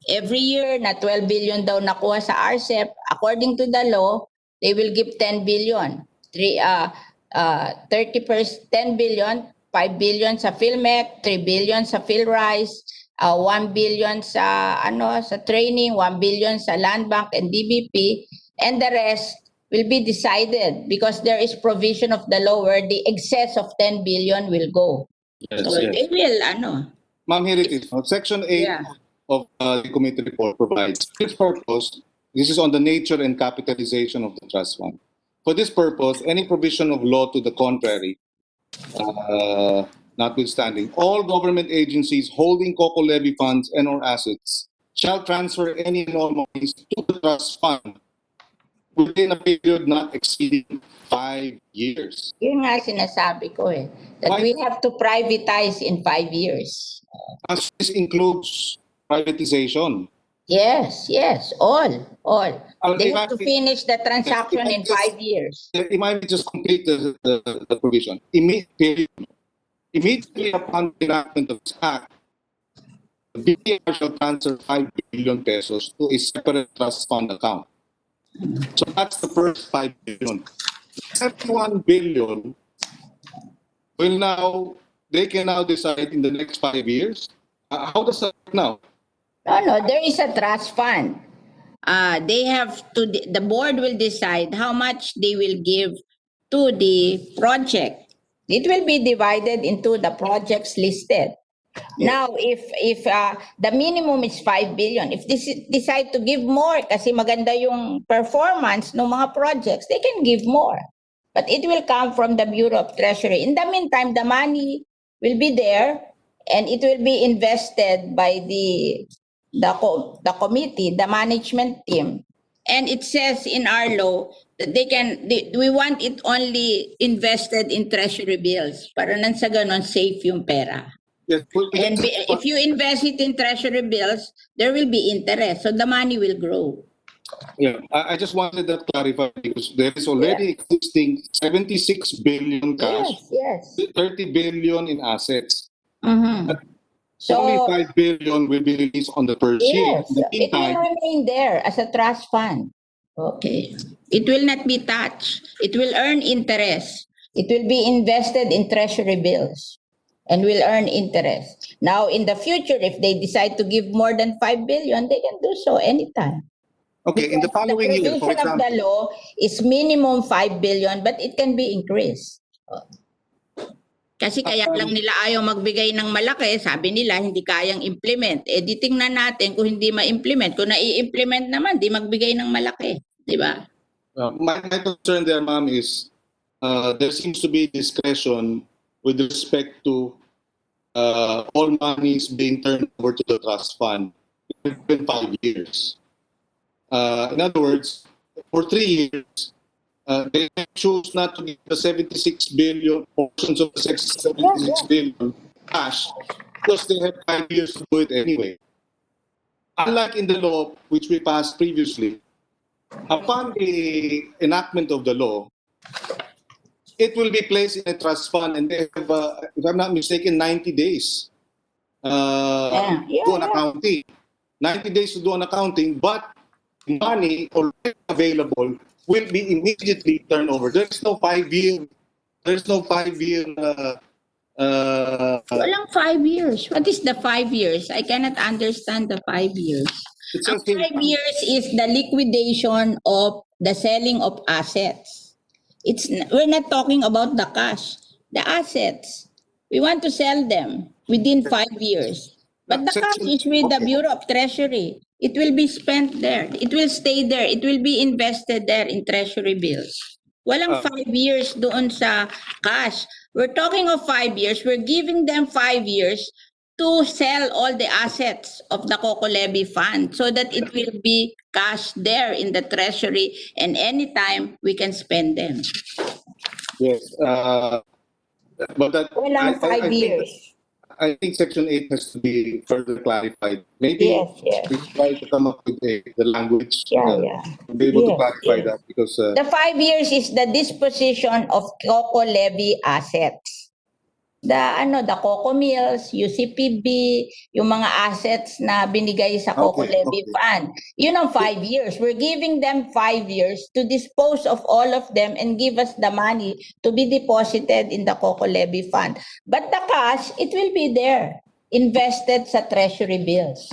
every year na 12 billion daw nakuha sa RCEP. According to the law, they will give 10 billion. 10 billion, 5 billion sa PhilMec, 3 billion sa PhilRice, 1 billion sa sa training, 1 billion sa Land Bank and DBP, and the rest will be decided because there is provision of the law where the excess of 10 billion will go. Yes, So yes. they will Ma'am, here it is. Section 8 of the committee report provides this purpose. This is on the nature and capitalization of the trust fund. For this purpose, any provision of law to the contrary, notwithstanding, all government agencies holding COCO levy funds and/or assets shall transfer any and all monies to the trust fund within a period not exceeding 5 years. Yun nga sinasabi ko eh. That we have to privatize in 5 years. As this includes privatization. Yes, all. They have to finish the transaction in 5 years. It might just complete the provision. Immediately upon the enactment of this act, the BPR shall transfer 5 billion pesos to a separate trust fund account. So that's the first 5 billion. 71 billion they can now decide in the next 5 years. How does that work now? No, there is a trust fund. The board will decide how much they will give to the project. It will be divided into the projects listed. Now, if the minimum is 5 billion, if they decide to give more kasi maganda yung performance ng mga projects, they can give more. But it will come from the Bureau of Treasury. In the meantime, the money will be there and it will be invested by the committee, the management team. And it says in our law that we want it only invested in treasury bills para nang sa ganon safe yung pera. Yes, and if you invest it in treasury bills, there will be interest, so the money will grow. Yeah, I just wanted that clarified because there is already existing 76 billion cash, Yes. 30 billion in assets. Mm-hmm. So only 5 billion will be released on the first year. Yes, it will remain there as a trust fund. Okay. It will not be touched. It will earn interest. It will be invested in treasury bills and will earn interest. Now, in the future, if they decide to give more than 5 billion, they can do so anytime. Okay, in the following year, for example, the provision of the law is minimum 5 billion, but it can be increased. Kasi kaya lang nila ayaw magbigay ng malaki, sabi nila hindi kayang implement. Eh di tingnan natin kung hindi ma-implement. Kung na-i-implement naman, di magbigay ng malaki. Di ba? My concern there, ma'am, is there seems to be discretion with respect to all monies being turned over to the trust fund within 5 years. In other words, for 3 years, they choose not to give the 76 billion portions of the 76 billion cash because they have 5 years to do it anyway. unlike in the law which we passed previously, upon the enactment of the law, it will be placed in a trust fund, and they have, if I'm not mistaken, 90 days to do an accounting. 90 days to do an accounting, but money already available will be immediately turned over. There's no 5-year. There's no 5-year. Walang 5 years. What is the 5 years? I cannot understand the 5 years. It Ang says here, 5 years is the liquidation of the selling of assets. We're not talking about the cash, the assets. We want to sell them within 5 years. But the cash is with the Bureau of Treasury. It will be spent there. It will stay there. It will be invested there in treasury bills. Walang 5 years doon sa cash. We're talking of 5 years. We're giving them 5 years to sell all the assets of the Coco Levy Fund so that it will be cash there in the treasury, and anytime we can spend them. yes, but that Walang 5 years. I think Section 8 has to be further clarified. Maybe Yes. we try to come up with the language Yeah. to be able to clarify that, because The 5 years is the disposition of Coco Levy assets. The Coco Mills, UCPB, yung mga assets na binigay sa Coco Levy Fund. Yun ang 5 years. We're giving them 5 years to dispose of all of them and give us the money to be deposited in the Coco Levy Fund. But the cash, it will be there, invested sa treasury bills.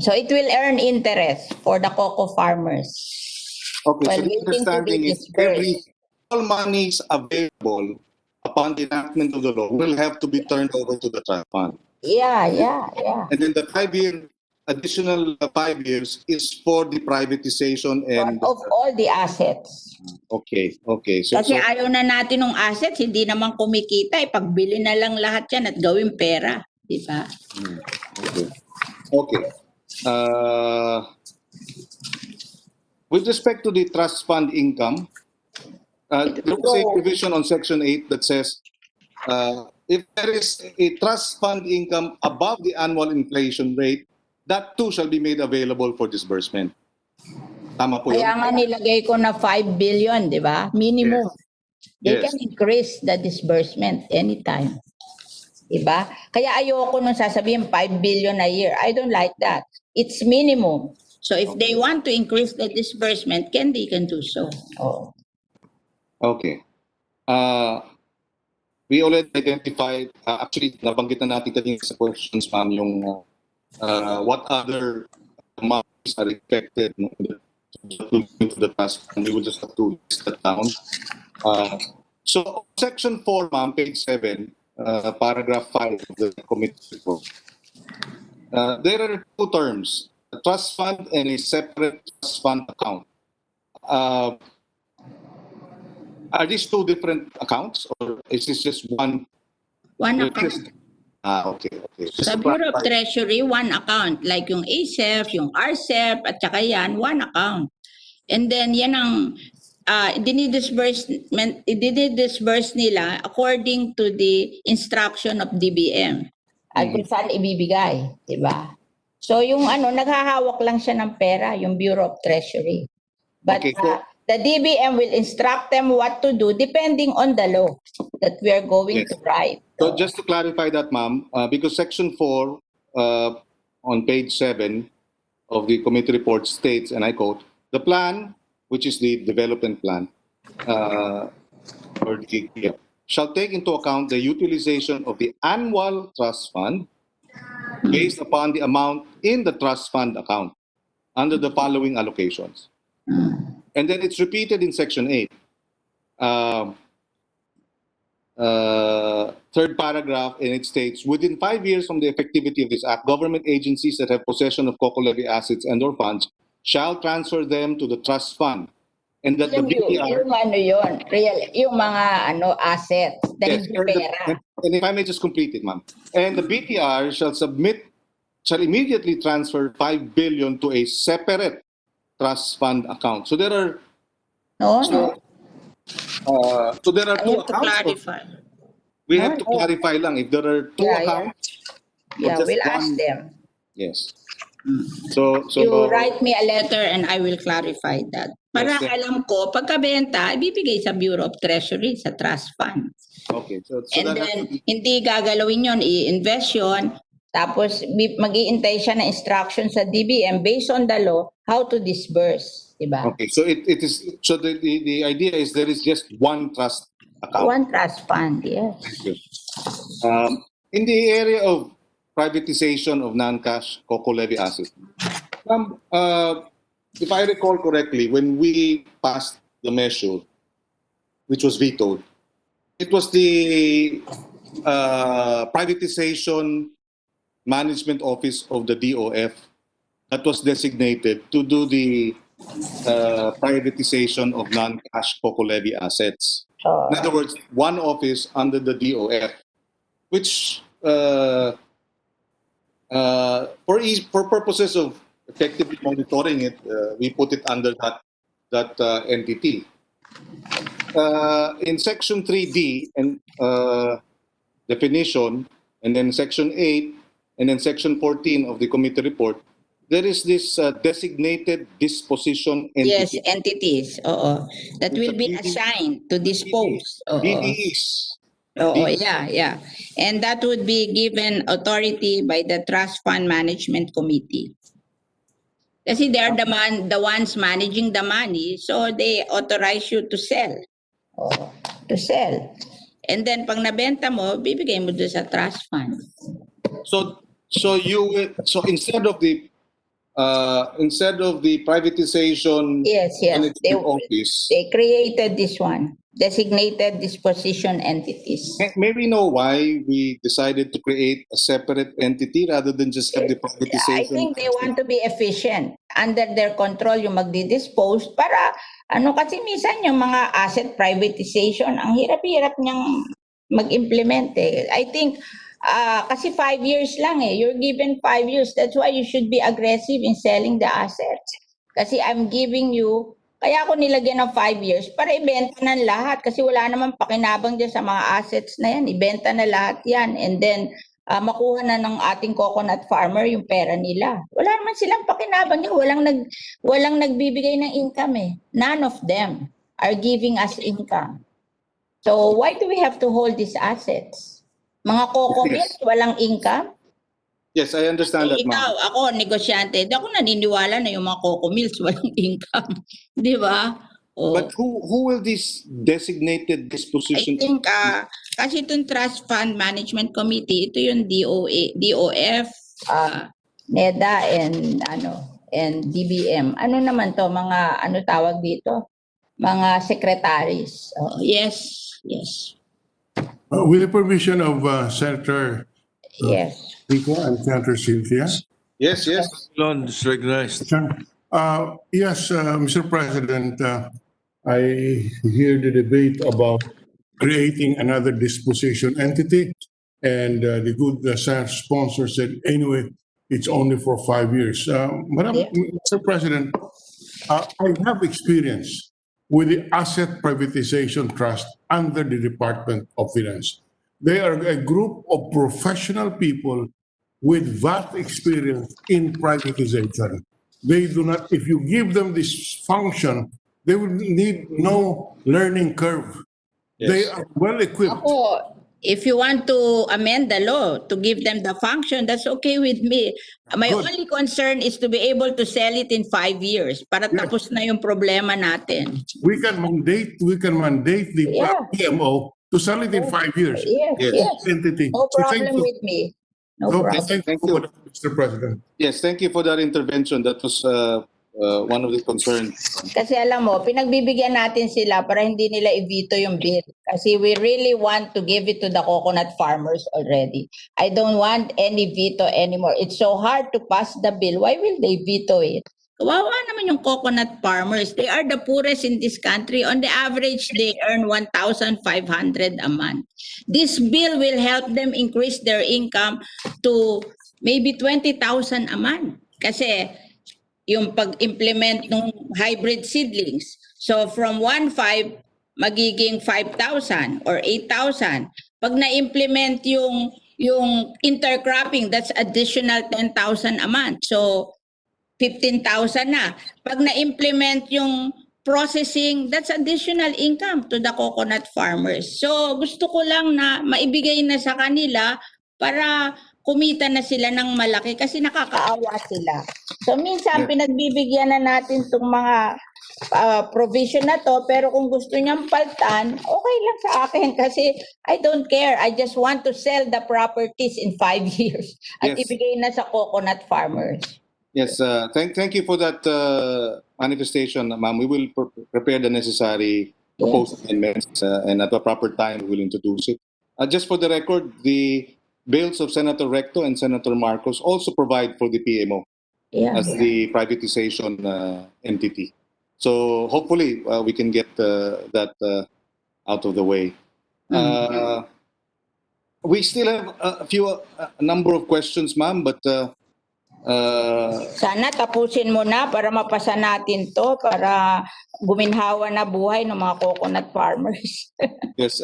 So it will earn interest for the cocoa farmers. okay, While so the waiting to understanding be is dispersed. all monies available upon the enactment of the law will have to be turned over to the trust fund. Yeah. And then the 5-year, additional 5 years is for the privatization and... Of all the assets. Okay. Kasi ayaw na natin ng assets, hindi naman kumikita. Pagbili na lang lahat yan at gawing pera. Di ba? Okay. With respect to the trust fund income, there was a provision on Section 8 that says if there is a trust fund income above the annual inflation rate, that too shall be made available for disbursement. Tama po yun? Kaya nga nilagay ko na 5 billion, di ba? Minimum. They can increase the disbursement anytime. Di ba? Kaya ayoko nung sasabihin 5 billion a year. I don't like that. It's minimum. So if they want to increase the disbursement, they can do so. Okay. We already identified, actually, nabanggit na natin kanina sa questions, ma'am, yung what other amounts are expected to the trust fund. We will just have to list that down. So, Section 4, ma'am, page 7, paragraph 5 of the committee report. There are two terms, a trust fund and a separate trust fund account. Are these two different accounts, or is this just one? One account. Okay. Sa Bureau of Treasury, one account. Like yung ASEF, yung RCEP, at saka yan, one account. And then yan ang dinidisburse nila according to the instruction of DBM. At kung saan ibibigay, di ba? So yung naghahawak lang siya ng pera, yung Bureau of Treasury. But the DBM will instruct them what to do depending on the law that we are going to write. So just to clarify that, ma'am, because Section 4 on page 7 of the committee report states, and I quote, the plan, which is the development plan, shall take into account the utilization of the annual trust fund based upon the amount in the trust fund account under the following allocations. And then it's repeated in Section 8. Third paragraph, and it states, within 5 years from the effectivity of this act, government agencies that have possession of Coco Levy assets and or funds shall transfer them to the trust fund. And that the BTR... Yung mga assets na hindi pera. And if I may just complete it, ma'am. And the BTR shall immediately transfer 5 billion to a separate trust fund account. So there are... So there are two accounts. We have to clarify lang if there are two accounts. Yeah, we'll ask them. Yes. So You write me a letter and I will clarify that. Para Yes, sir. alam ko, pagkabenta, ibibigay sa Bureau of Treasury, sa trust fund. Okay, so And that has then, to be, hindi gagalawin yun, i-invest yun, tapos mag-iintay siya ng instruction sa DBM based on the law, how to disburse. Diba? okay. So it is, so the idea is there is just one trust account. One trust fund, yes. Thank you. In the area of privatization of non-cash COCO levy assets, if I recall correctly, when we passed the measure, which was vetoed, it was the privatization management office of the DOF that was designated to do the privatization of non-cash COCO levy assets. In other words, one office under the DOF, which for purposes of effectively monitoring it, we put it under that entity. In Section 3D and definition, and then Section 8, and then Section 14 of the committee report, there is this designated disposition entity. Yes, entities. Oo. That will be assigned to dispose. Oo. DDEs. Oo, yeah. And that would be given authority by the Trust Fund Management Committee. Kasi they are the ones managing the money, so they authorize you to sell. Oo, to sell. And then pag nabenta mo, bibigay mo doon sa trust fund. So instead of the privatization Yes. management office, They created this one, designated disposition entities. may we know why we decided to create a separate entity rather than just have the privatization? I think they want to be efficient. Under their control yung magdi-dispose para kasi minsan yung mga asset privatization, ang hirap-hirap niyang mag-implement eh. I think kasi 5 years lang eh. You're given 5 years. That's why you should be aggressive in selling the assets. Kasi I'm giving you, kaya ako nilagyan ng 5 years para ibenta ng lahat kasi wala namang pakinabang dyan sa mga assets na yan. Ibenta na lahat yan and then makuha na ng ating coconut farmer yung pera nila. Wala naman silang pakinabang dyan. Walang nagbibigay ng income eh. None of them are giving us income. So why do we have to hold these assets? Mga coco mills, walang income? Yes, I understand that, ma'am. Ikaw, ako, negosyante. Di ako naniniwala na yung mga coco mills walang income. Di ba? But who will this designated disposition? I think kasi itong Trust Fund Management Committee, ito yung DOF, NEDA and DBM. Ano naman to mga tawag dito? Mga secretaries. Yes. With the permission of Senator Yes. Rico and Senator Cynthia. Yes. Lon is recognized. Yes, Mr. President, I hear the debate about creating another disposition entity, and the good Senate sponsor said, anyway, it's only for 5 years. Mr. President, I have experience with the Asset Privatization Trust under the Department of Finance. They are a group of professional people with vast experience in privatization. They do not, if you give them this function, they will need no learning curve. Yes. They are well equipped. Ako, if you want to amend the law to give them the function, that's okay with me. My Good. only concern is to be able to sell it in 5 years para tapos na yung problema natin. We can mandate the PMO to sell it in 5 years. Yes. Entity. No So thank problem you. with me. No Okay, problem. thank you, Mr. President. Yes, thank you for that intervention. That was one of the concerns. Kasi alam mo, pinagbibigyan natin sila para hindi nila i-veto yung bill. Kasi we really want to give it to the coconut farmers already. I don't want any veto anymore. It's so hard to pass the bill. Why will they veto it? Kawawa naman yung coconut farmers. They are the poorest in this country. On the average, they earn 1,500 a month. This bill will help them increase their income to maybe 20,000 a month. Kasi yung pag-implement ng hybrid seedlings. So from 1,500 magiging 5,000 or 8,000. Pag na-implement yung yung intercropping, that's additional 10,000 a month. So 15,000 na. Pag na-implement yung processing, that's additional income to the coconut farmers. So gusto ko lang na maibigay na sa kanila para kumita na sila ng malaki kasi nakakaawa sila. So minsan pinagbibigyan na natin itong mga provision na to, pero kung gusto niyang paltan, okay lang sa akin kasi I don't care. I just want to sell the properties in 5 years at Yes. ibigay na sa coconut farmers. Yes, thank you for that manifestation, ma'am. We will prepare the necessary proposed amendments and at the proper time we will introduce it. Just for the record, the bills of Senator Recto and Senator Marcos also provide for the PMO as the privatization entity. So hopefully we can get that out of the way. We still have a number of questions, ma'am, but Sana tapusin mo na para mapasa natin to para guminhawa na buhay ng mga coconut farmers. yes,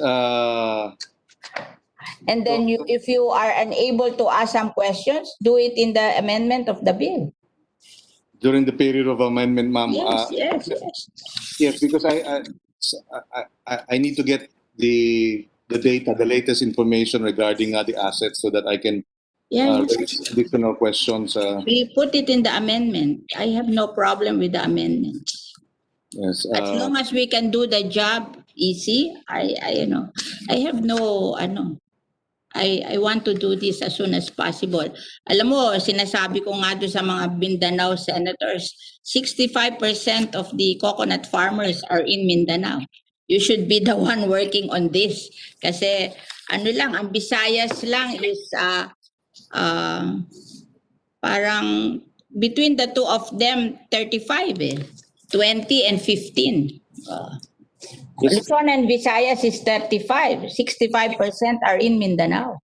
And then if you are unable to ask some questions, do it in the amendment of the bill. during the period of amendment, ma'am. Yes. Yes, because I need to get the data, the latest information regarding the assets so that I can raise additional questions. We put it in the amendment. I have no problem with the amendment. Yes. As long as we can do the job easy, I have no I want to do this as soon as possible. Alam mo, sinasabi ko nga doon sa mga Mindanao senators, 65% of the coconut farmers are in Mindanao. You should be the one working on this. Kasi ang Visayas lang is parang between the two of them 35 20 and 15. Luzon and Visayas is 35. 65% are in Mindanao.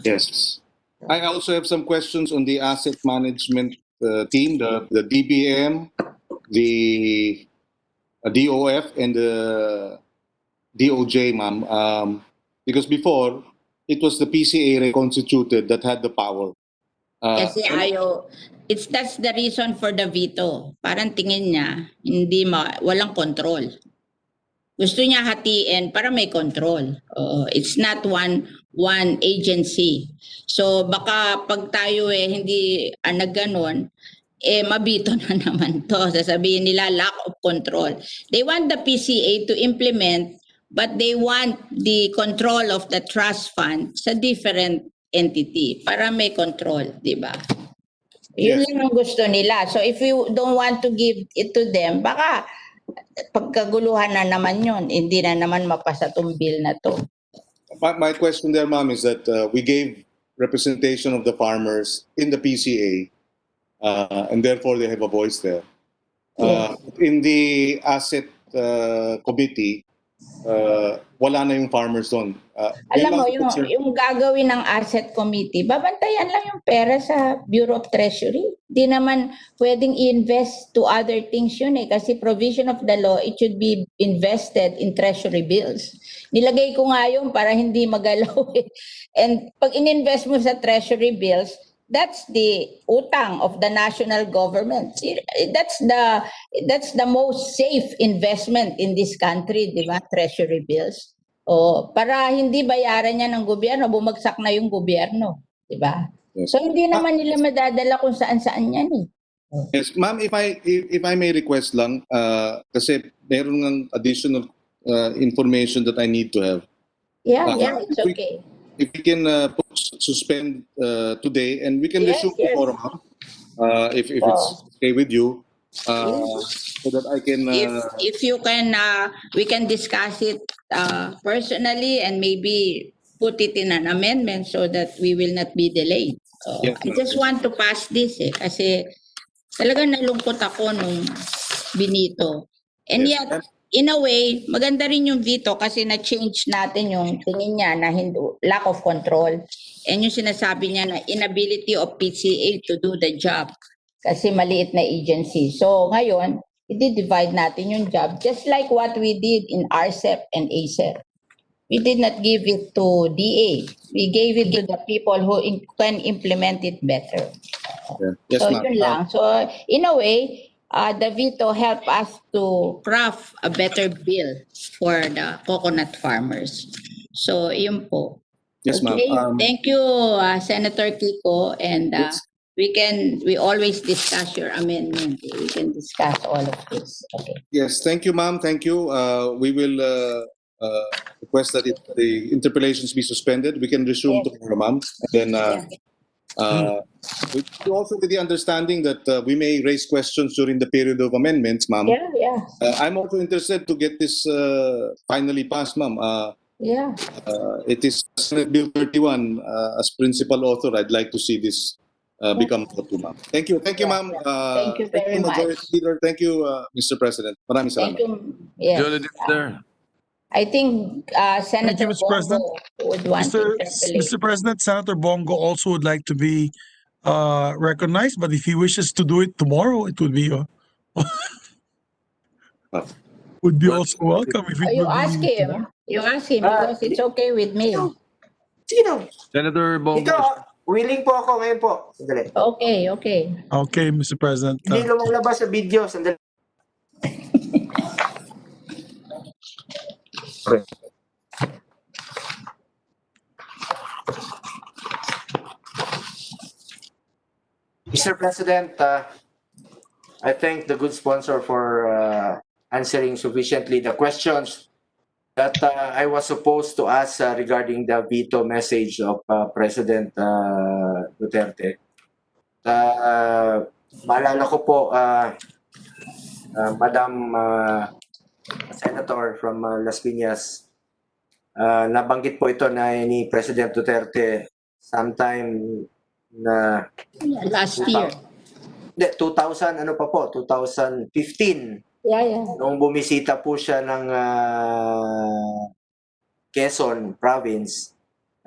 Yes. I also have some questions on the asset management team, the DBM, the DOF, and the DOJ, ma'am. Because before, it was the PCA reconstituted that had the power. Kasi that's the reason for the veto. Parang tingin niya, walang control. Gusto niya hatiin para may control. It's not one agency. So baka pag tayo hindi nagganon, mabito na naman to. Sasabihin nila lack of control. They want the PCA to implement, but they want the control of the trust fund sa different entity para may control, di ba? Yun lang ang gusto nila. So if you don't want to give it to them, baka pagkaguluhan na naman yun, hindi na naman mapasa tong bill na to. My question there, ma'am, is that we gave representation of the farmers in the PCA, and therefore they have a voice there. In the asset committee, wala na yung farmers doon. Alam mo, yung gagawin ng asset committee, babantayan lang yung pera sa Bureau of Treasury. Di naman pwedeng i-invest to other things yun kasi provision of the law, it should be invested in treasury bills. Nilagay ko nga yun para hindi magalaw And pag in-invest mo sa treasury bills, that's the utang of the national government. That's the most safe investment in this country, di ba? Treasury bills. Para hindi bayaran niya ng gobyerno, bumagsak na yung gobyerno, di ba? So hindi naman nila madadala kung saan-saan yan Yes, ma'am, if I may request lang, kasi meron ng additional information that I need to have. Yeah, it's okay. If we can suspend today and we can resume tomorrow, ma'am, if it's okay with you, so that I can. If you can, we can discuss it personally and maybe put it in an amendment so that we will not be delayed. I just want to pass this kasi talagang nalungkot ako nung binito. And yet, in a way, maganda rin yung veto kasi na-change natin yung tingin niya na lack of control. And yung sinasabi niya na inability of PCA to do the job kasi maliit na agency. So ngayon, i-divide natin yung job just like what we did in RCEP and ACEP. We did not give it to DA. We gave it to the people who can implement it better. Yes, So ma'am. yun lang. So in a way, the veto helped us to craft a better bill for the coconut farmers. So yun po. Yes, ma'am. Okay. Thank you, Senator Kiko, and Yes. we always discuss your amendment. We can discuss all of this. Okay. Yes, thank you, ma'am. Thank you. We will request that the interpellations be suspended. We can resume tomorrow, ma'am. And then we also with the understanding that we may raise questions during the period of amendments, ma'am. Yeah. I'm also interested to get this finally passed, ma'am. Yeah. It is Senate Bill 31. As principal author, I'd like to see this become law too, ma'am. Thank you, ma'am. Thank you very much. Majority Leader. Thank you, Mr. President. Maraming Thank salamat. you. Yes. Majority Leader. I think Senator Mr. President. Bongo would want to interpolate. Mr. President, Senator Bongo also would like to be recognized, but if he wishes to do it tomorrow, it would be would be also welcome if it You would ask be. him. You ask him because it's okay with me. Sino? Senator Bongo. Ito, willing po ako ngayon po. Sandali. Okay. Okay, Mr. President. Hindi lumalabas sa video. Sandali. Mr. President, I thank the good sponsor for answering sufficiently the questions that I was supposed to ask regarding the veto message of President Duterte. Maalala ko po, Madam Senator from Las Piñas, nabanggit po ito na ni President Duterte sometime na Last year. 2000, ano pa po, 2015. Yeah. Nung bumisita po siya ng Quezon Province.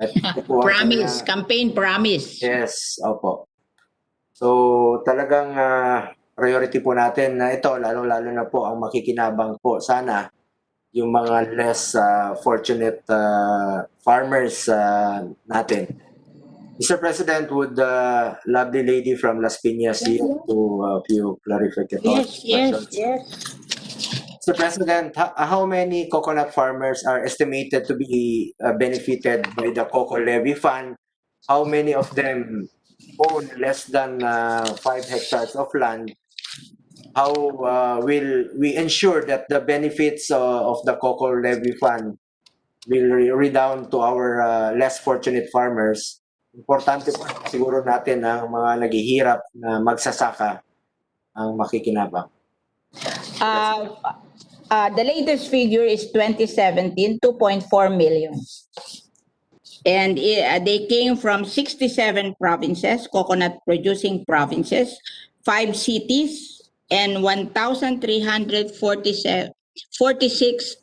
At Promise, campaign promise. Yes, opo. So talagang priority po natin na ito, lalo-lalo na po ang makikinabang po sana yung mga less fortunate farmers natin. Mr. President, would the lovely lady from Las Piñas yield to a few clarificatory questions? Yes. Mr. President, how many coconut farmers are estimated to be benefited by the Coco Levy Fund? How many of them own less than 5 hectares of land? How will we ensure that the benefits of the Coco Levy Fund will redound to our less fortunate farmers? Importante po siguro natin ang mga naghihirap na magsasaka ang makikinabang. The latest figure is 2017, 2.4 million. And they came from 67 provinces, coconut producing provinces, 5 cities, and 1,346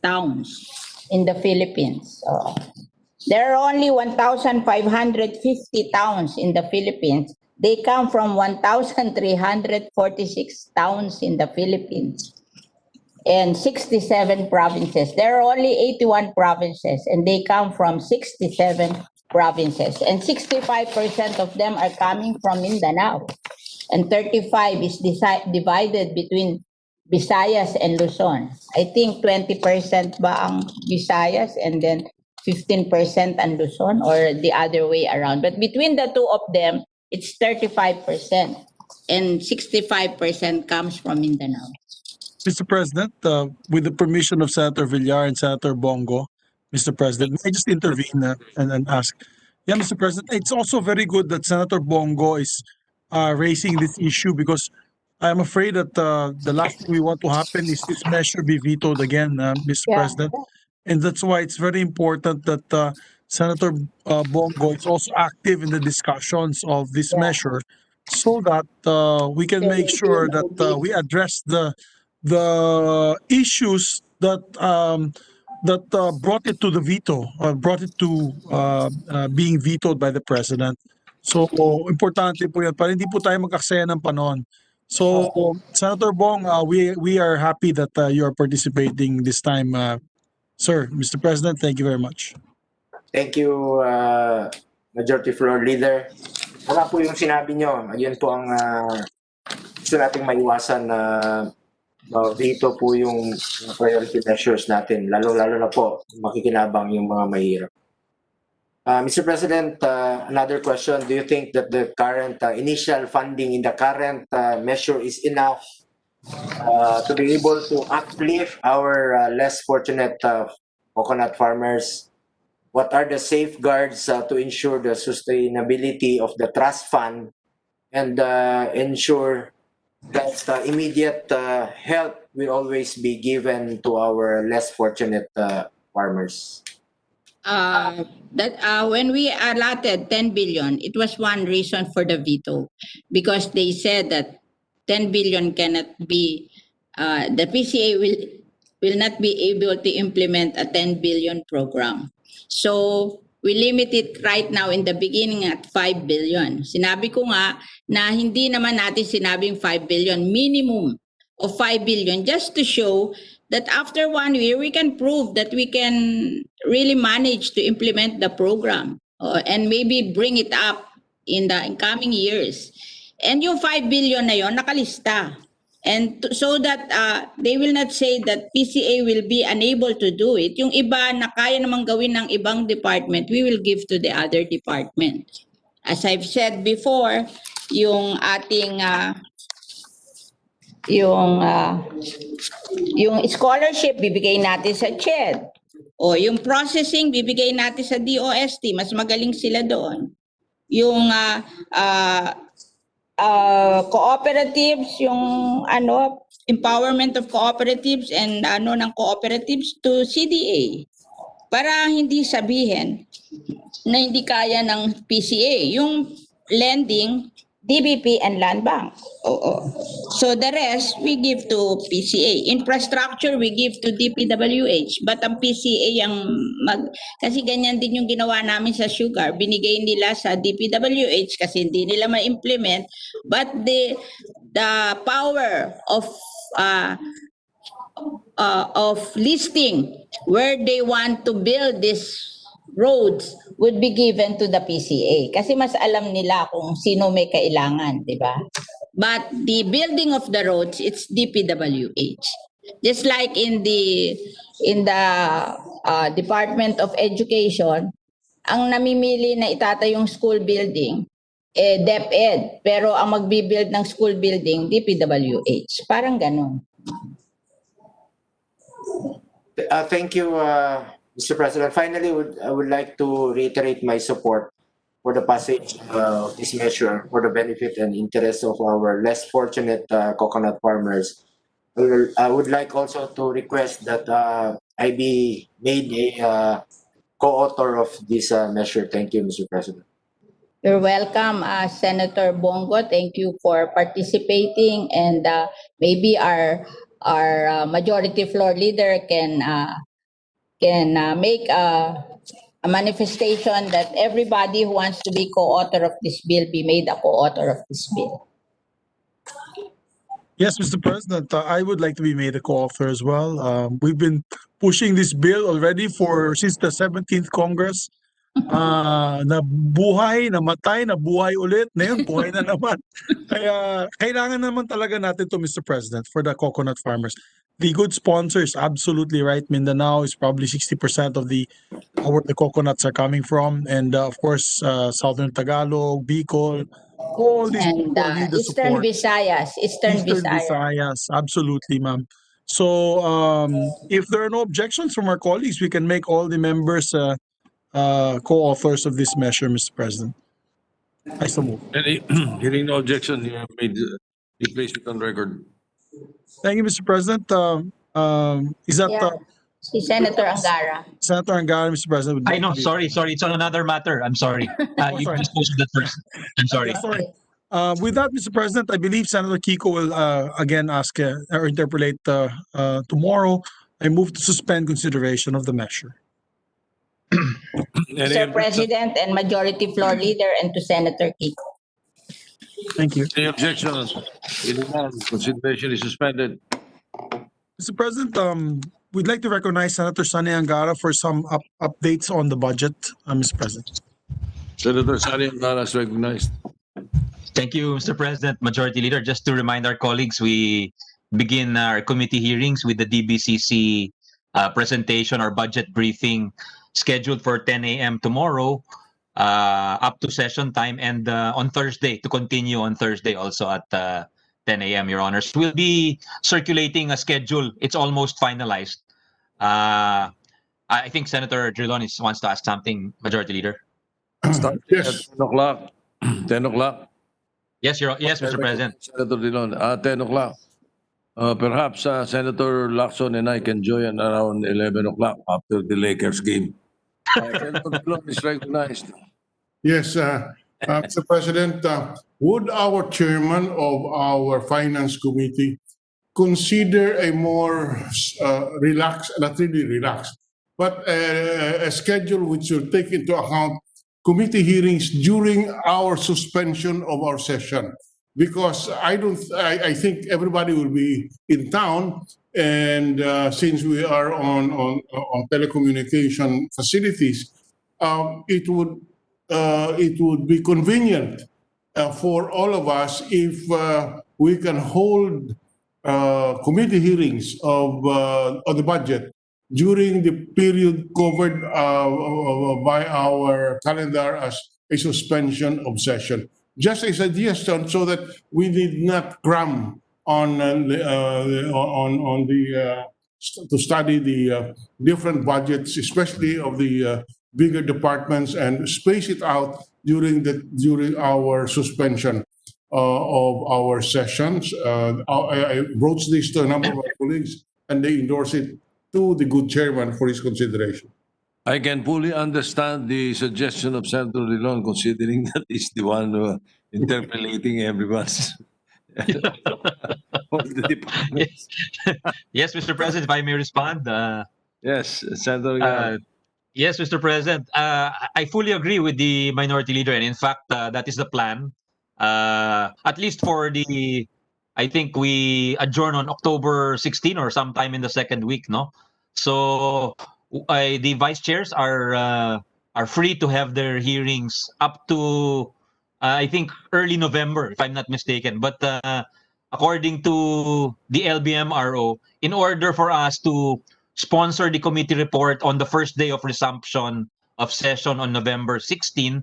towns in the Philippines. There are only 1,550 towns in the Philippines. They come from 1,346 towns in the Philippines and 67 provinces. There are only 81 provinces and they come from 67 provinces. And 65% of them are coming from Mindanao. And 35 is divided between Visayas and Luzon. I think 20% ba ang Visayas and then 15% ang Luzon, or the other way around. But between the two of them, it's 35%. And 65% comes from Mindanao. Mr. President, with the permission of Senator Villar and Senator Bongo, Mr. President, may I just intervene and ask? Yeah, Mr. President, it's also very good that Senator Bongo is raising this issue because I'm afraid that the last thing we want to happen is this measure be vetoed again, Mr. President. And that's why it's very important that Senator Bongo is also active in the discussions of this measure so that we can make sure that we address the issues that brought it to the veto, brought it to being vetoed by the President. So, importante po yan para hindi po tayo mag-aksaya ng panahon. So, Senator Bong, we are happy that you are participating this time Sir, Mr. President, thank you very much. Thank you, Majority Floor Leader. Wala po yung sinabi nyo. Yun po ang gusto nating maiwasan na veto po yung priority measures natin. Lalo-lalo na po makikinabang yung mga mahirap. Mr. President, another question. Do you think that the current initial funding in the current measure is enough to be able to uplift our less fortunate coconut farmers? What are the safeguards to ensure the sustainability of the trust fund and ensure that immediate help will always be given to our less fortunate farmers? When we allotted 10 billion, it was one reason for the veto, because they said that 10 billion cannot be, the PCA will not be able to implement a 10 billion program. So we limit it right now in the beginning at 5 billion. Sinabi ko nga na hindi naman natin sinabing 5 billion, minimum of 5 billion, just to show that after 1 year, we can prove that we can really manage to implement the program and maybe bring it up in the incoming years. And yung 5 billion na yon nakalista. And so that they will not say that PCA will be unable to do it. Yung iba na kaya namang gawin ng ibang department, we will give to the other department. As I've said before, yung ating yung scholarship bibigay natin sa CHED, o yung processing bibigay natin sa DOST, mas magaling sila doon. Yung cooperatives, yung empowerment of cooperatives and ng cooperatives to CDA, para hindi sabihin na hindi kaya ng PCA. Yung lending, DBP and Land Bank. So the rest, we give to PCA. Infrastructure, we give to DPWH. But ang PCA kasi ganyan din yung ginawa namin sa sugar. Binigay nila sa DPWH kasi hindi nila ma-implement. But the power of listing where they want to build these roads would be given to the PCA kasi mas alam nila kung sino may kailangan, di ba? But the building of the roads, it's DPWH. Just like in the Department of Education, ang namimili na itatayong school building, DepEd, pero ang magbibuild ng school building, DPWH. Parang ganun. Thank you, Mr. President. Finally, I would like to reiterate my support for the passage of this measure for the benefit and interest of our less fortunate coconut farmers. I would like also to request that I be made a co-author of this measure. Thank you, Mr. President. You're welcome, Senator Bongo. Thank you for participating, and maybe our majority floor leader can make a manifestation that everybody who wants to be co-author of this bill be made a co-author of this bill. Yes, Mr. President, I would like to be made a co-author as well. We've been pushing this bill already since the 17th Congress. Nabuhay, namatay, nabuhay ulit. Ngayon, buhay na naman. Kaya kailangan naman talaga natin to, Mr. President, for the coconut farmers. The good sponsors, absolutely right. Mindanao is probably 60% of where the coconuts are coming from. And of course, Southern Tagalog, Bicol, all these And people need the Eastern support. Eastern Visayas. Visayas, absolutely, ma'am. So if there are no objections from our colleagues, we can make all the members co-authors of this measure, Mr. President. I so move. Hearing no objection, you place it on record. Thank you, Mr. President. Is that Si Senator Angara. Senator Angara, Mr. President? would I like know, to be- sorry. It's on another matter. I'm sorry. You sorry. just posted that first. I'm sorry. Yeah, sorry. With that, Mr. President, I believe Senator Kiko will again ask or interpolate tomorrow. I move to suspend consideration of the measure. Mr. President and Majority Floor Leader, and to Senator Kiko. Thank you. Any objections? Consideration is suspended. Mr. President, we'd like to recognize Senator Sani Angara for some updates on the budget, Mr. President. Senator Sani Angara is recognized. Thank you, Mr. President. Majority Leader, just to remind our colleagues, we begin our committee hearings with the DBCC presentation or budget briefing scheduled for 10 a.m. tomorrow up to session time, and on Thursday, to continue on Thursday also at 10 a.m., Your Honors. We'll be circulating a schedule. It's almost finalized. I think Senator Drilon wants to ask something, Majority Leader. Starting Yes. at 10 o'clock. 10 o'clock. Yes, Mr. President. Senator Dillon, 10 o'clock. Perhaps Senator Lacson and I can join around 11 o'clock after the Lakers game. Senator Dillon is recognized. Yes, Mr. President, would our chairman of our finance committee consider a more relaxed, not really relaxed, but a schedule which will take into account committee hearings during our suspension of our session? Because I think everybody will be in town, and since we are on telecommunication facilities, it would be convenient for all of us if we can hold committee hearings of the budget during the period covered by our calendar as a suspension of session. Just a suggestion, so that we did not cram on to study the different budgets, especially of the bigger departments, and space it out during our suspension of our sessions. I broached this to a number of our colleagues, and they endorse it to the good chairman for his consideration. I can fully understand the suggestion of Senator Dillon, considering that he's the one interpolating everyone's of the departments. Yes, Mr. President, if I may respond. Yes, Senator. Yes, Mr. President. I fully agree with the minority leader, and in fact, that is the plan. At least for the, I think we adjourn on October 16 or sometime in the second week, no? So the vice chairs are free to have their hearings up to I think early November, if I'm not mistaken. But according to the LBMRO, in order for us to sponsor the committee report on the first day of resumption of session on November 16,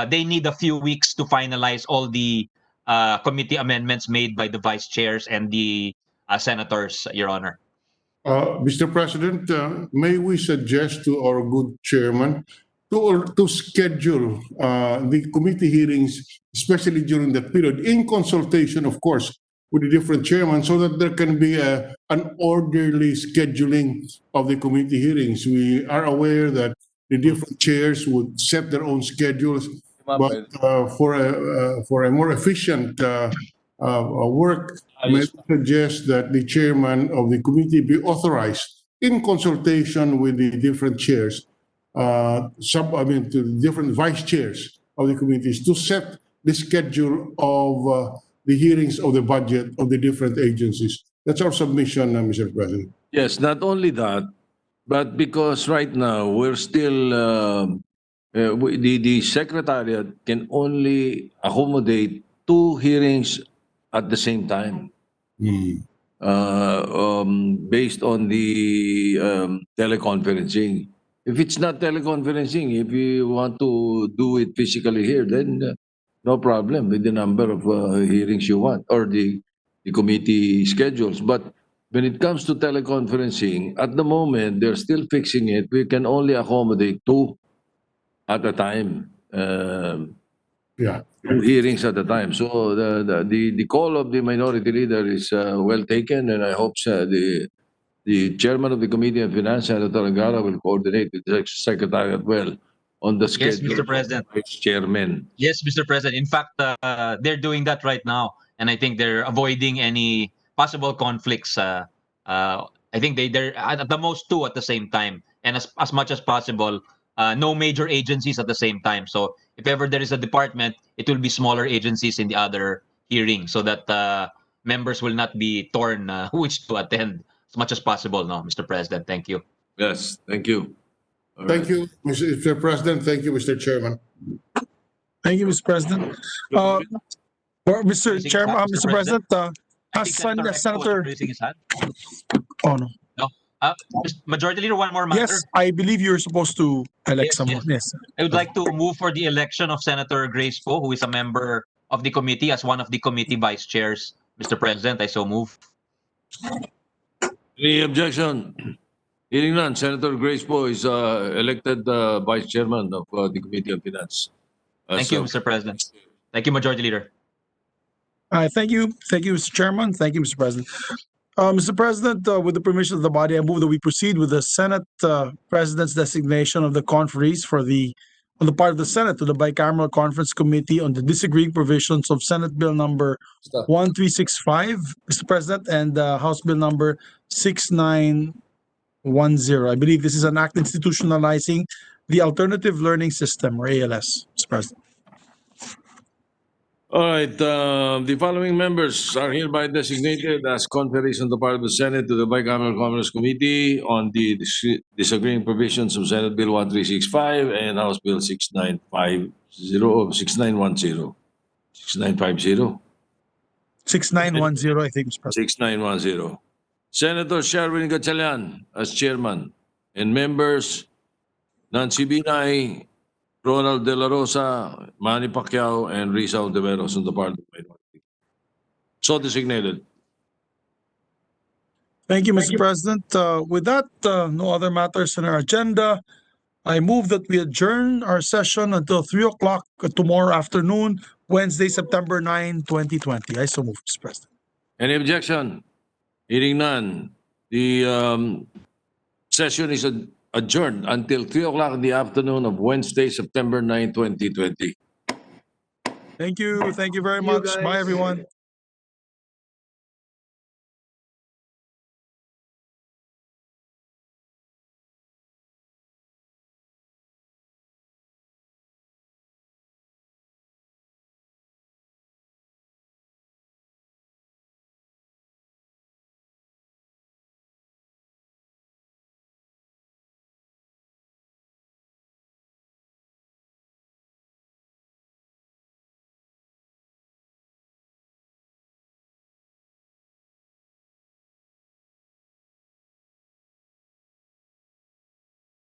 they need a few weeks to finalize all the committee amendments made by the vice chairs and the senators, Your Honor. Mr. President, may we suggest to our good chairman to schedule the committee hearings, especially during that period, in consultation, of course, with the different chairmen, so that there can be an orderly scheduling of the committee hearings. We are aware that the different chairs would set their own schedules, but for a more efficient work, may suggest that the chairman of the committee be authorized, in consultation with the different chairs, to the different vice chairs of the committees, to set the schedule of the hearings of the budget of the different agencies. That's our submission, Mr. President. Yes, not only that, but because right now we're still the secretariat can only accommodate 2 hearings at the same time, based on the teleconferencing. If it's not teleconferencing, if you want to do it physically here, then no problem with the number of hearings you want, or the committee schedules. But when it comes to teleconferencing, at the moment, they're still fixing it. We can only accommodate 2 at a time. 2 hearings at a time. So the call of the minority leader is well taken, and I hope the chairman of the Committee on Finance, Senator Angara, will coordinate with the secretariat well on the schedule. Yes, Mr. President. Of vice chairman. Yes, Mr. President. In fact, they're doing that right now, and I think they're avoiding any possible conflicts. I think they're at the most 2 at the same time, and as much as possible, no major agencies at the same time. So if ever there is a department, it will be smaller agencies in the other hearing, so that members will not be torn which to attend. as much as possible, no, Mr. President. Thank you. Yes, thank you. All Thank right. you, Mr. President. Thank you, Mr. Chairman. Thank you, Mr. President. Mr. Raising his Chairman, hand, Mr. President, I think Senator Recto was Senator, raising his hand. oh no. No. Majority Leader, one more matter. Yes, I believe you're supposed to elect Yes, someone. Yes. I would like to move for the election of Senator Grace Poe, who is a member of the committee, as one of the committee vice chairs. Mr. President, I so move. Any objection? Hearing none, Senator Grace Poe is elected Vice Chairman of the Committee on Finance. Thank you, Mr. President. Thank you, Majority Leader. Thank you, Mr. Chairman. Thank you, Mr. President. Mr. President, with the permission of the body, I move that we proceed with the Senate President's designation of the conferees on the part of the Senate to the Bicameral Conference Committee on the disagreeing provisions of Senate Bill number 1365, Mr. President, and House Bill number 6910. I believe this is an act institutionalizing the Alternative Learning System, or ALS, Mr. President. All right, the following members are hereby designated as conferees on the part of the Senate to the Bicameral Conference Committee on the disagreeing provisions of Senate Bill 1365 and House Bill 6910. 6910. 6950. 6910, I think, Mr. President. 6910. Senator Sherwin Gatchalian as chairman, and members Nancy Binay, Ronald De La Rosa, Manny Pacquiao, and Risa Ontiveros on the part of the minority. So designated. Thank you, Mr. President. With that, no other matters on our agenda. I move that we adjourn our session until 3 o'clock tomorrow afternoon, Wednesday, September 9, 2020. I so move, Mr. President. Any objection? Hearing none. The session is adjourned until 3 o'clock in the afternoon of Wednesday, September 9, 2020. Thank you. Thank you very Thank you, much. Bye, guys. everyone.